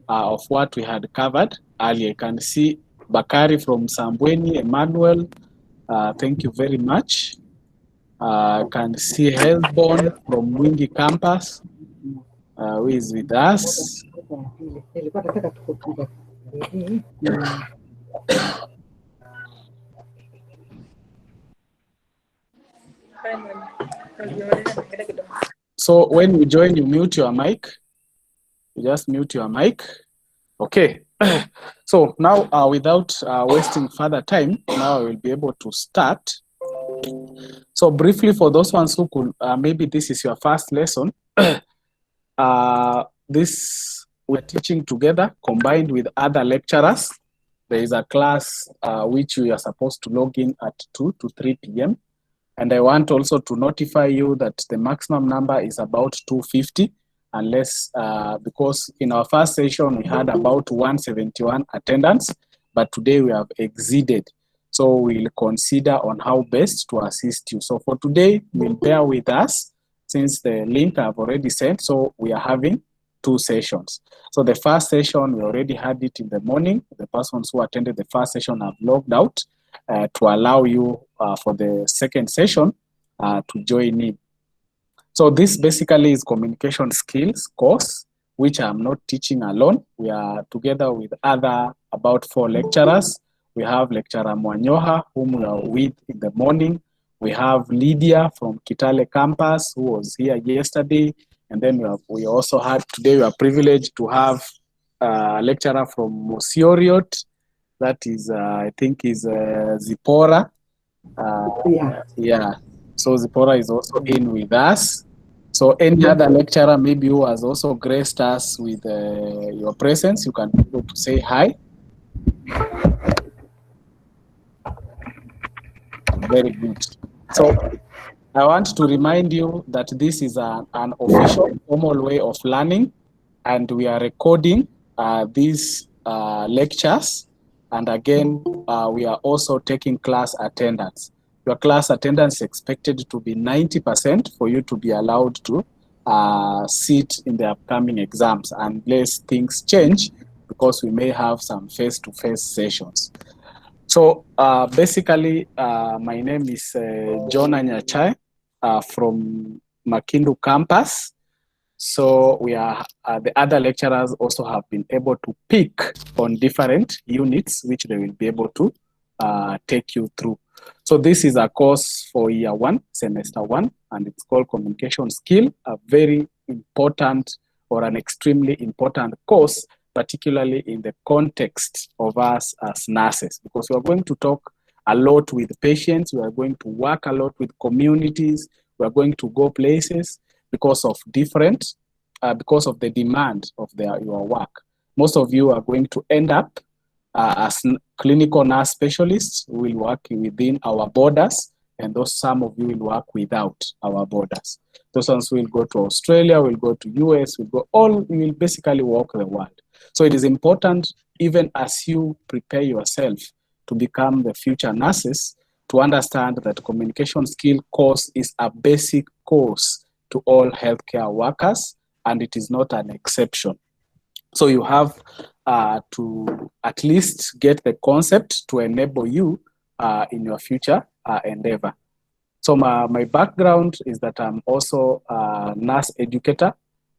of what we had covered earlier. You can see Bakari from Sambweni, Emmanuel, thank you very much. I can see Hellborn from Wingi Campus, who is with us. So when you join, you mute your mic. You just mute your mic. Okay. So now, without wasting further time, now I will be able to start. So briefly, for those ones who could, maybe this is your first lesson, this we're teaching together, combined with other lecturers. There is a class which we are supposed to log in at 2 to 3 p.m. And I want also to notify you that the maximum number is about 250, unless, because in our first session, we had about 171 attendance, but today we have exceeded. So we'll consider on how best to assist you. So for today, you'll bear with us since the link I've already sent. So we are having 2 sessions. So the first session, we already had it in the morning. The persons who attended the first session have logged out to allow you for the second session to join in. So this basically is communication skills course, which I'm not teaching alone. We are together with other about 4 lecturers. We have lecturer Mwanyoha, whom we are with in the morning. We have Lydia from Kitale campus, who was here yesterday. And then we also had, today we are privileged to have a lecturer from Mosioriot. That is, I think is Zipporah. Yeah. So Zipporah is also in with us. So any other lecturer maybe who has also graced us with your presence, you can be able to say hi. Very good. So I want to remind you that this is an official, formal way of learning, and we are recording these lectures. And again, we are also taking class attendance. Your class attendance is expected to be 90% for you to be allowed to sit in the upcoming exams, unless things change, because we may have some face-to-face sessions. So basically, my name is Jonah Nyachai from Makindu campus. So we are, the other lecturers also have been able to pick on different units, which they will be able to take you through. So this is a course for year 1, semester 1, and it's called Communication Skill, a very important or an extremely important course, particularly in the context of us as nurses, because we are going to talk a lot with patients, we are going to work a lot with communities, we are going to go places because of because of the demand of your work. Most of you are going to end up as clinical nurse specialists who will work within our borders, and some of you will work without our borders. Those ones will go to Australia, will go to US, we will basically walk the world. So it is important, even as you prepare yourself to become the future nurses, to understand that communication skill course is a basic course to all healthcare workers, and it is not an exception. So you have to at least get the concept to enable you in your future endeavor. So my background is that I'm also a nurse educator,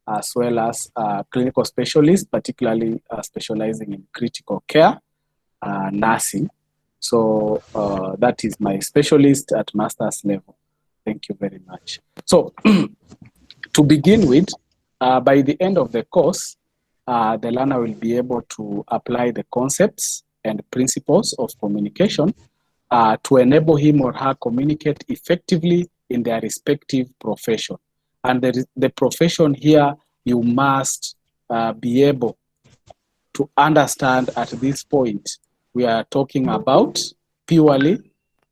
as well as a clinical specialist, particularly specializing in critical care nursing. So that is my specialist at master's level. Thank you very much. So to begin with, by the end of the course, the learner will be able to apply the concepts and principles of communication to enable him or her communicate effectively in their respective profession. And the profession here, you must be able to understand at this point, we are talking about purely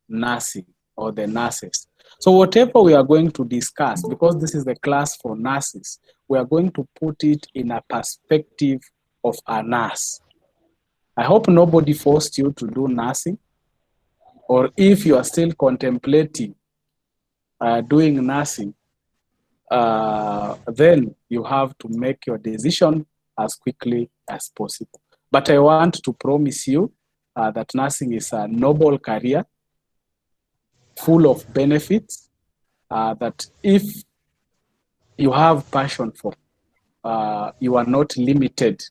nursing or the nurses. So whatever we are going to discuss, because this is the class for nurses, we are going to put it in a perspective of a nurse. I hope nobody forced you to do nursing, or if you are still contemplating doing nursing, then you have to make your decision as quickly as possible. But I want to promise you that nursing is a noble career, full of benefits, that if you have passion for, you are not limited.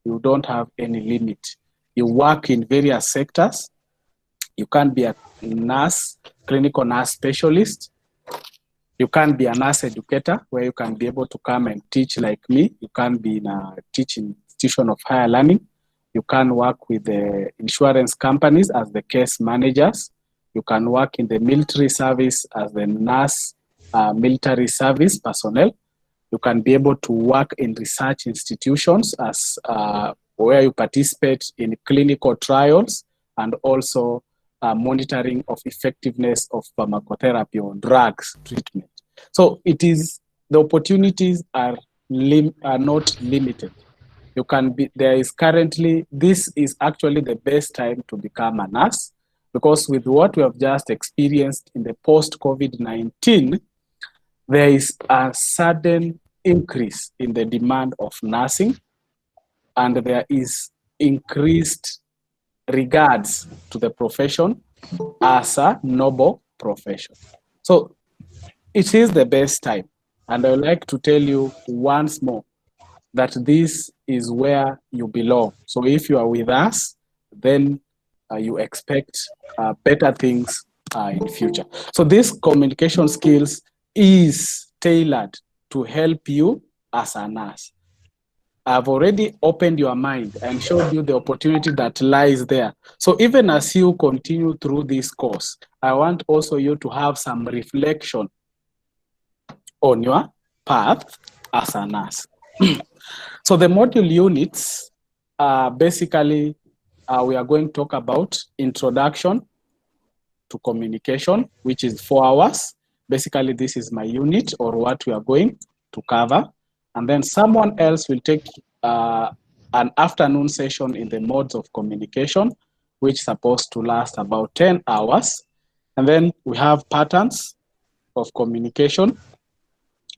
You don't have any limit. You work in various sectors. You can be a nurse, clinical nurse specialist. You can be a nurse educator, where you can be able to come and teach like me. You can be in a teaching institution of higher learning. You can work with the insurance companies as the case managers. You can work in the military service as the nurse, military service personnel. You can be able to work in research institutions as where you participate in clinical trials, and also monitoring of effectiveness of pharmacotherapy or drugs treatment. So the opportunities are not limited. You can be, this is actually the best time to become a nurse, because with what we have just experienced in the post-COVID-19, there is a sudden increase in the demand of nursing, and there is increased regards to the profession as a noble profession. So it is the best time. And I would like to tell you once more that this is where you belong. So if you are with us, then you expect better things in future. So this communication skills is tailored to help you as a nurse. I've already opened your mind and showed you the opportunity that lies there. So even as you continue through this course, I want also you to have some reflection on your path as a nurse. So the module units, basically, we are going to talk about introduction to communication, which is 4 hours. Basically, this is my unit or what we are going to cover. And then someone else will take an afternoon session in the modes of communication, which is supposed to last about 10 hours. And then we have patterns of communication,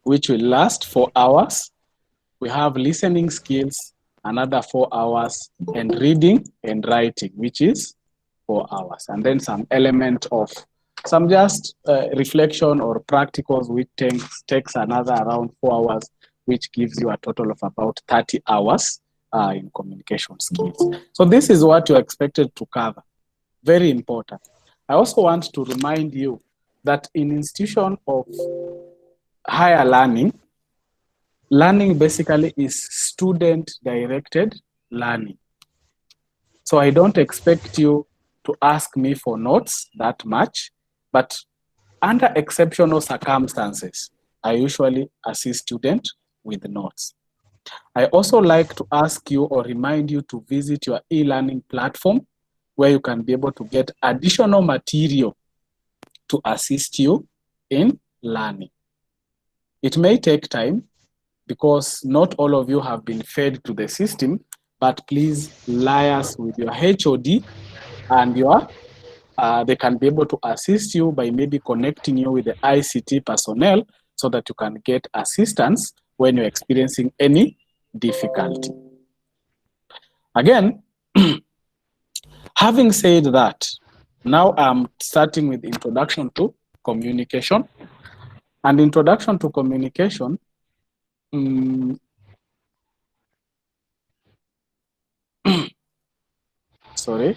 which will last 4 hours. We have listening skills, another 4 hours, and reading and writing, which is 4 hours. And then some element of some just reflection or practicals, which takes another around 4 hours, which gives you a total of about 30 hours in communication skills. So this is what you're expected to cover. Very important. I also want to remind you that in institution of higher learning, learning basically is student-directed learning. So I don't expect you to ask me for notes that much, but under exceptional circumstances, I usually assist students with notes. I also like to ask you or remind you to visit your e-learning platform where you can be able to get additional material to assist you in learning. It may take time because not all of you have been fed to the system, but please liaise with your HOD and they can be able to assist you by maybe connecting you with the ICT personnel so that you can get assistance when you're experiencing any difficulty. Again, having said that, now I'm starting with introduction to communication. And introduction to communication, sorry.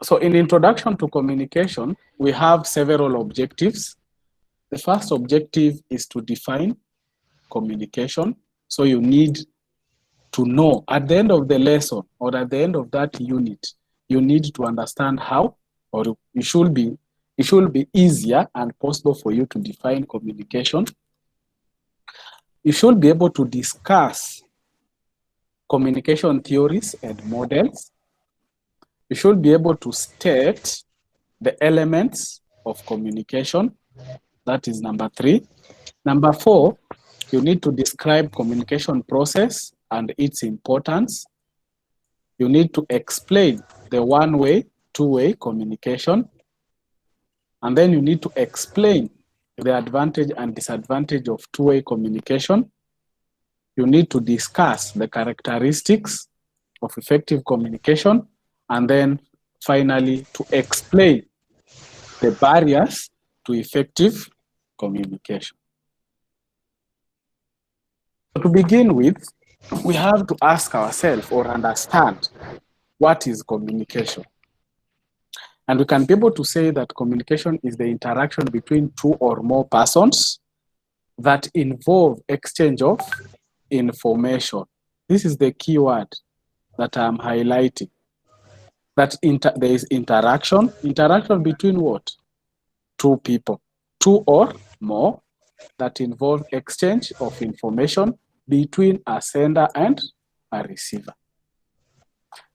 So in introduction to communication, we have several objectives. The first objective is to define communication. So you need to know at the end of the lesson or at the end of that unit, you need to understand how, or it should be easier and possible for you to define communication. You should be able to discuss communication theories and models. You should be able to state the elements of communication. That is number 3. Number 4, you need to describe communication process and its importance. You need to explain the one-way, two-way communication. And then you need to explain the advantage and disadvantage of two-way communication. You need to discuss the characteristics of effective communication. And then finally, to explain the barriers to effective communication. To begin with, we have to ask ourselves or understand what is communication. And we can be able to say that communication is the interaction between 2 or more persons that involve exchange of information. This is the key word that I'm highlighting. That there is interaction. Interaction between what? 2 people. 2 or more that involve exchange of information between a sender and a receiver.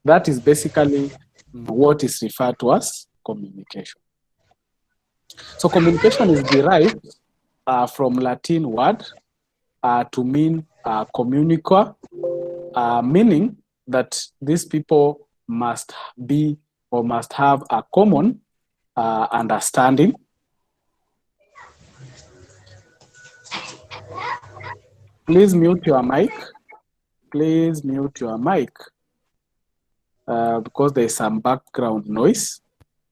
That is basically what is referred to as communication. So communication is derived from Latin word to mean communica, meaning that these people must be or must have a common understanding. Please mute your mic. Please mute your mic because there is some background noise.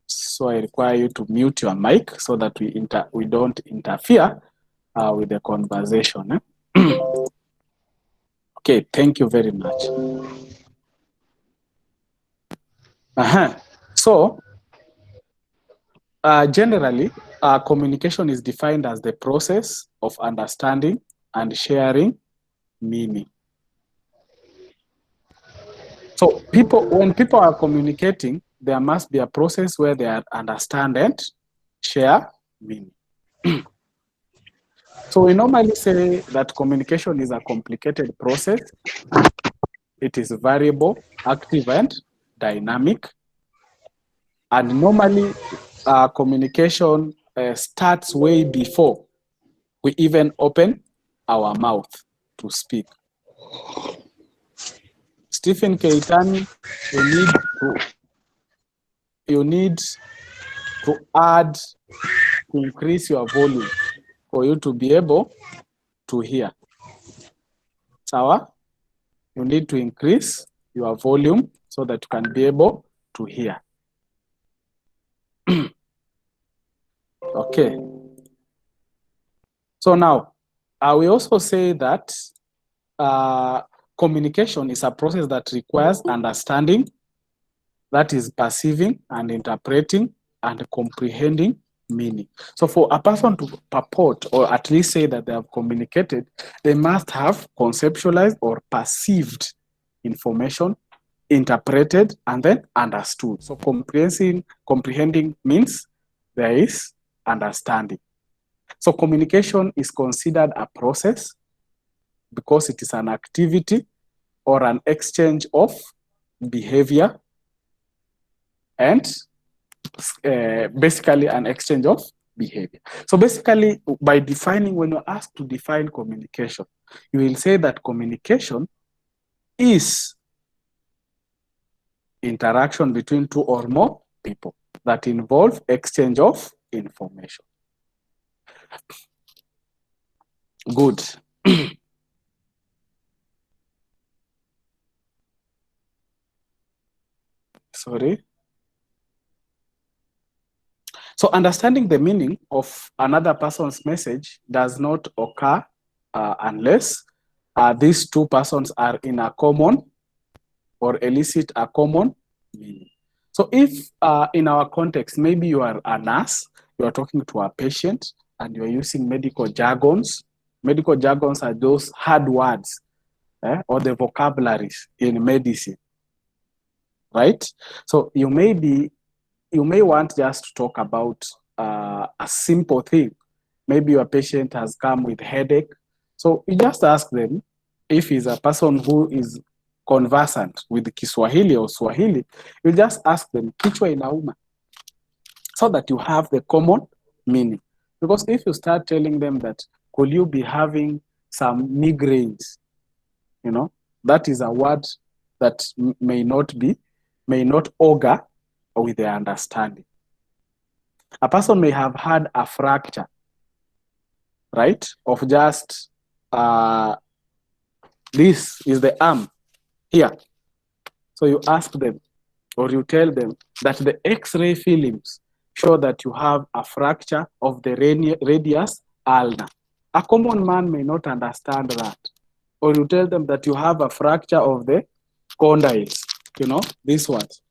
So I require you to mute your mic so that we don't interfere with the conversation. Okay, thank you very much. So Generally, communication is defined as the process of understanding and sharing meaning. So when people are communicating, there must be a process where they understand and share meaning. So we normally say that communication is a complicated process. It is variable, active, and dynamic. And normally, communication starts way before we even open our mouth to speak. Stephen Keitani, you need to add, to increase your volume for you to be able to hear. Sawa? You need to increase your volume so that you can be able to hear. Okay. So now, we also say that communication is a process that requires understanding, that is perceiving and interpreting and comprehending meaning. So for a person to purport or at least say that they have communicated, they must have conceptualized or perceived information, interpreted, and then understood. So comprehending means there is understanding. So communication is considered a process because it is an activity or an exchange of behavior and basically an exchange of behavior. So basically, by defining, when you're asked to define communication, you will say that communication is interaction between two or more people that involve exchange of information. Good. Sorry. So understanding the meaning of another person's message does not occur unless these two persons are in a common or elicit a common meaning. So if in our context, maybe you are a nurse, you are talking to a patient and you are using medical jargons. Medical jargons are those hard words or the vocabularies in medicine, right? So you may want just to talk about a simple thing. Maybe your patient has come with headache. So you just ask them, if he's a person who is conversant with Kiswahili or Swahili, you just ask them, kichwa inauma, so that you have the common meaning. Because if you start telling them that, could you be having some migraines, you know, that is a word that may not augur with their understanding. A person may have had a fracture, right, of just, this is the arm here. So you ask them, or you tell them that the X-ray films show that you have a fracture of the radius ulna. A common man may not understand that. Or you tell them that you have a fracture of the condyles, you know, these ones.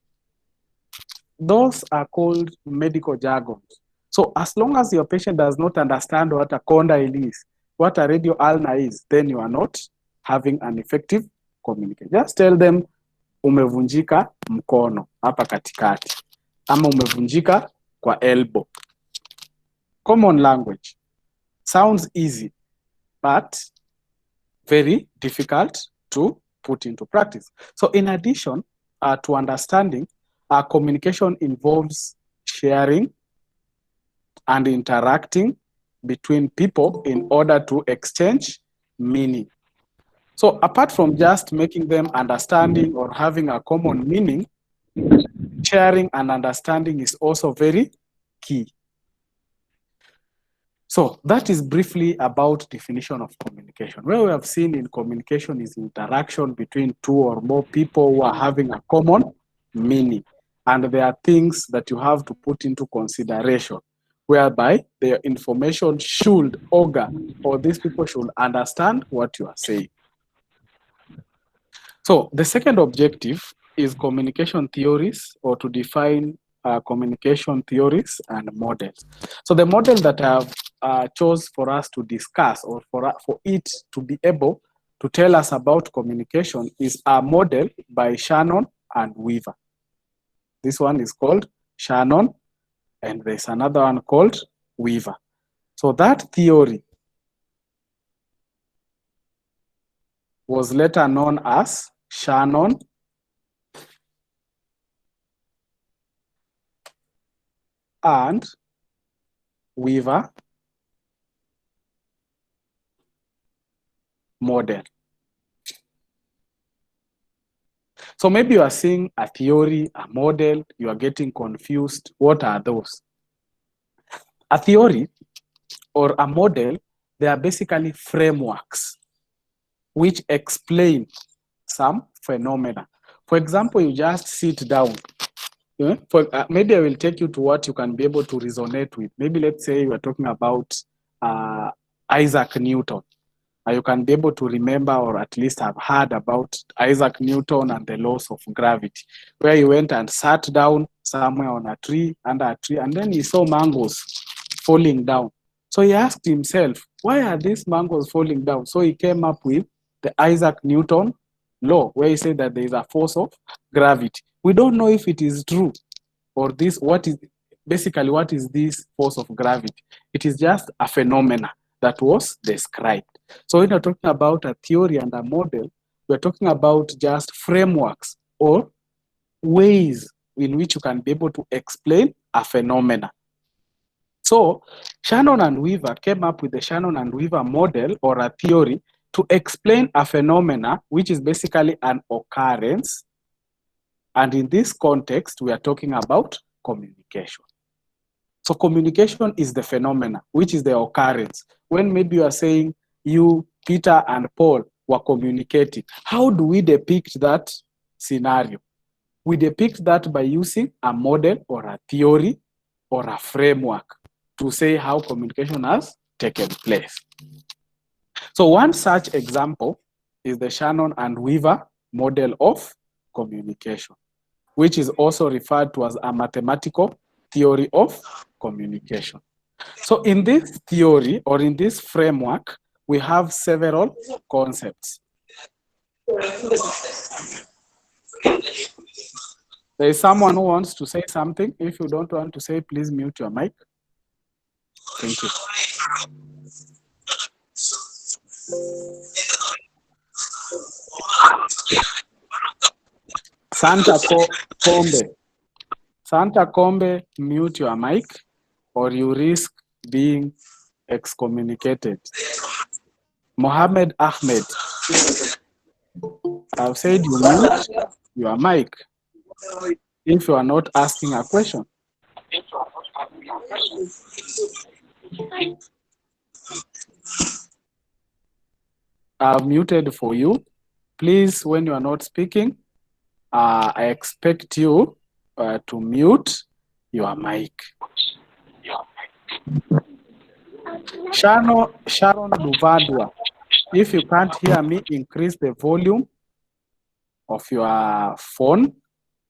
Those are called medical jargons. So as long as your patient does not understand what a condyle is, what a radial ulna is, then you are not having an effective communication. Just tell them, umevunjika mkono hapa katikati, ama umevunjika kwa elbow. Common language. Sounds easy, but very difficult to put into practice. So in addition to understanding, communication involves sharing and interacting between people in order to exchange meaning. So apart from just making them understanding or having a common meaning, sharing and understanding is also very key. So that is briefly about definition of communication. What we have seen in communication is interaction between two or more people who are having a common meaning. And there are things that you have to put into consideration, whereby their information should augur, or these people should understand what you are saying. So the second objective is communication theories, or to define communication theories and models. So the model that I have chose for us to discuss, or for it to be able to tell us about communication, is a model by Shannon and Weaver. This one is called Shannon, and there's another one called Weaver. So that theory was later known as Shannon and Weaver model. So maybe you are seeing a theory, a model, you are getting confused. What are those? A theory or a model, they are basically frameworks which explain some phenomena. For example, you just sit down. Maybe I will take you to what you can be able to resonate with. Maybe let's say you are talking about Isaac Newton. You can be able to remember, or at least have heard about Isaac Newton and the laws of gravity, where he went and sat down somewhere on a tree, under a tree, and then he saw mangoes falling down. So he asked himself, why are these mangoes falling down? So he came up with the Isaac Newton law, where he said that there is a force of gravity. We don't know if it is true, or what is this force of gravity? It is just a phenomena that was described. So when you're talking about a theory and a model, we're talking about just frameworks or ways in which you can be able to explain a phenomena. So Shannon and Weaver came up with the Shannon and Weaver model, or a theory, to explain a phenomena which is basically an occurrence. And in this context, we are talking about communication. So communication is the phenomena, which is the occurrence. When maybe you are saying you, Peter, and Paul were communicating, how do we depict that scenario? We depict that by using a model or a theory or a framework to say how communication has taken place. So one such example is the Shannon and Weaver model of communication, which is also referred to as a mathematical theory of communication. So in this theory, or in this framework, we have several concepts. There is someone who wants to say something. If you don't want to say, please mute your mic. Thank you. Santa Combe, mute your mic, or you risk being excommunicated. Mohammed Ahmed, I've said you mute your mic if you are not asking a question. I've muted for you. Please, when you are not speaking, I expect you to mute your mic. Sharon Luvadwa, if you can't hear me, increase the volume of your phone,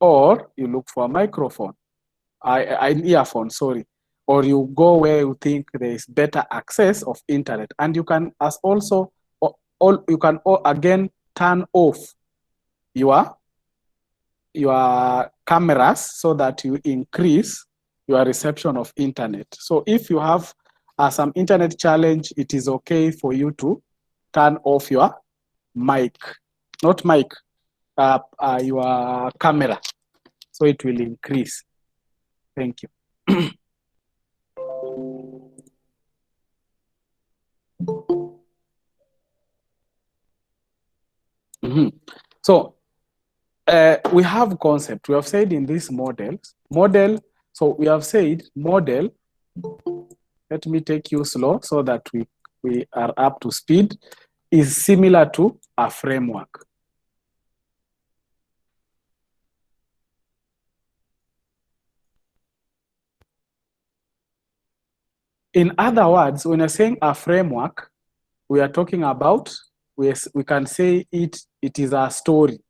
or you look for a microphone, an earphone, sorry, or you go where you think there is better access of internet. And you can again turn off your cameras so that you increase your reception of internet. So if you have some internet challenge, it is okay for you to turn off your mic, not mic, your camera, so it will increase. Thank you. So we have concept. We have said in this model. So we have said model. Let me take you slow so that we are up to speed. Is similar to a framework. In other words, when you're saying a framework, we are talking about, we can say it is a story.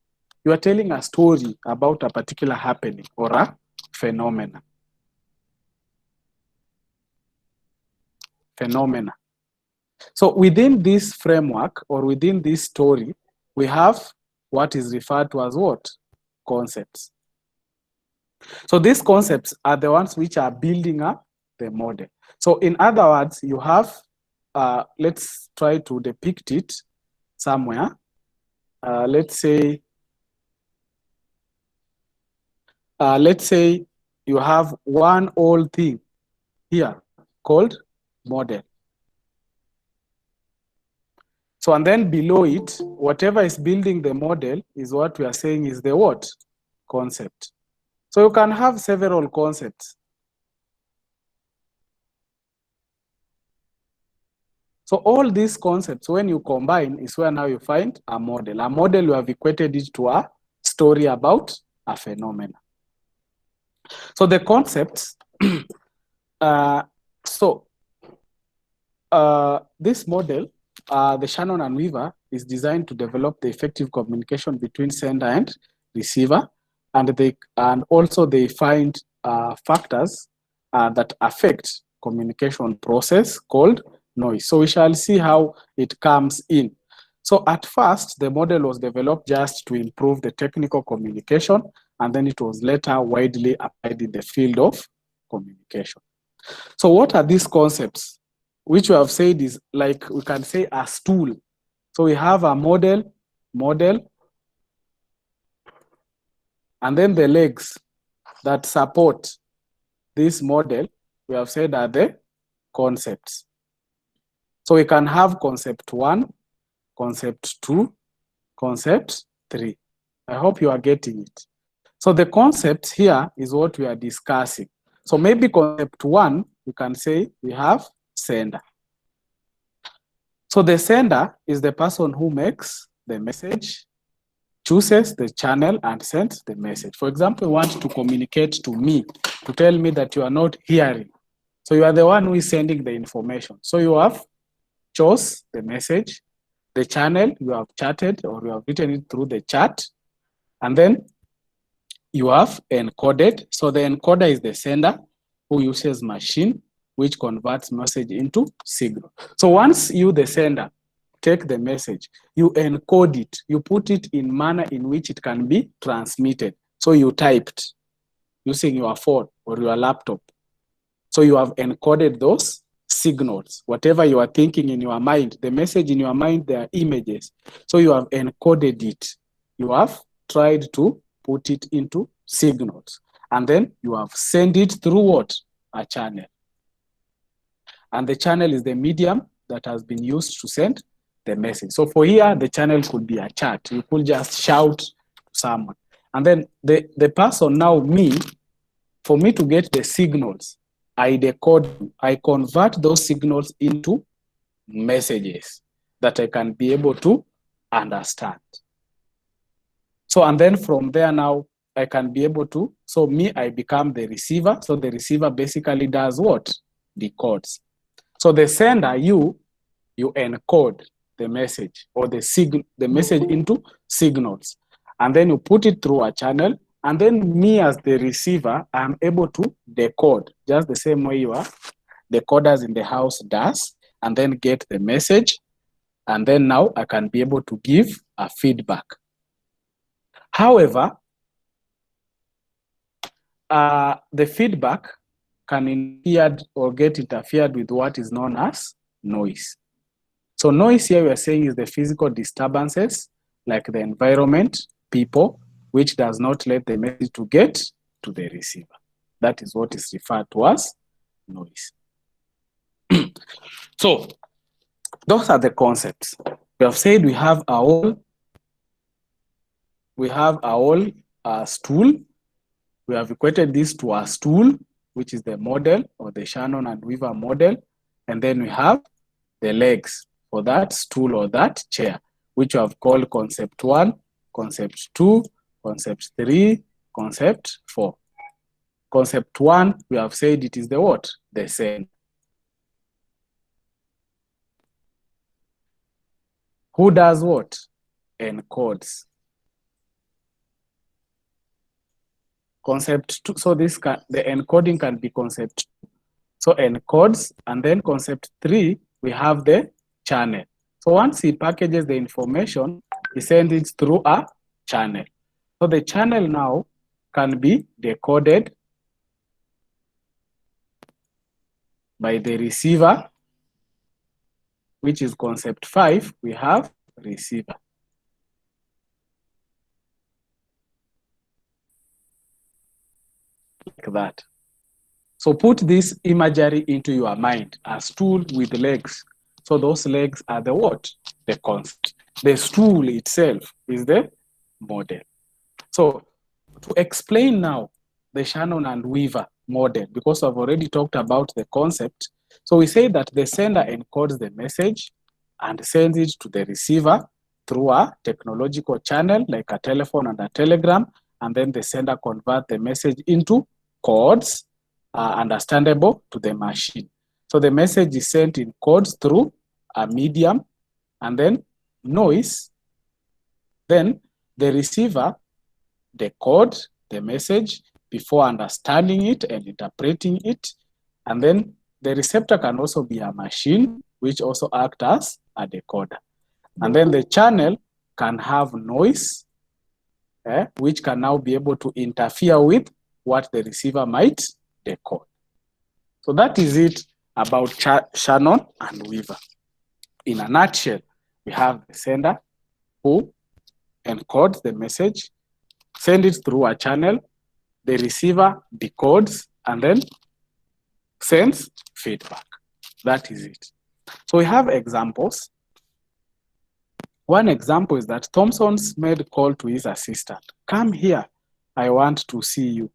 You are telling a story about a particular happening or a phenomena. Phenomena. So within this framework or within this story, we have what is referred to as what? Concepts. So these concepts are the ones which are building up the model. So in other words, you have, let's try to depict it somewhere. Let's say you have one old thing here called model. So, and then below it, whatever is building the model is what we are saying is the what? Concept. So you can have several concepts. So all these concepts, when you combine, is where now you find a model. A model, you have equated it to a story about a phenomenon. So the concepts, this model, the Shannon and Weaver, is designed to develop the effective communication between sender and receiver, and also they find factors that affect communication process called noise. So we shall see how it comes in. So at first, the model was developed just to improve the technical communication, and then it was later widely applied in the field of communication. So what are these concepts? Which we have said is like, we can say a stool. So we have a model, and then the legs that support this model, we have said are the concepts. So we can have concept 1, concept 2, concept 3. I hope you are getting it. So the concept here is what we are discussing. So maybe concept 1, we can say we have sender. So the sender is the person who makes the message, chooses the channel, and sends the message. For example, you want to communicate to me, to tell me that you are not hearing. So you are the one who is sending the information. So you have chose the message, the channel, you have chatted or you have written it through the chat, and then you have encoded. So the encoder is the sender who uses machine, which converts message into signal. So once you, the sender, take the message, you encode it, you put it in manner in which it can be transmitted. So you typed using your phone or your laptop. So you have encoded those signals, whatever you are thinking in your mind, the message in your mind, there are images. So you have encoded it. You have tried to put it into signals. And then you have sent it through what? A channel. And the channel is the medium that has been used to send the message. So for here, the channel could be a chat. You could just shout to someone. And then the person, now me, for me to get the signals, I decode, I convert those signals into messages that I can be able to understand. So, and then from there now, I can be able to, so me, I become the receiver. So the receiver basically does what? Decodes. So the sender, you encode the message or the message into signals. And then you put it through a channel. And then me as the receiver, I'm able to decode just the same way your decoders in the house does, and then get the message. And then now I can be able to give a feedback. However, the feedback can interfere or get interfered with what is known as noise. So noise here we are saying is the physical disturbances like the environment, people, which does not let the message to get to the receiver. That is what is referred to as noise. So those are the concepts. We have said we have our stool. We have equated this to a stool, which is the model or the Shannon and Weaver model. And then we have the legs for that stool or that chair, which we have called concept 1, concept 2, concept 3, concept 4. Concept 1, we have said it is the what? The same. Who does what? Encodes. Concept 2, so the encoding can be concept 2. So encodes, and then concept 3, we have the channel. So once he packages the information, he sends it through a channel. So the channel now can be decoded by the receiver, which is concept 5, we have receiver. Like that. So put this imagery into your mind, a stool with legs. So those legs are the what? The concept. The stool itself is the model. So to explain now the Shannon and Weaver model, because I've already talked about the concept. So we say that the sender encodes the message and sends it to the receiver through a technological channel like a telephone and a telegram, and then the sender converts the message into codes understandable to the machine. So the message is sent in codes through a medium and then noise. Then the receiver decodes the message before understanding it and interpreting it. And then the receptor can also be a machine, which also acts as a decoder. And then the channel can have noise, which can now be able to interfere with what the receiver might decode. So that is it about Shannon and Weaver. In a nutshell, we have the sender who encodes the message, send it through a channel, the receiver decodes, and then sends feedback. That is it. So we have examples. One example is that Thompson's made a call to his assistant. Come here, I want to see you.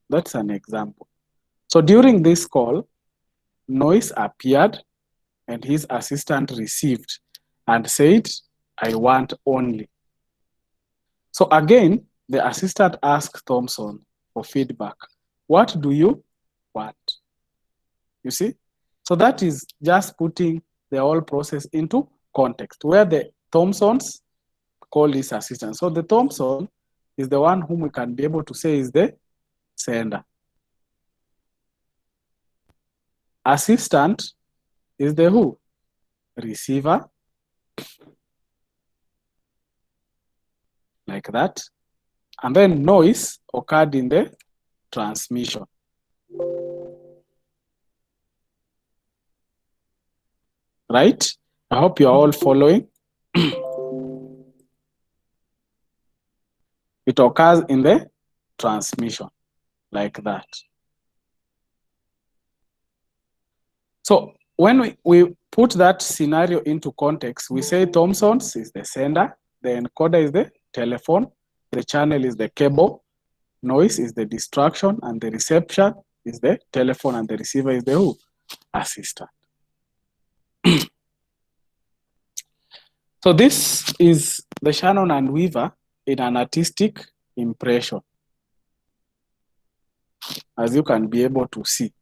That's an example. So during this call, noise appeared and his assistant received and said, I want only. So again, the assistant asked Thompson for feedback. What do you want? You see? So that is just putting the whole process into context, where the Thompsons call his assistant. So the Thompson is the one whom we can be able to say is the sender. Assistant is the who? Receiver. Like that. And then noise occurred in the transmission. Right? I hope you're all following. It occurs in the transmission, like that. So when we put that scenario into context, we say Thompson's is the sender, the encoder is the telephone, the channel is the cable, noise is the distraction, and the reception is the telephone, and the receiver is the who? Assistant. So this is the Shannon and Weaver in an artistic impression. As you can be able to see,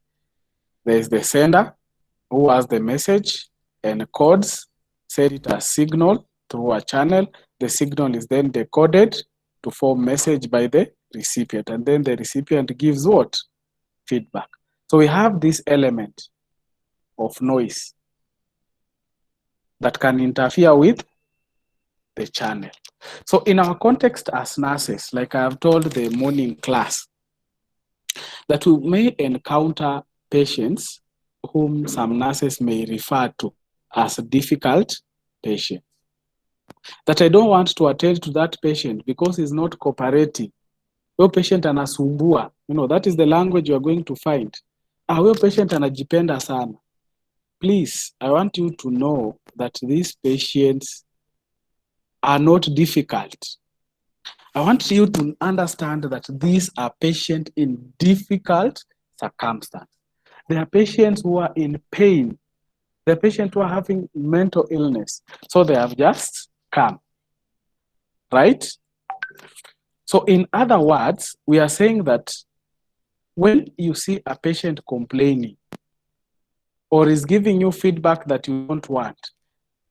there is the sender who has the message, encodes, send it as signal through a channel. The signal is then decoded to form message by the recipient, and then the recipient gives what? Feedback. So we have this element of noise that can interfere with the channel. So in our context as nurses, like I have told the morning class, that we may encounter patients whom some nurses may refer to as difficult patients. That I don't want to attend to that patient because he's not cooperating. Huyo patient anasumbua. You know, that is the language you are going to find. Huyo patient anajipenda sana. Please, I want you to know that these patients are not difficult. I want you to understand that these are patients in difficult circumstances. They are patients who are in pain. They are patients who are having mental illness. So they have just come. Right? So in other words, we are saying that when you see a patient complaining or is giving you feedback that you don't want,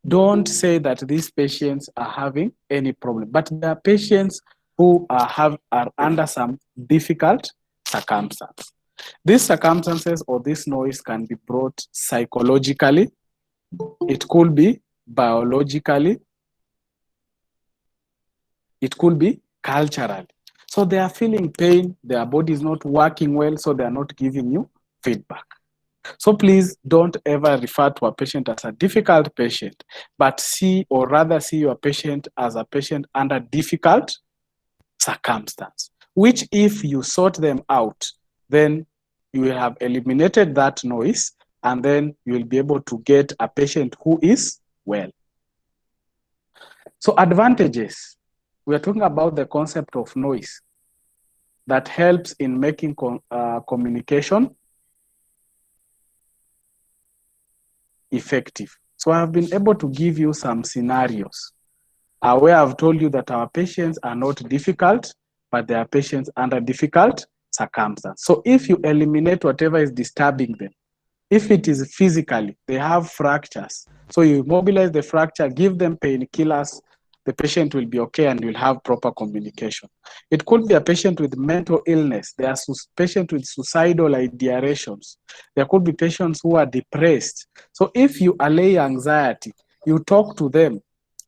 don't say that these patients are having any problem. But there are patients who are under some difficult circumstances. These circumstances or this noise can be brought psychologically, it could be biologically, it could be culturally. So they are feeling pain, their body is not working well, so they are not giving you feedback. So please don't ever refer to a patient as a difficult patient, but see, or rather see your patient as a patient under difficult circumstance, which if you sort them out, then you will have eliminated that noise, and then you will be able to get a patient who is well. So advantages, we are talking about the concept of noise that helps in making communication effective. So I have been able to give you some scenarios where I've told you that our patients are not difficult, but they are patients under difficult circumstances. So if you eliminate whatever is disturbing them, if it is physically, they have fractures, so you mobilize the fracture, give them painkillers, the patient will be okay and will have proper communication. It could be a patient with mental illness. There are patients with suicidal ideations. There could be patients who are depressed. So if you allay anxiety, you talk to them,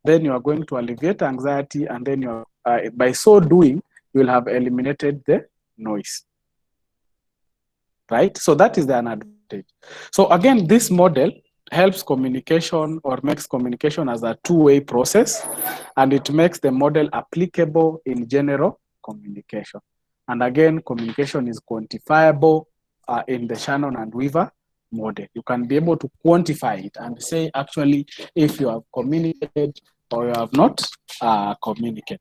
then you are going to alleviate anxiety, and then you are, by so doing, you will have eliminated the noise. Right? So that is the advantage. So again, this model helps communication or makes communication as a two-way process, and it makes the model applicable in general communication. And again, communication is quantifiable in the Shannon and Weaver model. You can be able to quantify it and say, actually, if you have communicated or you have not communicated.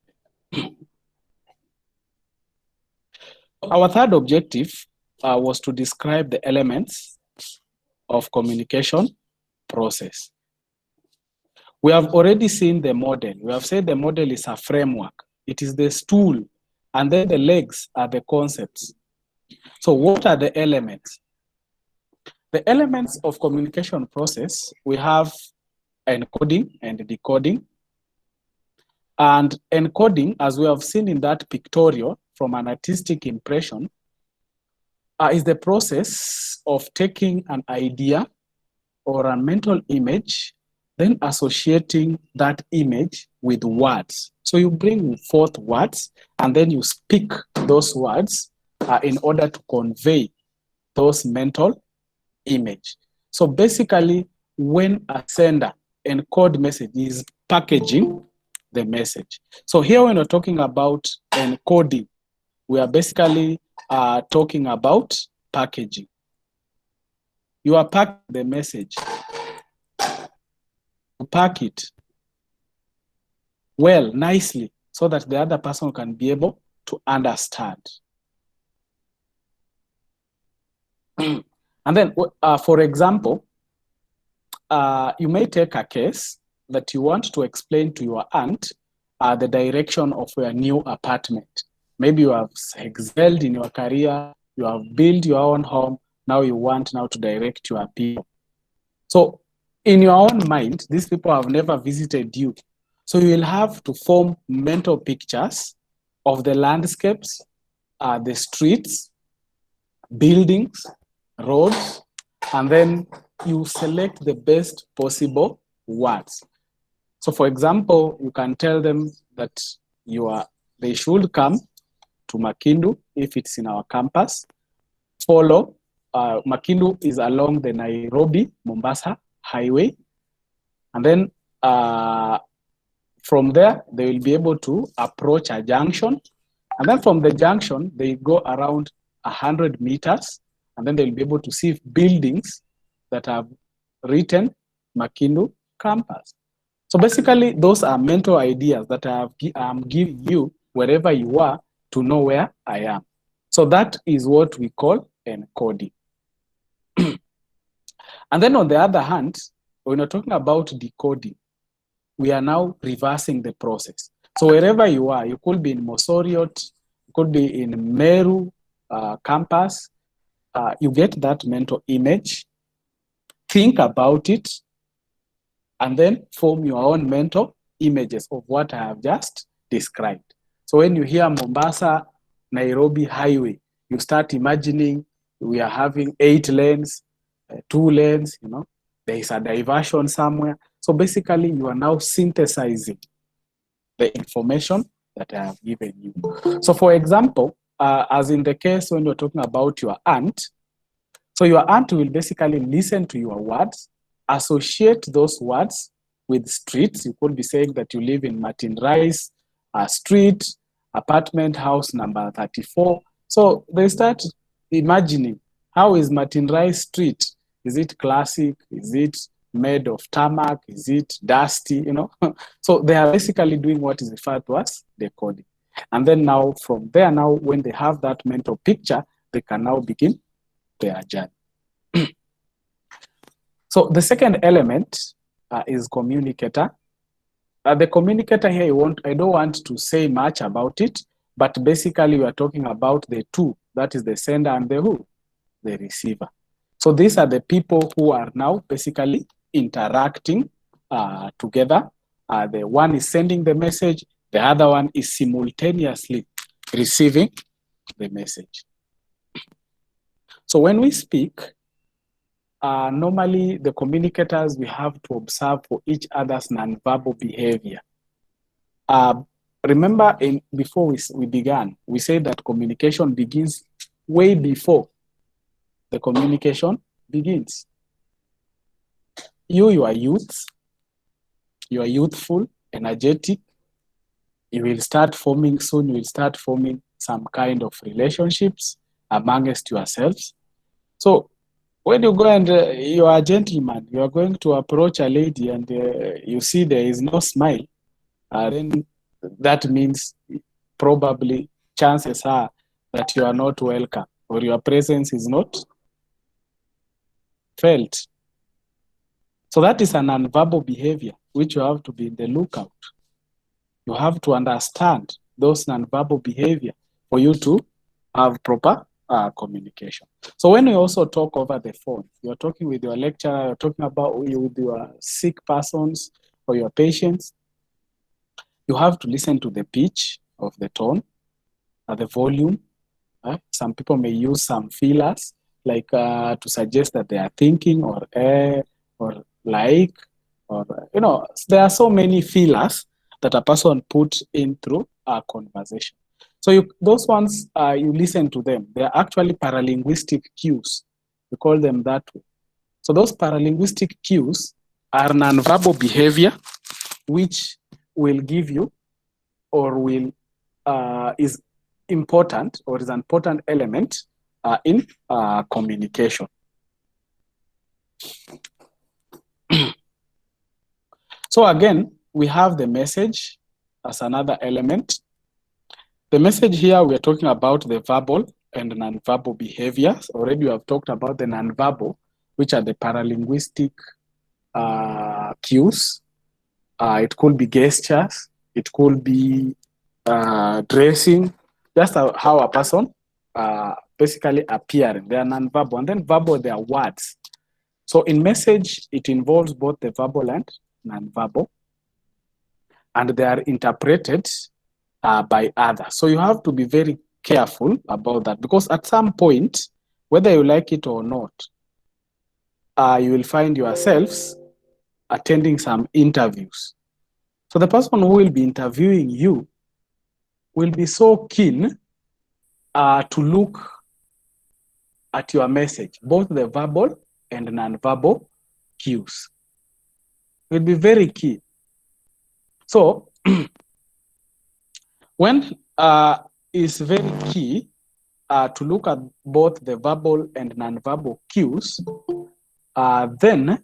Our third objective was to describe the elements of communication process. We have already seen the model. We have said the model is a framework. It is the stool, and then the legs are the concepts. So what are the elements? The elements of communication process, we have encoding and decoding. And encoding, as we have seen in that pictorial from an artistic impression, is the process of taking an idea or a mental image, then associating that image with words. So you bring forth words, and then you speak those words in order to convey those mental image. So basically, when a sender encode message is packaging the message. So here when we're talking about encoding, we are basically talking about packaging. You are packing the message. You pack it well, nicely, so that the other person can be able to understand. And then, for example, you may take a case that you want to explain to your aunt the direction of your new apartment. Maybe you have excelled in your career, you have built your own home, now you want now to direct your people. So in your own mind, these people have never visited you. So you will have to form mental pictures of the landscapes, the streets, buildings, roads, and then you select the best possible words. So for example, you can tell them that they should come to Makindu if it's in our campus. Follow, Makindu is along the Nairobi-Mombasa highway. And then from there, they will be able to approach a junction. And then from the junction, they go around 100 meters. And then they'll be able to see buildings that have written Makindu campus. So basically, those are mental ideas that I'm giving you wherever you are to know where I am. So that is what we call encoding. And then on the other hand, when we're talking about decoding, we are now reversing the process. So wherever you are, you could be in Mosoriot, you could be in Meru campus, you get that mental image, think about it, and then form your own mental images of what I have just described. So when you hear Mombasa, Nairobi highway, you start imagining we are having 8 lanes, 2 lanes, you know, there is a diversion somewhere. So basically you are now synthesizing the information that I have given you. So for example, as in the case when you're talking about your aunt, so your aunt will basically listen to your words, associate those words with streets. You could be saying that you live in Martin Rice Street, apartment house number 34. So they start imagining, how is Martin Rice Street? Is it classic? Is it made of tarmac? Is it dusty? You know, so they are basically doing what is referred to as decoding. And then now from there, now when they have that mental picture, they can now begin their journey. So the second element is communicator. The communicator here, I don't want to say much about it, but basically we are talking about the two, that is the sender and the who? The receiver. So these are the people who are now basically interacting together. The one is sending the message, the other one is simultaneously receiving the message. So when we speak, normally the communicators, we have to observe for each other's nonverbal behavior. Remember, before we began, we said that communication begins way before the communication begins. You are youth, you are youthful, energetic, you will start forming some kind of relationships amongst yourselves. So when you go and you are a gentleman, you are going to approach a lady and you see there is no smile, then that means probably chances are that you are not welcome or your presence is not felt. So that is an nonverbal behavior which you have to be in the lookout. You have to understand those nonverbal behavior for you to have proper communication. So when you also talk over the phone, you're talking with your lecturer, you're talking about with your sick persons or your patients, you have to listen to the pitch of the tone, the volume. Some people may use some feelers like to suggest that they are thinking or like, or, you know, there are so many feelers that a person put in through a conversation. So those ones, you listen to them. They are actually paralinguistic cues. We call them that way. So those paralinguistic cues are nonverbal behavior, which will give you or will is important or is an important element in communication. So again, we have the message as another element. The message here, we are talking about the verbal and nonverbal behaviors. Already we have talked about the nonverbal, which are the paralinguistic cues. It could be gestures, it could be dressing, just how a person basically appearing. They are nonverbal. And then verbal, they are words. So in message, it involves both the verbal and nonverbal, and they are interpreted by others. So you have to be very careful about that, because at some point, whether you like it or not, you will find yourselves attending some interviews. So the person who will be interviewing you will be so keen to look at your message, both the verbal and non-verbal cues. Will be very key. So when it's very key to look at both the verbal and non-verbal cues, then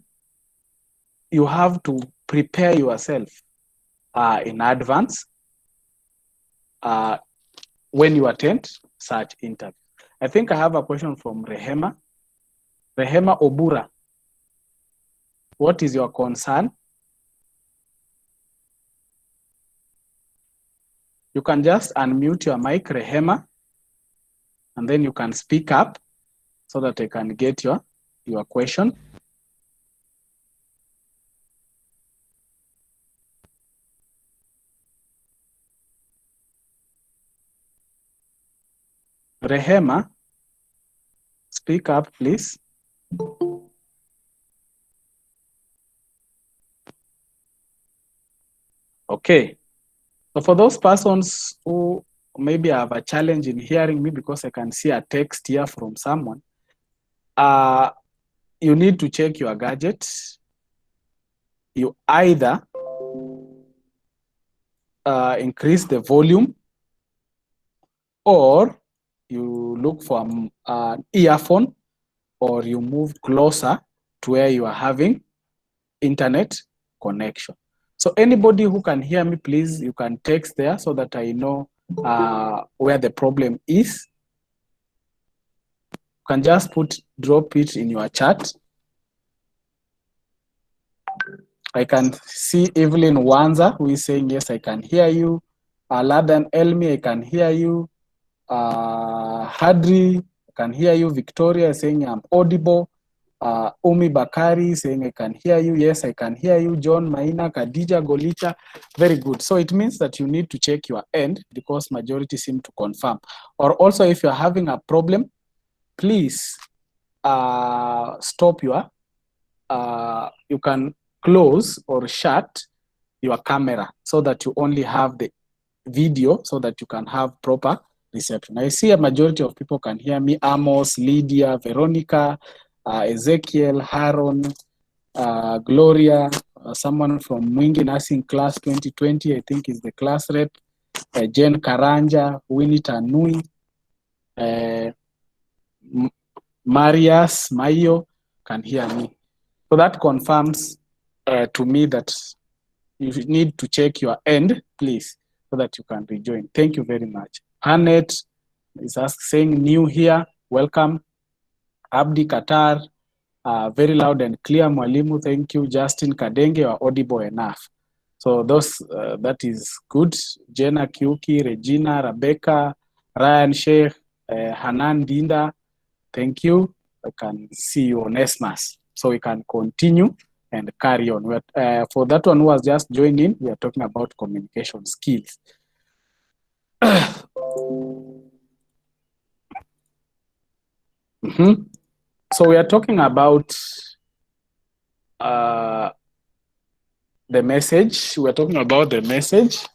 you have to prepare yourself in advance when you attend such interview. I think I have a question from Rehema. Rehema Obura, what is your concern? You can just unmute your mic, Rehema, and then you can speak up so that I can get your question. Rehema, speak up, please. Okay. So for those persons who maybe have a challenge in hearing me because I can see a text here from someone, you need to check your gadget. You either increase the volume, or you look for an earphone, or you move closer to where you are having internet connection. So anybody who can hear me, please, you can text there so that I know where the problem is. You can just drop it in your chat. I can see Evelyn Wanza, who is saying, yes, I can hear you. Ladan Elmi, I can hear you. Hadri, I can hear you. Victoria saying I'm audible. Umi Bakari saying I can hear you. Yes, I can hear you. John Maina, Khadija Golicha. Very good. So it means that you need to check your end because majority seem to confirm. Or also if you're having a problem, please stop your, you can close or shut your camera so that you only have the video so that you can have proper reception. I see a majority of people can hear me. Amos, Lydia, Veronica, Ezekiel, Haron, Gloria, someone from Mwingi Nursing Class 2020, I think is the class rep, Jen Karanja, Winnie Tanui, Marias, Mayo can hear me. So that confirms to me that you need to check your end, please, so that you can rejoin. Thank you very much. Annette is saying new here. Welcome. Abdi Qatar, very loud and clear. Mwalimu, thank you. Justin Kadenge, you are audible enough. So those, that is good. Jenna Kiuki, Regina, Rebecca, Ryan Sheikh, Hanan Dinda, thank you. I can see you on SMAS. So we can continue and carry on. For that one who has just joined in, we are talking about communication skills. So we are talking about the message. We're talking about the message.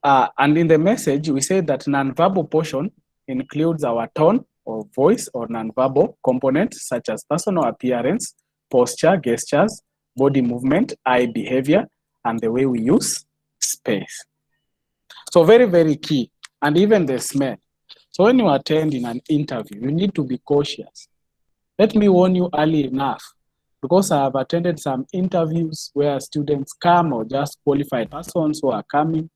And in the message, we say that nonverbal portion includes our tone or voice or nonverbal components such as personal appearance, posture, gestures, body movement, eye behavior, and the way we use space. So very, very key. And even the smell. So when you attend in an interview, you need to be cautious. Let me warn you early enough, because I have attended some interviews where students come or just qualified persons who are coming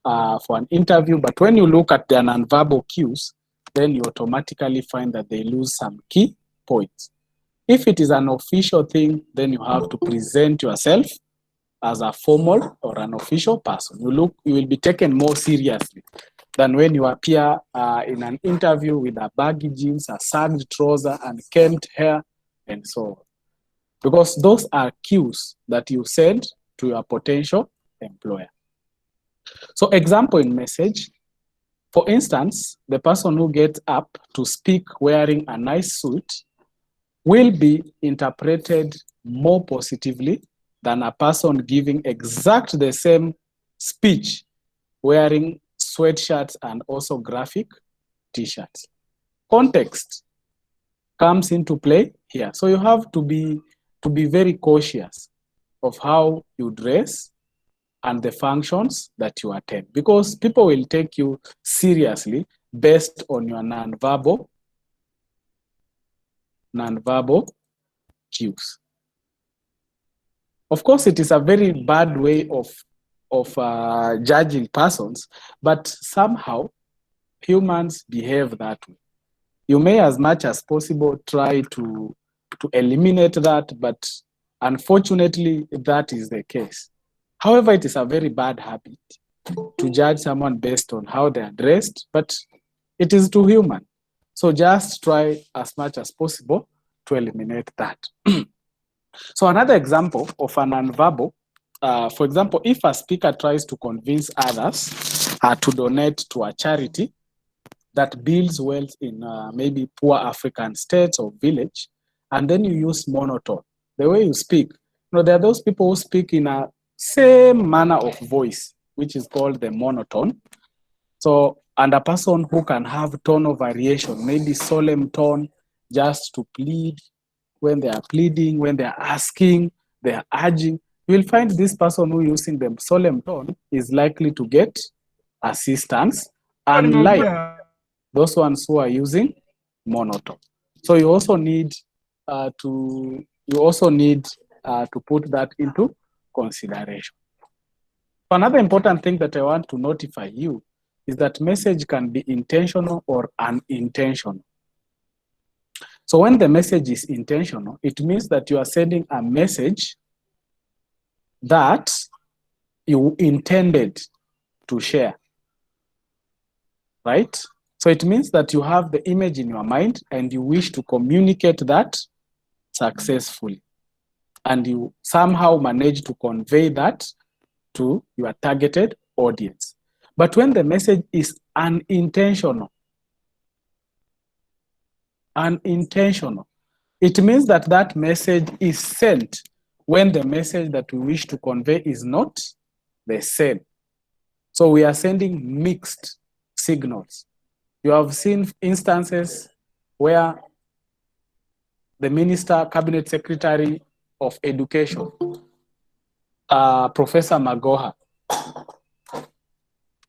for an interview, but when you look at their nonverbal cues, then you automatically find that they lose some key points. If it is an official thing, then you have to present yourself as a formal or an official person. You will be taken more seriously than when you appear in an interview with a baggy jeans, a sagged trouser, and kempt hair, and so on. Because those are cues that you send to your potential employer. So example in message, for instance, the person who gets up to speak wearing a nice suit will be interpreted more positively than a person giving exact the same speech wearing sweatshirts and also graphic t-shirts. Context comes into play here. So you have to be very cautious of how you dress and the functions that you attend, because people will take you seriously based on your nonverbal cues. Of course, it is a very bad way of judging persons, but somehow humans behave that way. You may, as much as possible, try to eliminate that, but unfortunately, that is the case. However, it is a very bad habit to judge someone based on how they are dressed, but it is too human. So just try as much as possible to eliminate that. So another example of an nonverbal, for example, if a speaker tries to convince others to donate to a charity, that builds wealth in maybe poor African states or village, and then you use monotone, the way you speak. There are those people who speak in a same manner of voice, which is called the monotone. So, and a person who can have tone of variation, maybe solemn tone, just to plead, when they are pleading, when they are asking, they are urging, you will find this person who using the solemn tone is likely to get assistance, unlike those ones who are using monotone. So you also need to put that into consideration. Another important thing that I want to notify you is that message can be intentional or unintentional. So when the message is intentional, it means that you are sending a message that you intended to share, right? So it means that you have the image in your mind and you wish to communicate that successfully. And you somehow manage to convey that to your targeted audience. But when the message is unintentional, it means that that message is sent when the message that we wish to convey is not the same. So we are sending mixed signals. You have seen instances where the Minister, Cabinet Secretary of Education, Professor Magoha,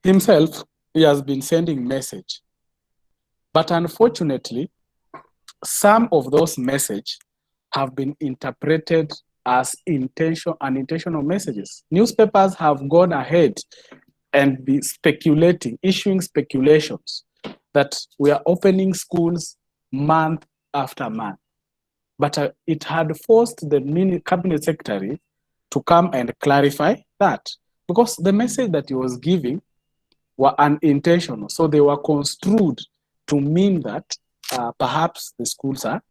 himself, he has been sending message. But unfortunately, some of those messages have been interpreted as unintentional messages. Newspapers have gone ahead and be speculating, issuing speculations that we are opening schools month after month. But it had forced the Cabinet Secretary to come and clarify that, because the message that he was giving were unintentional. So they were construed to mean that perhaps the schools are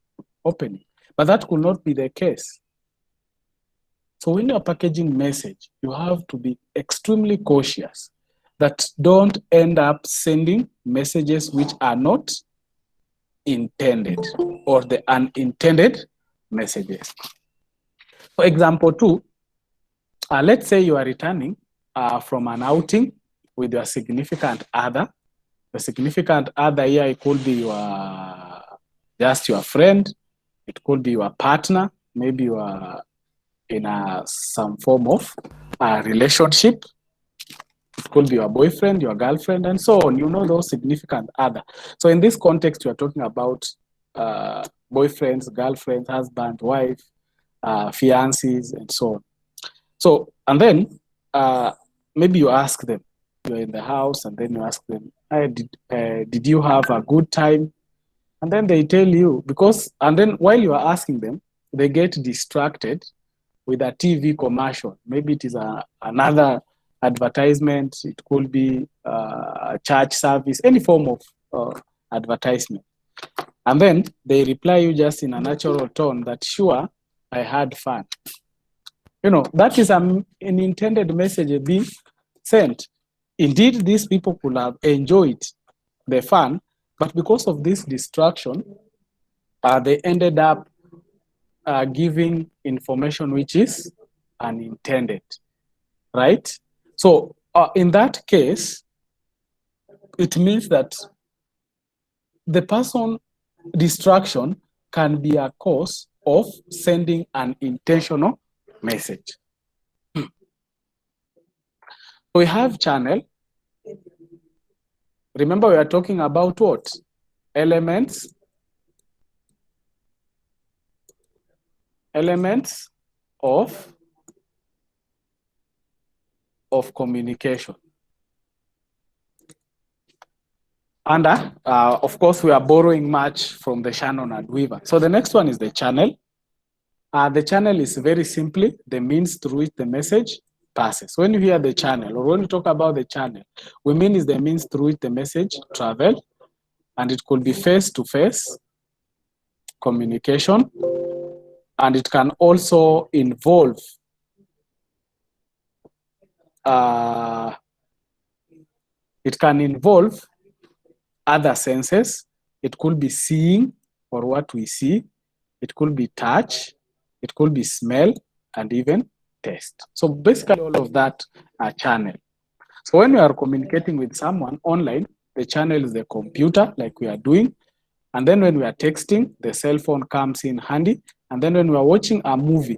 opening. But that could not be the case. So when you're packaging message, you have to be extremely cautious that don't end up sending messages which are not intended, or the unintended messages. For example, let's say you are returning from an outing with your significant other. The significant other here, it could be just your friend, it could be your partner, maybe you are in some form of relationship. It could be your boyfriend, your girlfriend, and so on. You know those significant other. So in this context, we are talking about boyfriends, girlfriends, husband, wife, fiancés, and so on. So, and then maybe you ask them, you're in the house, and then you ask them, did you have a good time? And then they tell you, and then while you are asking them, they get distracted with a TV commercial. Maybe it is another advertisement, it could be a church service, any form of advertisement. And then they reply you just in a natural tone that, sure, I had fun. That is an intended message being sent. Indeed, these people could have enjoyed the fun, but because of this distraction, they ended up giving information which is unintended, right? So in that case, it means that the person distraction can be a cause of sending an intentional message. We have channel. Remember, we are talking about what? Elements of communication. And of course, we are borrowing much from the Shannon and Weaver. So the next one is the channel. The channel is very simply the means through which the message passes. When you hear the channel, or when you talk about the channel, we mean is the means through which the message travels, and it could be face-to-face communication, and it can also involve other senses. It could be seeing, or what we see. It could be touch. It could be smell, and even taste. So basically all of that are channel. So when we are communicating with someone online, the channel is the computer, like we are doing. And then when we are texting, the cell phone comes in handy. And then when we are watching a movie,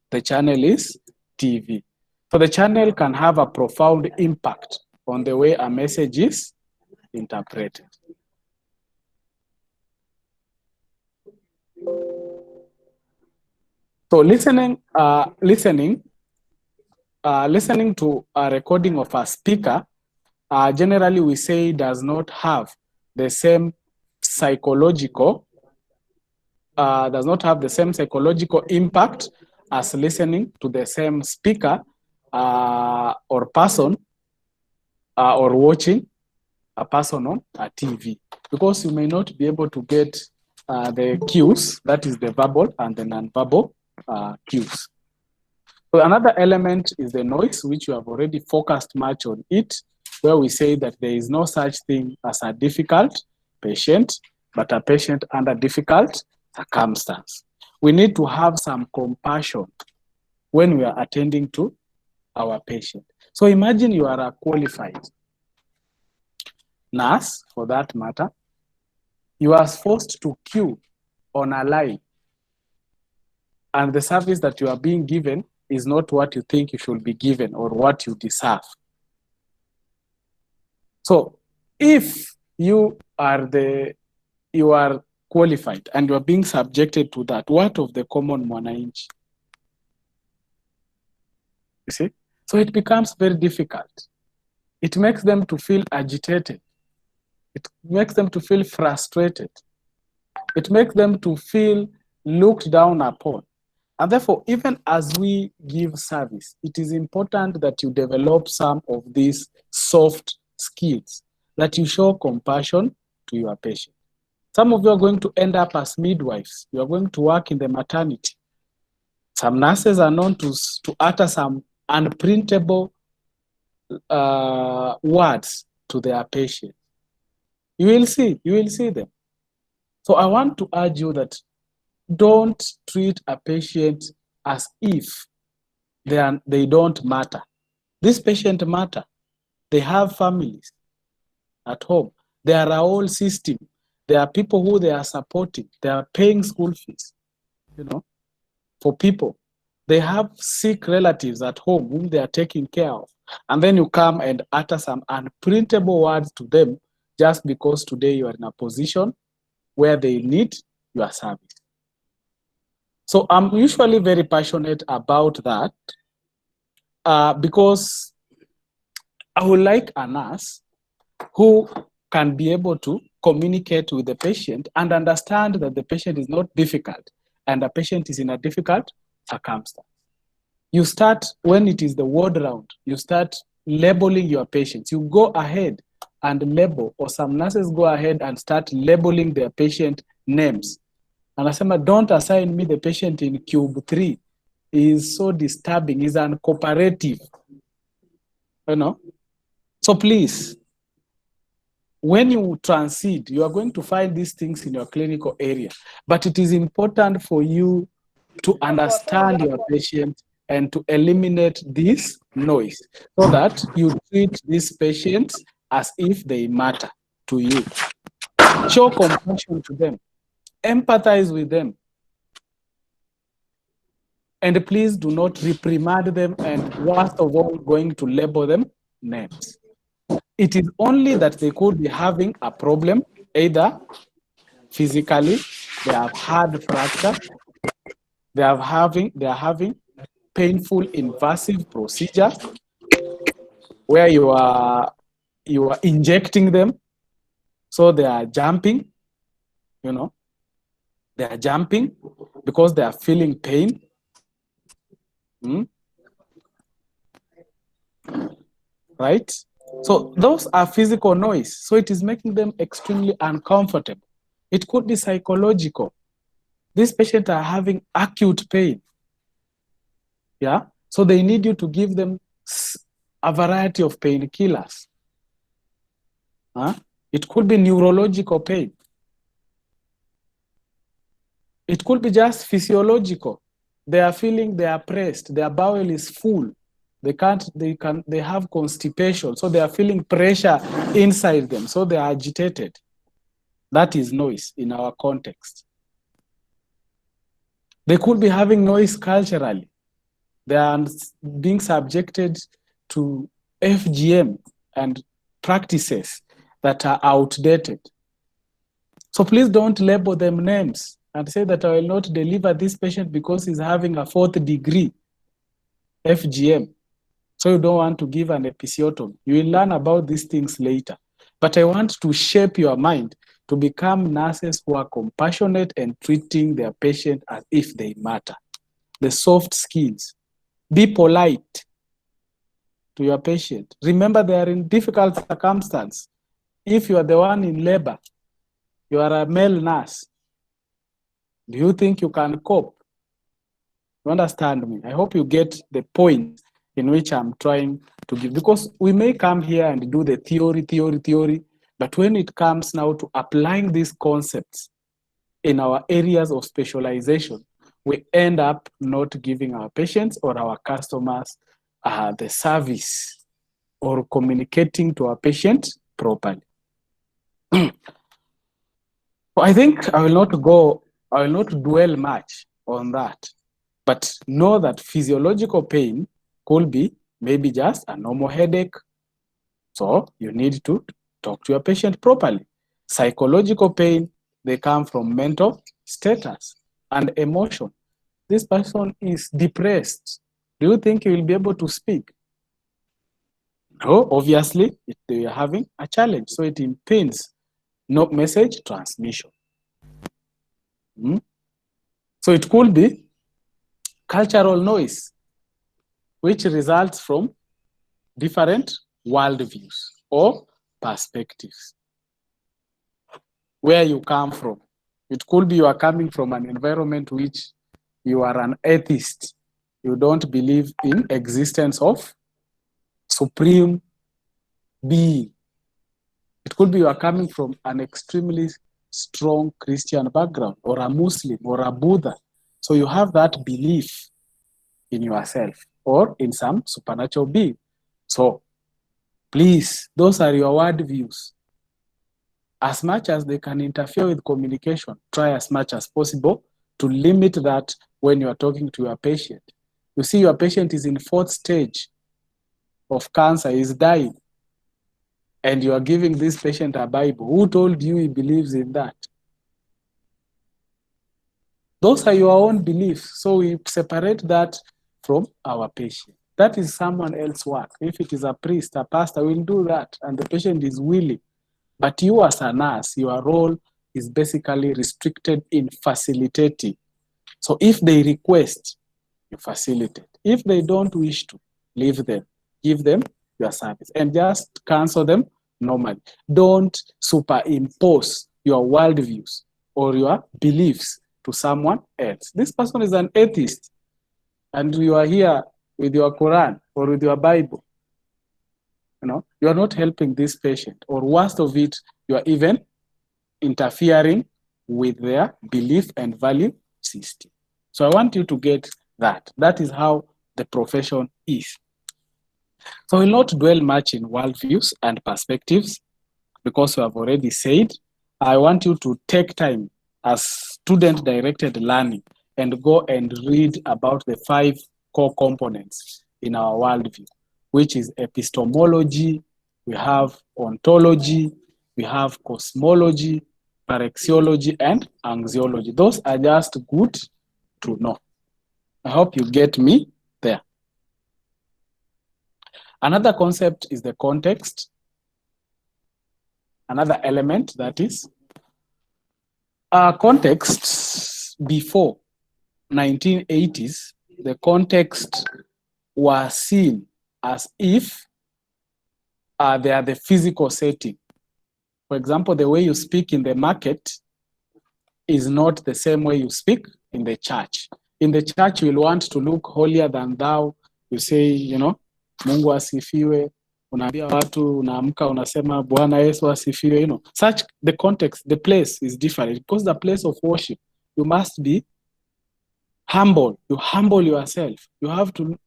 the channel is TV. So the channel can have a profound impact on the way a message is interpreted. So listening to a recording of a speaker, generally we say does not have the same psychological impact as listening to the same speaker or person or watching a person on a TV, because you may not be able to get the cues, that is the verbal and the non-verbal cues. So another element is the noise, which we have already focused much on it, where we say that there is no such thing as a difficult patient, but a patient under difficult circumstance. We need to have some compassion when we are attending to our patient. So imagine you are a qualified nurse, for that matter. You are forced to queue on a line, and the service that you are being given is not what you think you should be given or what you deserve. So if you are qualified and you are being subjected to that, what of the common mwananchi? You see? So it becomes very difficult. It makes them to feel agitated. It makes them to feel frustrated. It makes them to feel looked down upon. And therefore, even as we give service, it is important that you develop some of these soft skills, that you show compassion to your patient. Some of you are going to end up as midwives. You are going to work in the maternity. Some nurses are known to utter some unprintable words to their patient. You will see them. So I want to urge you that don't treat a patient as if they don't matter. This patient matter. They have families at home. They are a whole system. There are people who they are supporting. They are paying school fees, for people. They have sick relatives at home whom they are taking care of. And then you come and utter some unprintable words to them just because today you are in a position where they need your service. So I'm usually very passionate about that because I would like a nurse who can be able to communicate with the patient and understand that the patient is not difficult and the patient is in a difficult circumstance. You start, when it is the ward round, you start labeling your patients. You go ahead and label, or some nurses go ahead and start labeling their patient names. And I say, don't assign me the patient in cube 3. He is so disturbing, he's uncooperative. So please, when you transit, you are going to find these things in your clinical area. But it is important for you to understand your patient and to eliminate this noise so that you treat these patients as if they matter to you. Show compassion to them. Empathize with them. And please do not reprimand them and worst of all, going to label them names. It is only that they could be having a problem, either physically, they have had fracture, they are having painful invasive procedures where you are injecting them, so they are jumping, they are jumping because they are feeling pain. Right? So those are physical noise. So it is making them extremely uncomfortable. It could be psychological. These patients are having acute pain. Yeah? So they need you to give them a variety of painkillers. It could be neurological pain. It could be just physiological. They are feeling they are pressed, their bowel is full. They have constipation, so they are feeling pressure inside them, so they are agitated. That is noise in our context. They could be having noise culturally. They are being subjected to FGM and practices that are outdated. So please don't label them names and say that I will not deliver this patient because he's having a 4th degree FGM. So you don't want to give an episiotomy. You will learn about these things later. But I want to shape your mind to become nurses who are compassionate and treating their patient as if they matter. The soft skills. Be polite to your patient. Remember, they are in difficult circumstances. If you are the one in labor, you are a male nurse, do you think you can cope? You understand me? I hope you get the point in which I'm trying to give. Because we may come here and do the theory, but when it comes now to applying these concepts in our areas of specialization, we end up not giving our patients or our customers the service or communicating to our patient properly. I think I will not dwell much on that, but know that physiological pain could be maybe just a normal headache. So you need to talk to your patient properly. Psychological pain, they come from mental status and emotion. This person is depressed. Do you think he will be able to speak? No, obviously, they are having a challenge. So it impedes no message transmission. So it could be cultural noise, which results from different worldviews or perspectives. Where you come from. It could be you are coming from an environment which you are an atheist. You don't believe in existence of supreme being. It could be you are coming from an extremely strong Christian background or a Muslim or a Buddha. So you have that belief in yourself or in some supernatural being. So please, those are your worldviews. As much as they can interfere with communication, try as much as possible to limit that when you are talking to your patient. You see, your patient is in 4th stage of cancer, is dying, and you are giving this patient a Bible. Who told you he believes in that? Those are your own beliefs. So we separate that from our patient. That is someone else's work. If it is a priest, a pastor, will do that, and the patient is willing. But you as a nurse, your role is basically restricted in facilitating. So if they request, you facilitate. If they don't wish to, leave them. Give them your service and just cancel them normally. Don't superimpose your worldviews or your beliefs to someone else. This person is an atheist and you are here with your Quran or with your Bible. You are not helping this patient, or worst of it, you are even interfering with their belief and value system. So I want you to get that. That is how the profession is. So I will not dwell much in worldviews and perspectives because we have already said. I want you to take time as student-directed learning and go and read about the 5 core components in our worldview, which is epistemology, we have ontology, we have cosmology, praxeology, and anxiology. Those are just good to know. I hope you get me there. Another concept is the context. Another element that is context before 1980s, the context was seen as if they are the physical setting. For example, the way you speak in the market is not the same way you speak in the church. In the church, you will want to look holier than thou. You say, Mungu asifiwe, unaambia watu, unaamka unasema Bwana Yesu asifiwe, you know. Such the context, the place is different because the place of worship, you must be humble. You humble yourself. You have to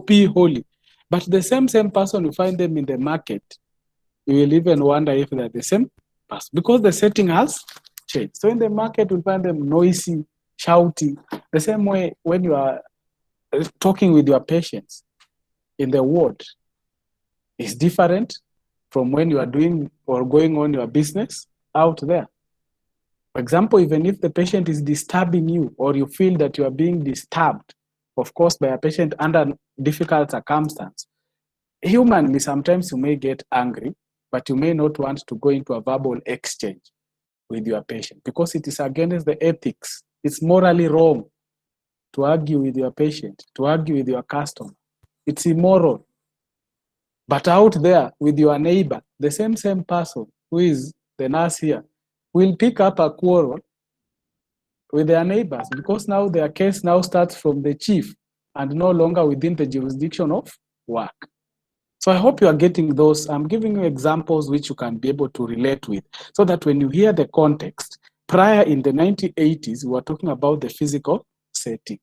be holy. But the same person, you find them in the market, you will even wonder if they're the same person because the setting has changed. So in the market, you'll find them noisy, shouting. The same way when you are talking with your patients in the ward is different from when you are doing or going on your business out there. For example, even if the patient is disturbing you or you feel that you are being disturbed, of course, by a patient under difficult circumstances, humanly, sometimes you may get angry, but you may not want to go into a verbal exchange with your patient because it is against the ethics. It's morally wrong to argue with your patient, to argue with your customer. It's immoral. But out there with your neighbor, the same person who is the nurse here will pick up a quarrel with their neighbors because now their case now starts from the chief and no longer within the jurisdiction of work. So I hope you are getting those. I'm giving you examples which you can be able to relate with so that when you hear the context, prior in the 1980s, we were talking about the physical setting.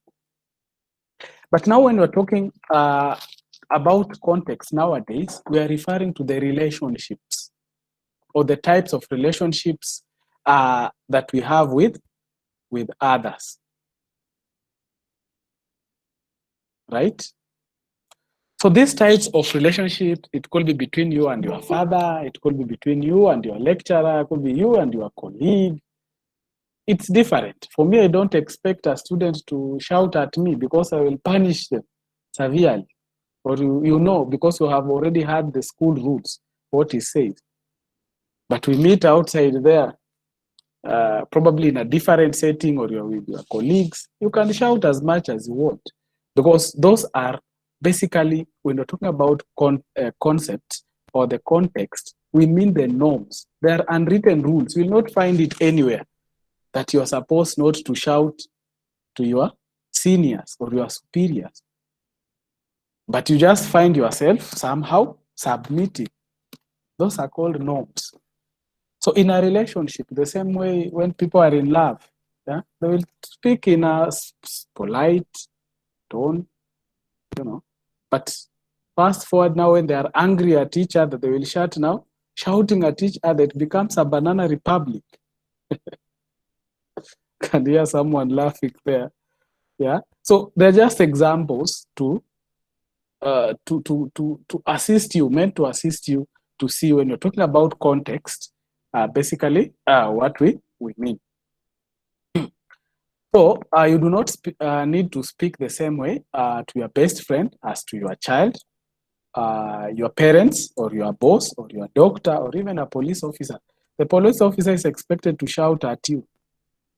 But now when we're talking about context nowadays, we are referring to the relationships or the types of relationships that we have with others, right? So these types of relationships, it could be between you and your father, it could be between you and your lecturer, it could be you and your colleague. It's different. For me, I don't expect a student to shout at me because I will punish them severely. Or you know, because you have already had the school rules, what is said. But we meet outside there, probably in a different setting or you're with your colleagues, you can shout as much as you want. Because those are basically, when we're talking about concepts or the context, we mean the norms. They are unwritten rules. You will not find it anywhere that you're supposed not to shout to your seniors or your superiors. But you just find yourself somehow submitting. Those are called norms. So in a relationship, the same way when people are in love, yeah, they will speak in a polite tone, you know. But fast forward now when they are angry at each other, they will shout now, shouting at each other, it becomes a banana republic. Can hear someone laughing there. Yeah. So they're just examples to assist you, meant to assist you to see when you're talking about context, basically what we mean. So you do not need to speak the same way to your best friend as to your child, your parents, or your boss, or your doctor, or even a police officer. The police officer is expected to shout at you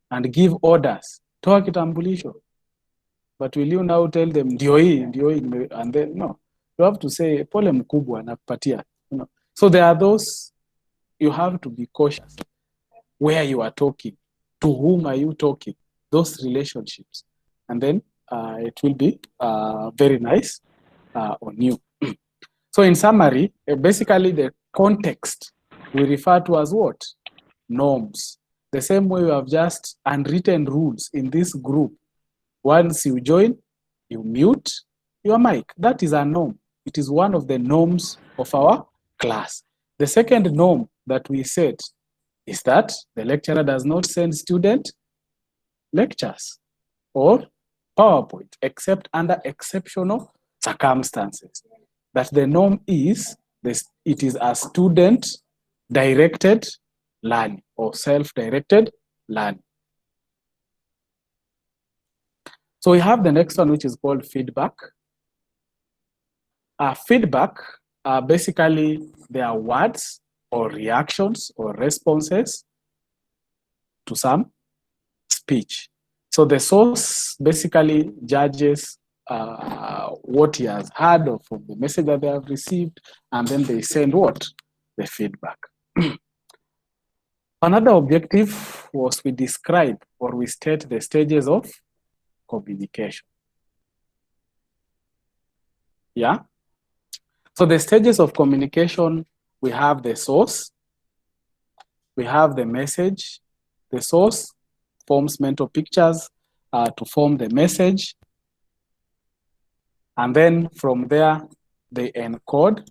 and give orders. Toa kitambulisho. But will you now tell them, ndio hii, and then, no. You have to say, pole mkubwa nakupatia. You know. So there are those, you have to be cautious where you are talking, to whom are you talking, those relationships. And then it will be very nice on you. So in summary, basically the context we refer to as what? Norms. The same way we have just unwritten rules in this group. Once you join, you mute your mic. That is a norm. It is one of the norms of our class. The second norm that we said is that the lecturer does not send student lectures or PowerPoint except under exceptional circumstances. That the norm is this, it is a student-directed learning or self-directed learning. So we have the next one, which is called feedback. Feedback, basically, they are words or reactions or responses to some speech. So the source basically judges what he has heard or from the message that they have received, and then they send what? The feedback. Another objective was we describe or we state the stages of communication. Yeah. So the stages of communication, we have the source, we have the message. The source forms mental pictures to form the message. And then from there, they encode.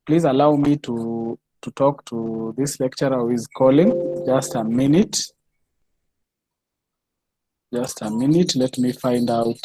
Please allow me to talk to this lecturer who is calling. Just a minute. Just a minute. Let me find out.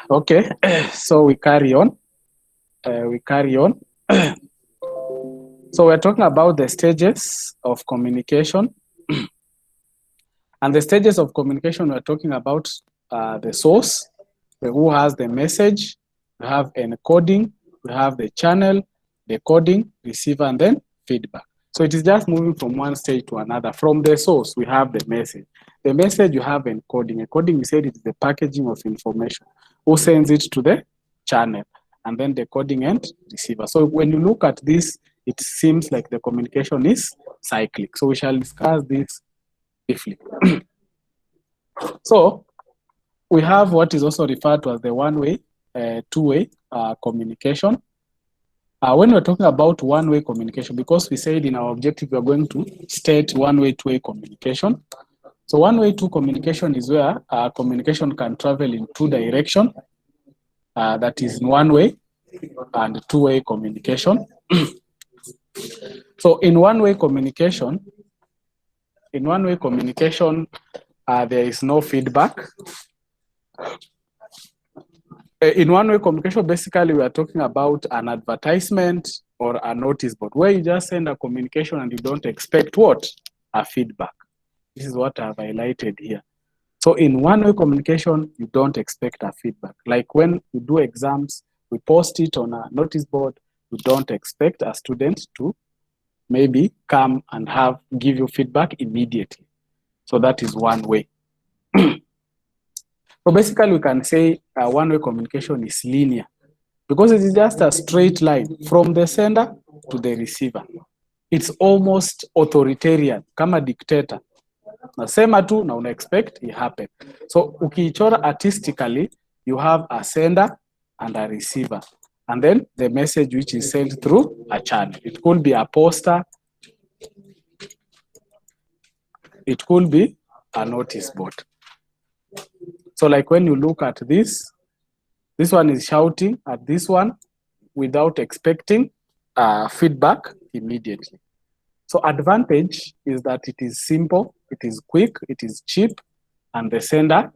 Okay, so we carry on. So we're talking about the stages of communication. And the stages of communication, we're talking about the source, who has the message, we have encoding, we have the channel, decoding, receiver, and then feedback. So it is just moving from one stage to another. From the source, we have the message. The message, you have encoding. Encoding, we said, it's the packaging of information. Who sends it to the channel? And then decoding and receiver. So when you look at this, it seems like the communication is cyclic. So we shall discuss this briefly. So we have what is also referred to as the one-way, two-way communication. When we're talking about one-way communication, because we said in our objective, we're going to state one-way, two-way communication. So one-way, two communication is where communication can travel in two directions. That is one-way and two-way communication. So in one-way communication, there is no feedback. In one-way communication, basically we are talking about an advertisement or a notice board where you just send a communication and you don't expect what? A feedback. This is what I've highlighted here. So in one-way communication, you don't expect a feedback. Like when you do exams, we post it on a notice board, you don't expect a student to maybe come and give you feedback immediately. So that is one way. So basically we can say one-way communication is linear because it is just a straight line from the sender to the receiver. It's almost authoritarian, kama dictator. Nasema tu na una expect it happen. So ukiichora artistically, you have a sender and a receiver. And then the message which is sent through a channel. It could be a poster. It could be a notice board. So like when you look at this one is shouting at this one without expecting feedback immediately. So advantage is that it is simple, it is quick, it is cheap, and the sender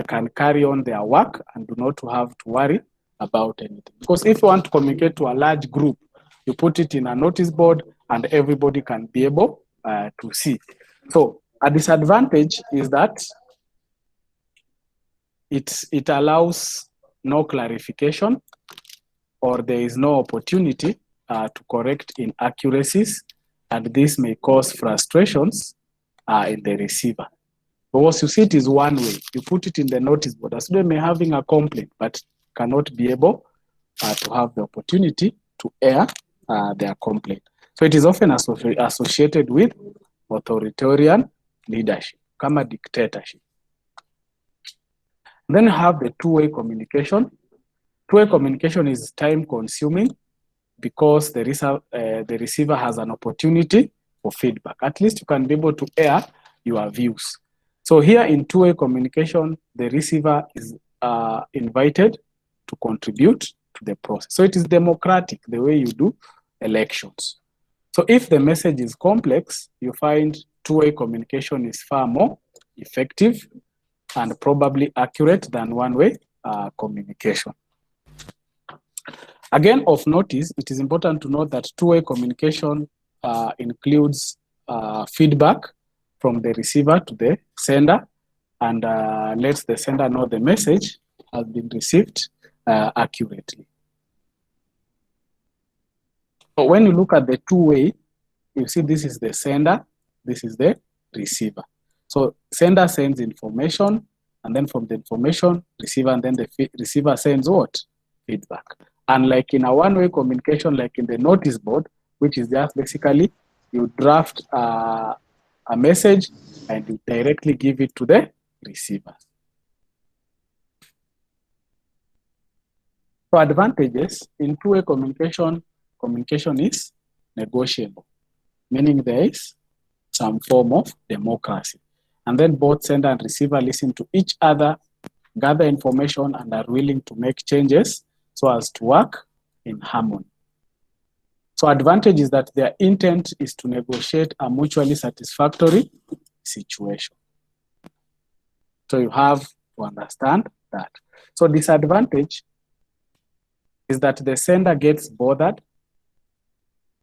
can carry on their work and do not have to worry about anything. Because if you want to communicate to a large group, you put it in a notice board and everybody can be able to see. So a disadvantage is that it allows no clarification, or there is no opportunity to correct inaccuracies, and this may cause frustrations in the receiver. But once you see it is one way, you put it in the notice board. A student may having a complaint, but cannot be able to have the opportunity to air their complaint. So it is often associated with authoritarian leadership, kama dictatorship. Then you have the two-way communication. Two-way communication is time-consuming because the receiver has an opportunity for feedback. At least you can be able to air your views. So here in two-way communication, the receiver is invited to contribute to the process. So it is democratic, the way you do elections. So if the message is complex, you find two-way communication is far more effective and probably accurate than one-way communication. Again, of notice, it is important to note that two-way communication includes feedback from the receiver to the sender and lets the sender know the message has been received accurately. So when you look at the two-way, you see this is the sender, this is the receiver. So sender sends information, and then from the information, receiver, and then the receiver sends what? Feedback. Unlike in a one-way communication, like in the notice board, which is just basically you draft a message and you directly give it to the receiver. So advantages in two-way communication is negotiable, meaning there is some form of democracy. And then both sender and receiver listen to each other, gather information, and are willing to make changes so as to work in harmony. So advantage is that their intent is to negotiate a mutually satisfactory situation. So you have to understand that. So disadvantage is that the sender gets bothered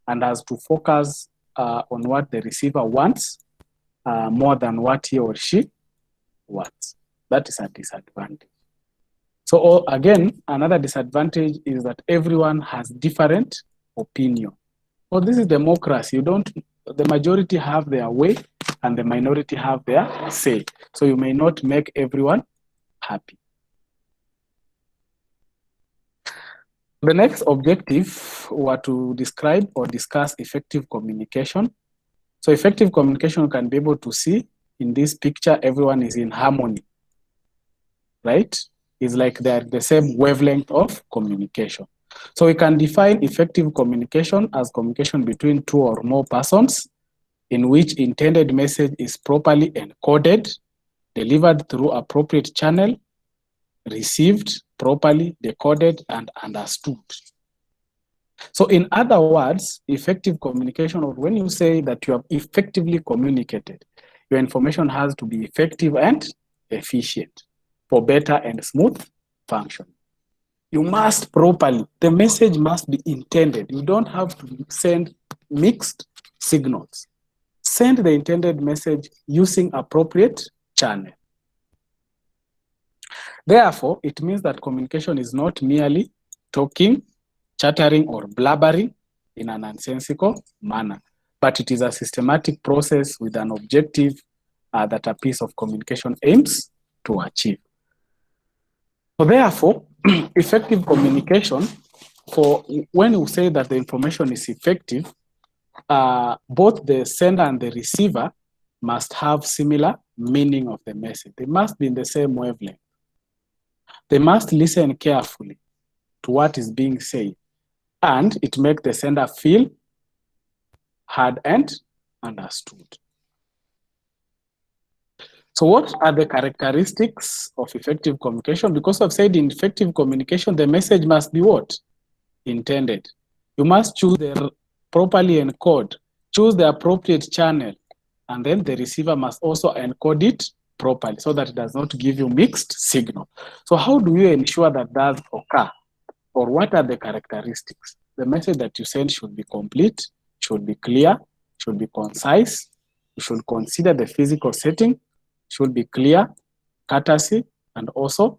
and has to focus on what the receiver wants more than what he or she wants. That is a disadvantage. So again, another disadvantage is that everyone has different opinion. So this is democracy. The majority have their way and the minority have their say. So you may not make everyone happy. The next objective were to describe or discuss effective communication. So effective communication can be able to see in this picture, everyone is in harmony, right? It's like they're the same wavelength of communication. So we can define effective communication as communication between two or more persons in which intended message is properly encoded, delivered through appropriate channel, received properly, decoded, and understood. So in other words, effective communication, or when you say that you have effectively communicated, your information has to be effective and efficient for better and smooth function. you must properly, the message must be intended. You don't have to send mixed signals. Send the intended message using appropriate channel. Therefore, it means that communication is not merely talking, chattering, or blabbering in a nonsensical manner, but it is a systematic process with an objective that a piece of communication aims to achieve. So therefore, effective communication, for when you say that the information is effective, both the sender and the receiver must have similar meaning of the message. They must be in the same wavelength. They must listen carefully to what is being said, and it makes the sender feel heard and understood. So what are the characteristics of effective communication? Because I've said in effective communication, the message must be what? Intended. You must choose the properly encode, choose the appropriate channel, and then the receiver must also encode it properly so that it does not give you mixed signal. So how do you ensure that does occur? Or what are the characteristics? The message that you send should be complete, should be clear, should be concise, you should consider the physical setting, should be clear, courtesy, and also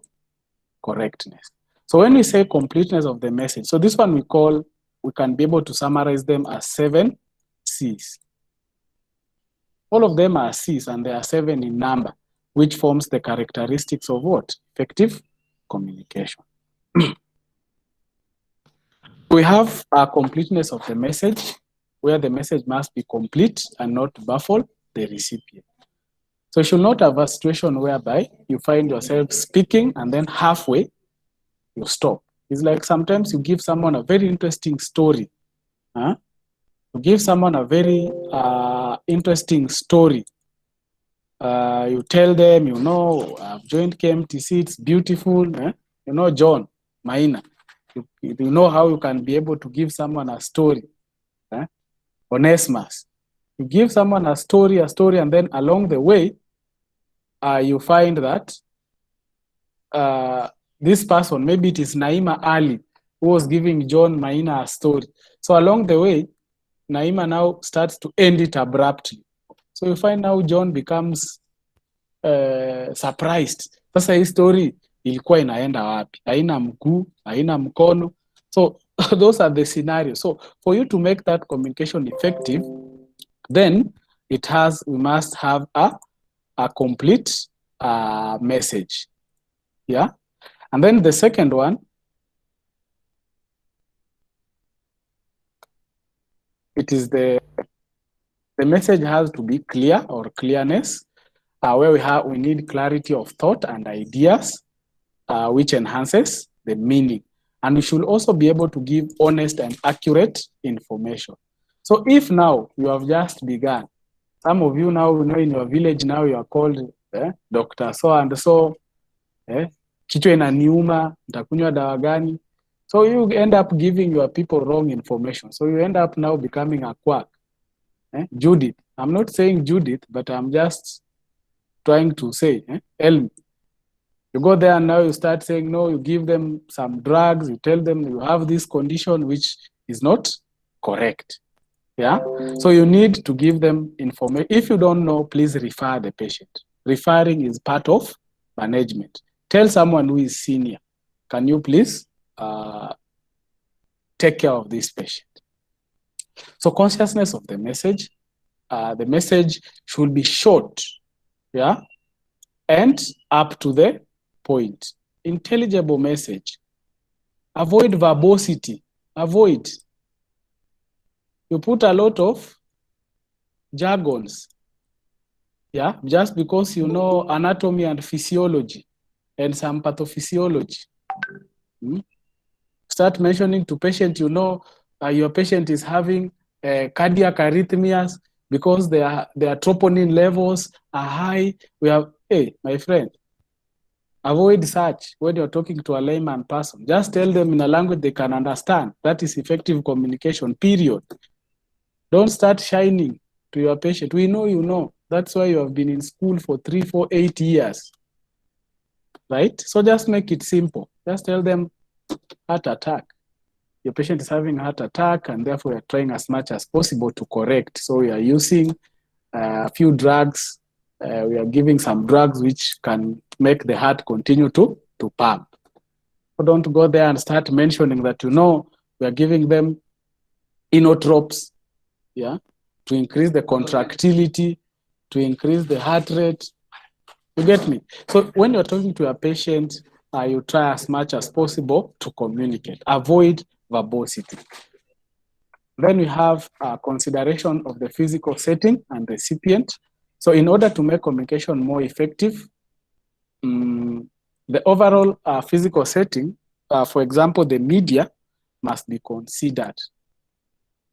correctness. So when we say completeness of the message, so this one we can be able to summarize them as 7 C's. All of them are C's and there are 7 in number, which forms the characteristics of what? Effective communication. We have a completeness of the message, where the message must be complete and not baffle the recipient. So you should not have a situation whereby you find yourself speaking and then halfway you stop. It's like sometimes you give someone a very interesting story. You give someone a very interesting story. You tell them, you know, I've joined KMTC, it's beautiful. You know, John, Maina. You know how you can be able to give someone a story. Onesimus. You give someone a story, and then along the way, you find that this person, maybe it is Naima Ali, who was giving John Maina a story. So along the way, Naima now starts to end it abruptly. So you find now John becomes surprised. Sasa hii story ilikuwa inaenda wapi? Haina mguu, haina mkono. So those are the scenarios. So for you to make that communication effective, then we must have a complete message. Yeah. And then the second one, it is the message has to be clear or clearness, where we need clarity of thought and ideas, which enhances the meaning. And we should also be able to give honest and accurate information. So if now you have just begun, some of you now, you know, in your village now you are called Dr. So and so, kichwa inaniuma, nitakunywa dawa gani? So you end up giving your people wrong information. So you end up now becoming a quack. Judith, I'm not saying Judith, but I'm just trying to say, Elmi. You go there and now you start saying, no, you give them some drugs, you tell them you have this condition which is not correct. Yeah. So you need to give them information. If you don't know, please refer the patient. Referring is part of management. Tell someone who is senior, can you please take care of this patient? So consciousness of the message should be short, yeah, and up to the point. Intelligible message. Avoid verbosity. Avoid. You put a lot of jargons, yeah, just because you know anatomy and physiology and some pathophysiology. Start mentioning to patient, you know, your patient is having cardiac arrhythmias because their troponin levels are high. We have, hey, my friend, avoid such when you're talking to a layman person. Just tell them in a language they can understand. That is effective communication, period. Don't start shining to your patient. We know you know. That's why you have been in school for 3, 4, 8 years. Right? So just make it simple. Just tell them heart attack. Your patient is having a heart attack, and therefore we are trying as much as possible to correct. So we are using a few drugs. We are giving some drugs which can make the heart continue to pump. So don't go there and start mentioning that, we are giving them inotropes, yeah, to increase the contractility, to increase the heart rate. You get me? So when you're talking to a patient, you try as much as possible to communicate. Avoid verbosity. Then we have consideration of the physical setting and recipient. So in order to make communication more effective, the overall physical setting, for example, the media must be considered.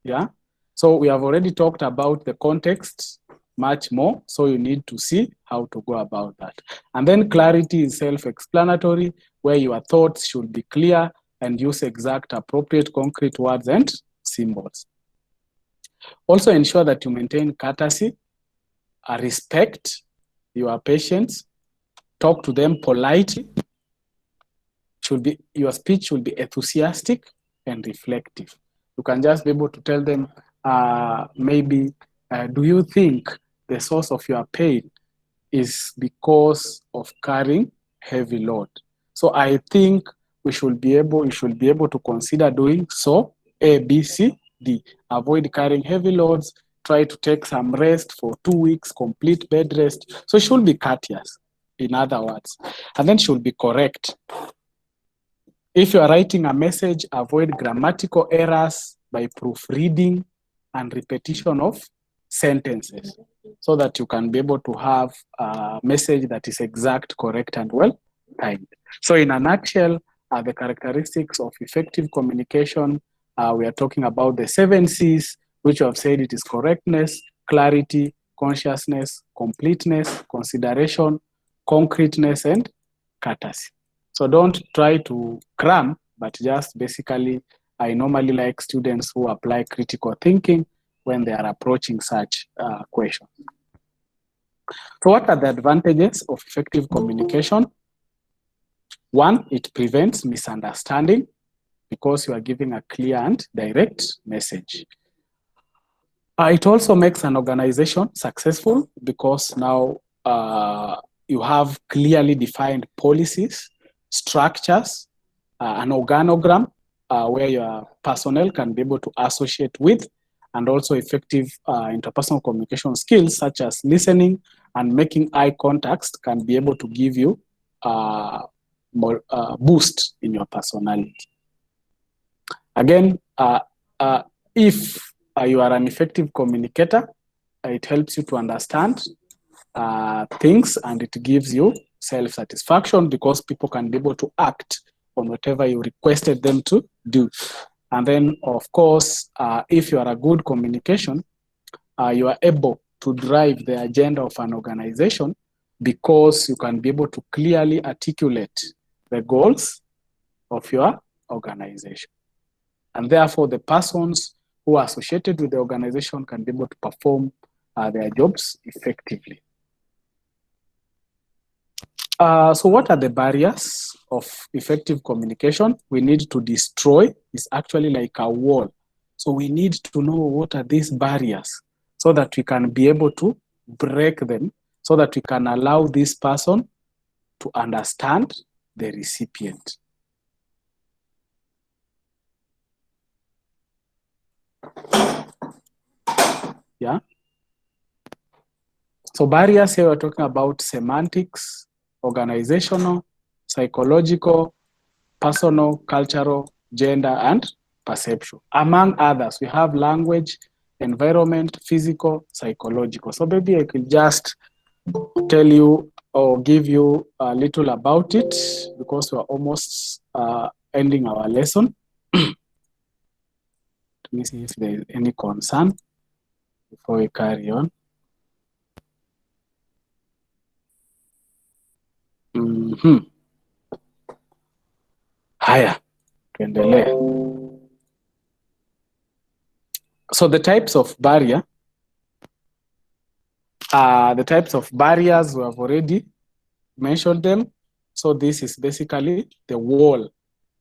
Yeah. So we have already talked about the context much more. So you need to see how to go about that. And then clarity is self-explanatory, where your thoughts should be clear and use exact, appropriate, concrete words and symbols. Also ensure that you maintain courtesy, respect your patients, talk to them politely. Your speech should be enthusiastic and reflective. You can just be able to tell them, maybe, do you think the source of your pain is because of carrying heavy load? So I think you should be able to consider doing so, A, B, C, D. Avoid carrying heavy loads. Try to take some rest for 2 weeks, complete bed rest. So it should be courteous, in other words. And then should be correct. If you are writing a message, avoid grammatical errors by proofreading and repetition of sentences, so that you can be able to have a message that is exact, correct, and well timed. So in a nutshell, the characteristics of effective communication, we are talking about the 7 C's, which you have said it is correctness, clarity, consciousness, completeness, consideration, concreteness, and courtesy. So don't try to cram, but just basically, I normally like students who apply critical thinking when they are approaching such questions. So what are the advantages of effective communication? 1, it prevents misunderstanding because you are giving a clear and direct message. It also makes an organization successful because now you have clearly defined policies, structures, an organogram where your personnel can be able to associate with, and also effective interpersonal communication skills such as listening and making eye contact can be able to give you more boost in your personality. Again, if you are an effective communicator, it helps you to understand things, and it gives you self-satisfaction because people can be able to act on whatever you requested them to do. And then, of course, if you are a good communication, you are able to drive the agenda of an organization because you can be able to clearly articulate the goals of your organization. And therefore, the persons who are associated with the organization can be able to perform their jobs effectively. So what are the barriers of effective communication? We need to destroy. It's actually like a wall. So we need to know what are these barriers so that we can be able to break them, so that we can allow this person to understand the recipient. Yeah. So barriers here, we're talking about semantics, organizational, psychological, personal, cultural, gender, and perceptual. Among others, we have language, environment, physical, psychological. So maybe I could just tell you or give you a little about it because we're almost ending our lesson. Let me see if there is any concern before we carry on. Haya, tuendelee. So the types of barriers we have already mentioned them. So this is basically the wall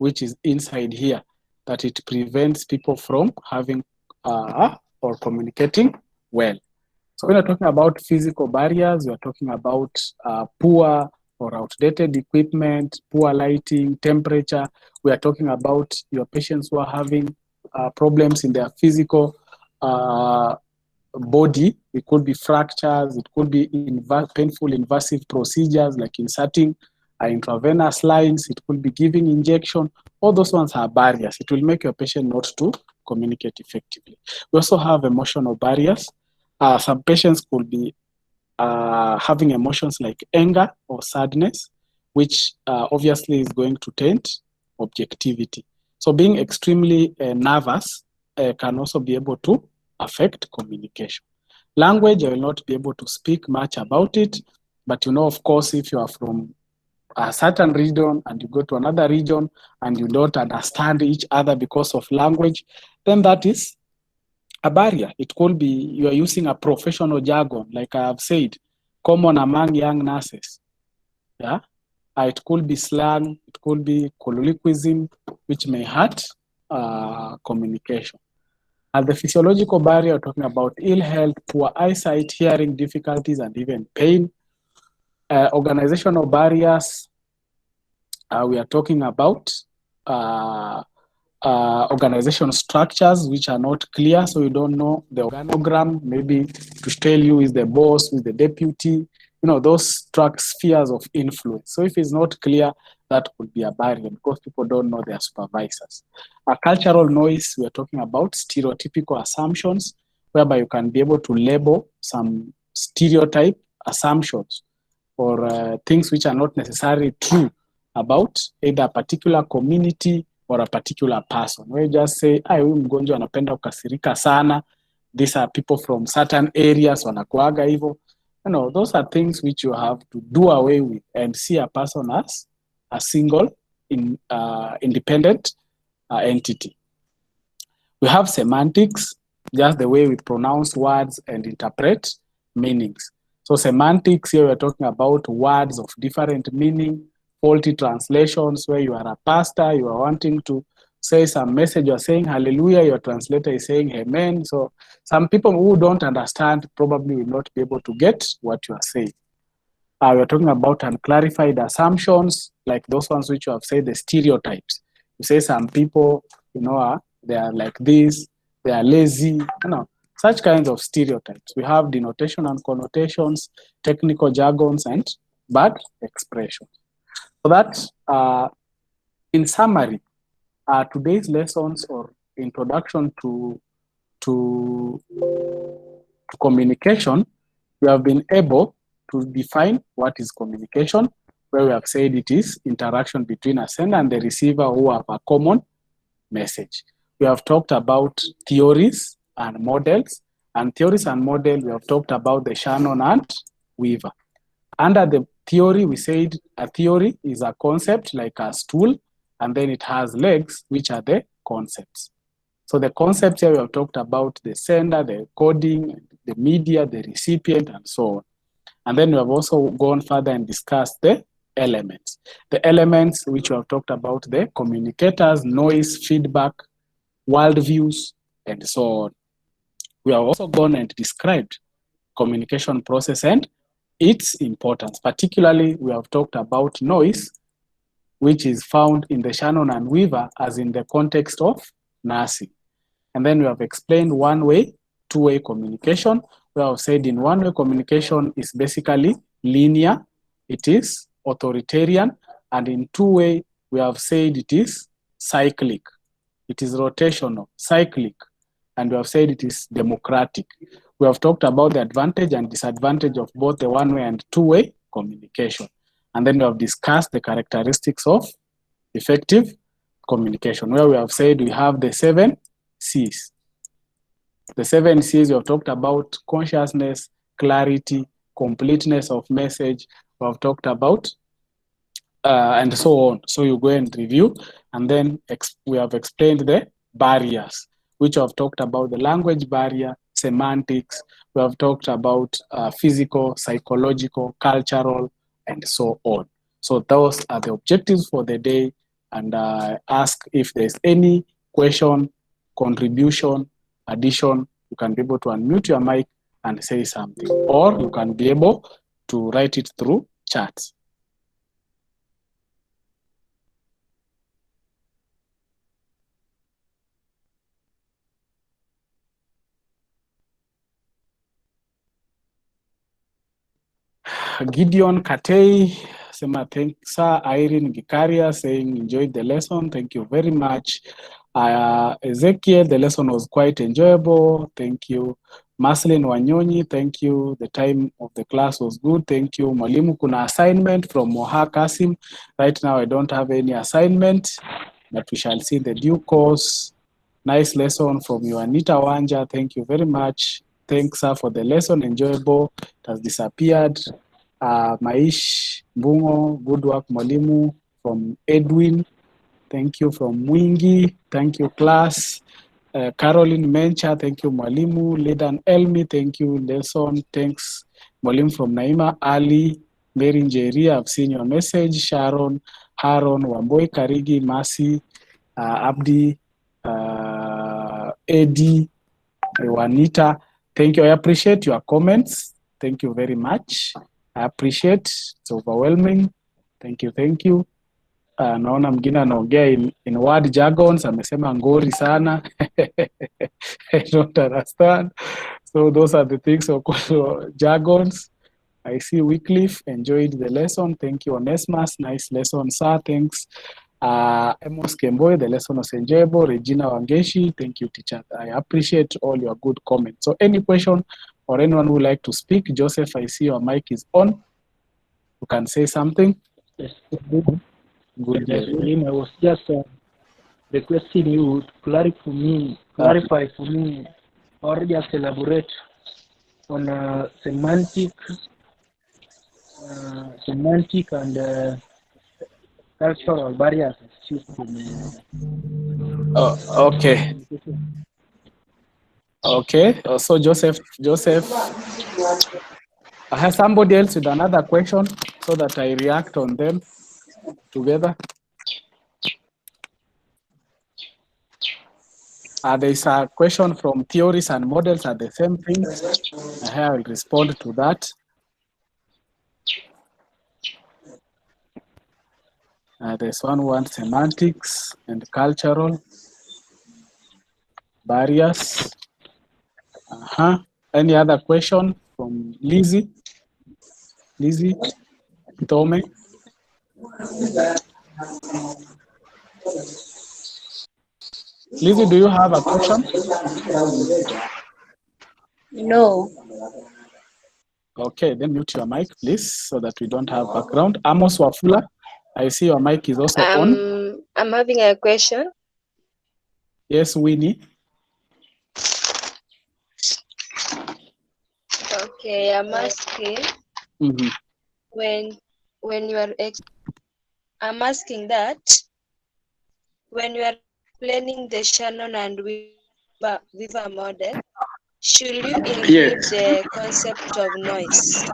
which is inside here, that it prevents people from having or communicating well. So when we're talking about physical barriers, we're talking about poor or outdated equipment, poor lighting, temperature. We are talking about your patients who are having problems in their physical body. It could be fractures, it could be painful invasive procedures like inserting intravenous lines, it could be giving injection. All those ones are barriers. It will make your patient not to communicate effectively. We also have emotional barriers. Some patients could be having emotions like anger or sadness, which obviously is going to taint objectivity. So being extremely nervous can also be able to affect communication. Language, I will not be able to speak much about it, but you know, of course, if you are from a certain region and you go to another region and you don't understand each other because of language, then that is a barrier. It could be you are using a professional jargon, like I have said, common among young nurses. Yeah, it could be slang, it could be colloquialism, which may hurt communication. And the physiological barrier, we're talking about ill health, poor eyesight, hearing difficulties, and even pain. Organizational barriers, we are talking about organization structures which are not clear, so you don't know the organogram, maybe to tell you is the boss, who is the deputy, you know, those spheres of influence. So if it's not clear, that could be a barrier because people don't know their supervisors. A cultural noise, we are talking about stereotypical assumptions, whereby you can be able to label some stereotype assumptions or things which are not necessarily true about either a particular community or a particular person. Where you just say, huyu mgonjwa anapenda kukasirika sana. These are people from certain areas wanakuaga hivyo. You know, those are things which you have to do away with and see a person as a single, independent entity. We have semantics, just the way we pronounce words and interpret meanings. So semantics, here we're talking about words of different meaning, faulty translations, where you are a pastor, you are wanting to say some message, you're saying hallelujah, your translator is saying amen. So some people who don't understand probably will not be able to get what you are saying. We're talking about unclarified assumptions, like those ones which you have said, the stereotypes. You say some people, you know, they are like this, they are lazy, you know, such kinds of stereotypes. We have denotation and connotations, technical jargons, and bad expressions. So that, in summary, today's lessons or introduction to communication, we have been able to define what is communication, where we have said it is interaction between a sender and the receiver who have a common message. We have talked about theories and models, and theories and models, we have talked about the Shannon and Weaver. Under the theory, we said a theory is a concept like a stool, and then it has legs, which are the concepts. So the concepts here, we have talked about the sender, the coding, the media, the recipient, and so on. And then we have also gone further and discussed the elements. The elements which we have talked about, the communicators, noise, feedback, worldviews, and so on. We have also gone and described communication process and its importance. Particularly, we have talked about noise, which is found in the Shannon and Weaver as in the context of nursing. And then we have explained one-way, two-way communication. We have said in one-way communication is basically linear, it is authoritarian, and in two-way, we have said it is cyclic. It is rotational, cyclic, and we have said it is democratic. We have talked about the advantage and disadvantage of both the one-way and two-way communication. And then we have discussed the characteristics of effective communication, where we have said we have the 7 C's. The 7 C's, we have talked about consciousness, clarity, completeness of message. We have talked about and so on. So you go and review, and then we have explained the barriers, which we have talked about the language barrier, semantics. We have talked about physical, psychological, cultural, and so on. So those are the objectives for the day. and ask if there's any question, contribution, addition. You can be able to unmute your mic and say something, or you can be able to write it through chat. Gideon Katei, Sema, thanks, sir. Irene Gikaria saying, enjoyed the lesson. Thank you very much. Ezekiel, the lesson was quite enjoyable. Thank you. Marceline Wanyonyi, thank you. The time of the class was good. Thank you. Mwalimu, kuna assignment from Moha Kasim. Right now, I don't have any assignment, but we shall see the due course. Nice lesson from you, Anita Wanja. Thank you very much. Thanks, sir, for the lesson. Enjoyable. It has disappeared. Maish Bungo, good work, Mwalimu. From Edwin, thank you. From Mwingi, thank you, class. Caroline Mencha, thank you, Mwalimu. Ledan Elmi, thank you, lesson. Thanks, Mwalimu. From Naima Ali, Mary Njeri, I've seen your message. Sharon, Haron, Wamboi, Karigi, Masi, Abdi, Eddie, Juanita. Thank you. I appreciate your comments. Thank you very much. I appreciate. It's overwhelming. Thank you. Thank you. Naona mwingine anaongea in word jargons, amesema ngori sana. I don't understand. So those are the things of jargons. I see Wycliffe enjoyed the lesson. Thank you, Onesmus. Nice lesson, sir. Thanks. Amos Kemboy, the lesson was enjoyable. Regina Wangeshi, thank you, teacher. I appreciate all your good comments. So any question or anyone who would like to speak, Joseph, I see your mic is on. You can say something. Yes, good. Good. Yes, I was just requesting you to clarify for me, or just elaborate on semantic and cultural barriers. Okay. Okay. So Joseph, I have somebody else with another question so that I react on them together. There is a question from theories and models are the same things. I will respond to that. There's one who wants semantics and cultural barriers. Any other question from Lizzie? Lizzie, Tome? Lizzie, do you have a question? No. Okay, then mute your mic, please, so that we don't have background. Amos Wafula, I see your mic is also on. I'm having a question. Yes, Winnie. Okay, I'm asking when you are I'm asking that when you are explaining the Shannon and Viva model, should you include the concept of noise?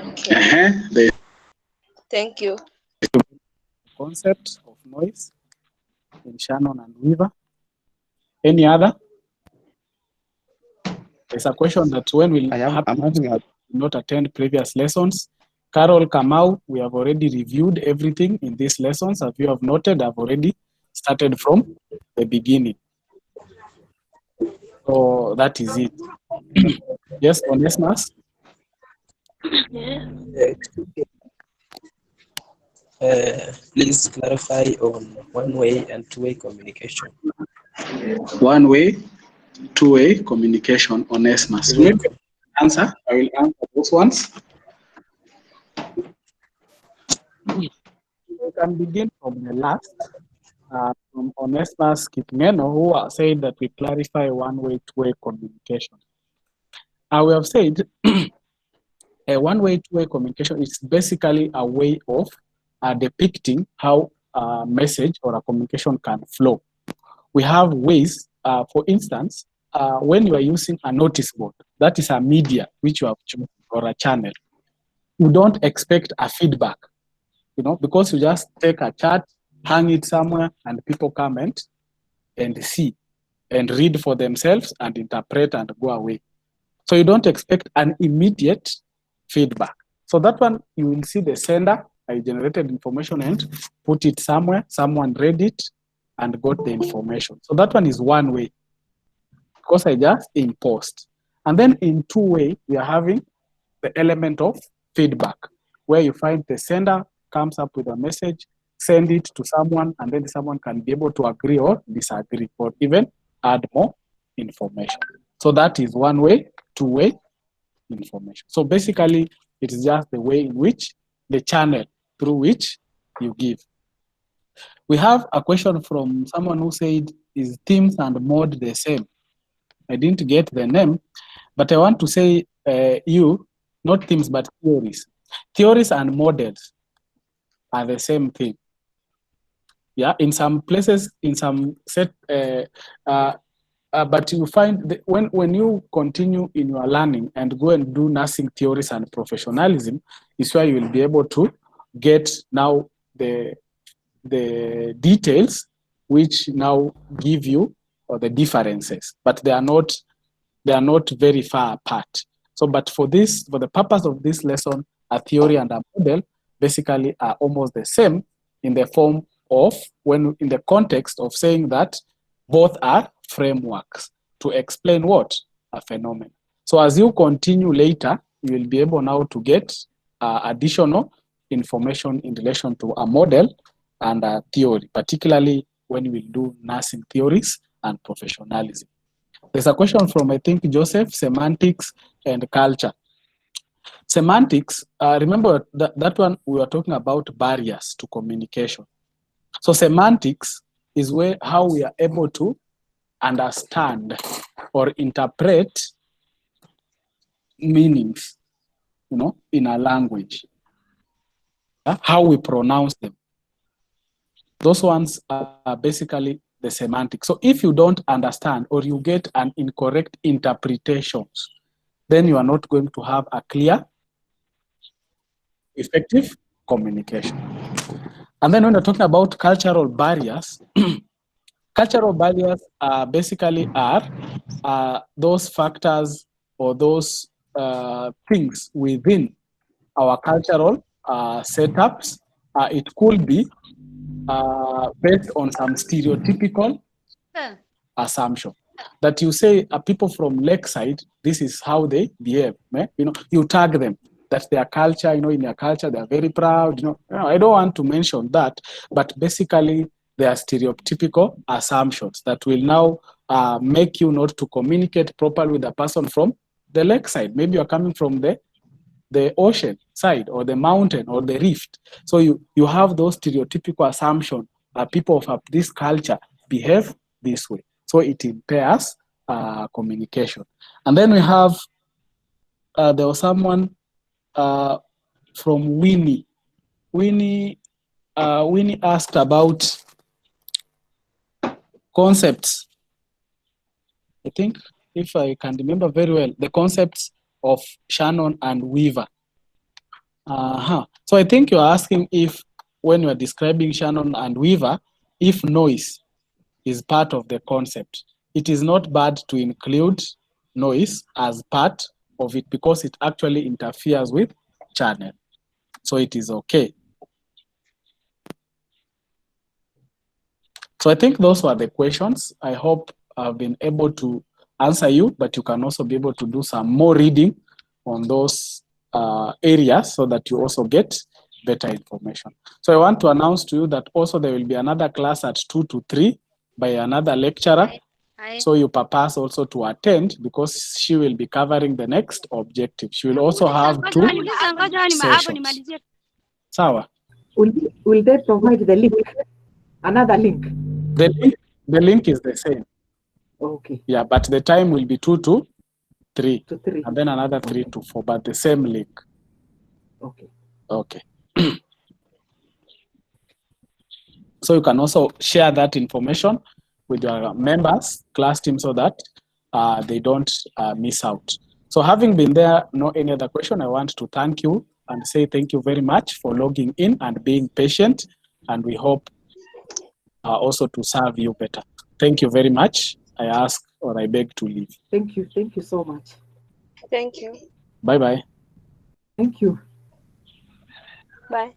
Okay. Thank you. Concept of noise in Shannon and Weaver. Any other? There's a question that when will not attend previous lessons. Carol Kamau, we have already reviewed everything in these lessons. As you have noted, I've already started from the beginning. So that is it. Yes, Onesmus? Please clarify on one-way and two-way communication. One-way, two-way communication, Onesmus. Answer. I will answer those ones. We can begin from the last, from Onesmus Kitngeno, who said that we clarify one-way, two-way communication. We have said a one-way, two-way communication is basically a way of depicting how a message or a communication can flow. We have ways, for instance, when you are using a notice board, that is a media which you have chosen or a channel. You don't expect a feedback. because you just take a chart, hang it somewhere, and people come and see and read for themselves and interpret and go away. So you don't expect an immediate feedback. So that one, you will see the sender, I generated information and put it somewhere, someone read it and got the information. So that one is one way, because I just imposed. And then in two way, we are having the element of feedback, where you find the sender comes up with a message, send it to someone, and then someone can be able to agree or disagree, or even add more information. So that is one way, two-way information. So basically, it is just the way in which the channel through which you give. We have a question from someone who said, is themes and mode the same? I didn't get the name, but I want to say not themes, but theories. Theories and models are the same thing. Yeah, in some places, in some set, but you find when you continue in your learning and go and do nursing theories and professionalism, is where you will be able to get now the details which now give you the differences, but they are not very far apart. So, but for the purpose of this lesson, a theory and a model basically are almost the same in the form of, in the context of saying that both are frameworks to explain what? A phenomenon. So as you continue later, you will be able now to get additional information in relation to a model and a theory, particularly when we do nursing theories and professionalism. There's a question from, I think, Joseph, semantics and culture. Semantics, remember that one we were talking about barriers to communication. So semantics is how we are able to understand or interpret meanings, in a language. How we pronounce them. Those ones are basically the semantics. So if you don't understand or you get an incorrect interpretations, then you are not going to have a clear, effective communication. And then when you're talking about cultural barriers, cultural barriers basically are those factors or those things within our cultural setups. It could be based on some stereotypical assumption that you say people from Lakeside, this is how they behave. You tag them, that their culture, in their culture, they're very proud. I don't want to mention that, but basically they are stereotypical assumptions that will now make you not to communicate properly with a person from the Lakeside. Maybe you're coming from the ocean side or the mountain or the rift. So you have those stereotypical assumptions that people of this culture behave this way. So it impairs communication. And then we have, there was someone from Winnie. Winnie asked about concepts. I think, if I can remember very well, the concepts of Shannon and Weaver. So I think you're asking if, when you're describing Shannon and Weaver, if noise is part of the concept. It is not bad to include noise as part of it because it actually interferes with channel. So it is okay. So I think those were the questions. I hope I've been able to answer you, but you can also be able to do some more reading on those areas so that you also get better information. So I want to announce to you that also there will be another class at 2 to 3 by another lecturer. So you purpose also to attend because she will be covering the next objective. She will also have 2 sessions. Sawa. Will they provide the link? Another link? The link is the same. Okay. Yeah, but the time will be 2 to 3. And then another 3 to 4, but the same link. Okay. Okay. So you can also share that information with your members, class team, so that they don't miss out. So having been there, no any other question, I want to thank you and say thank you very much for logging in and being patient, and we hope also to serve you better. Thank you very much. I ask or I beg to leave. Thank you so much. Thank you. Bye-bye. Thank you. Bye.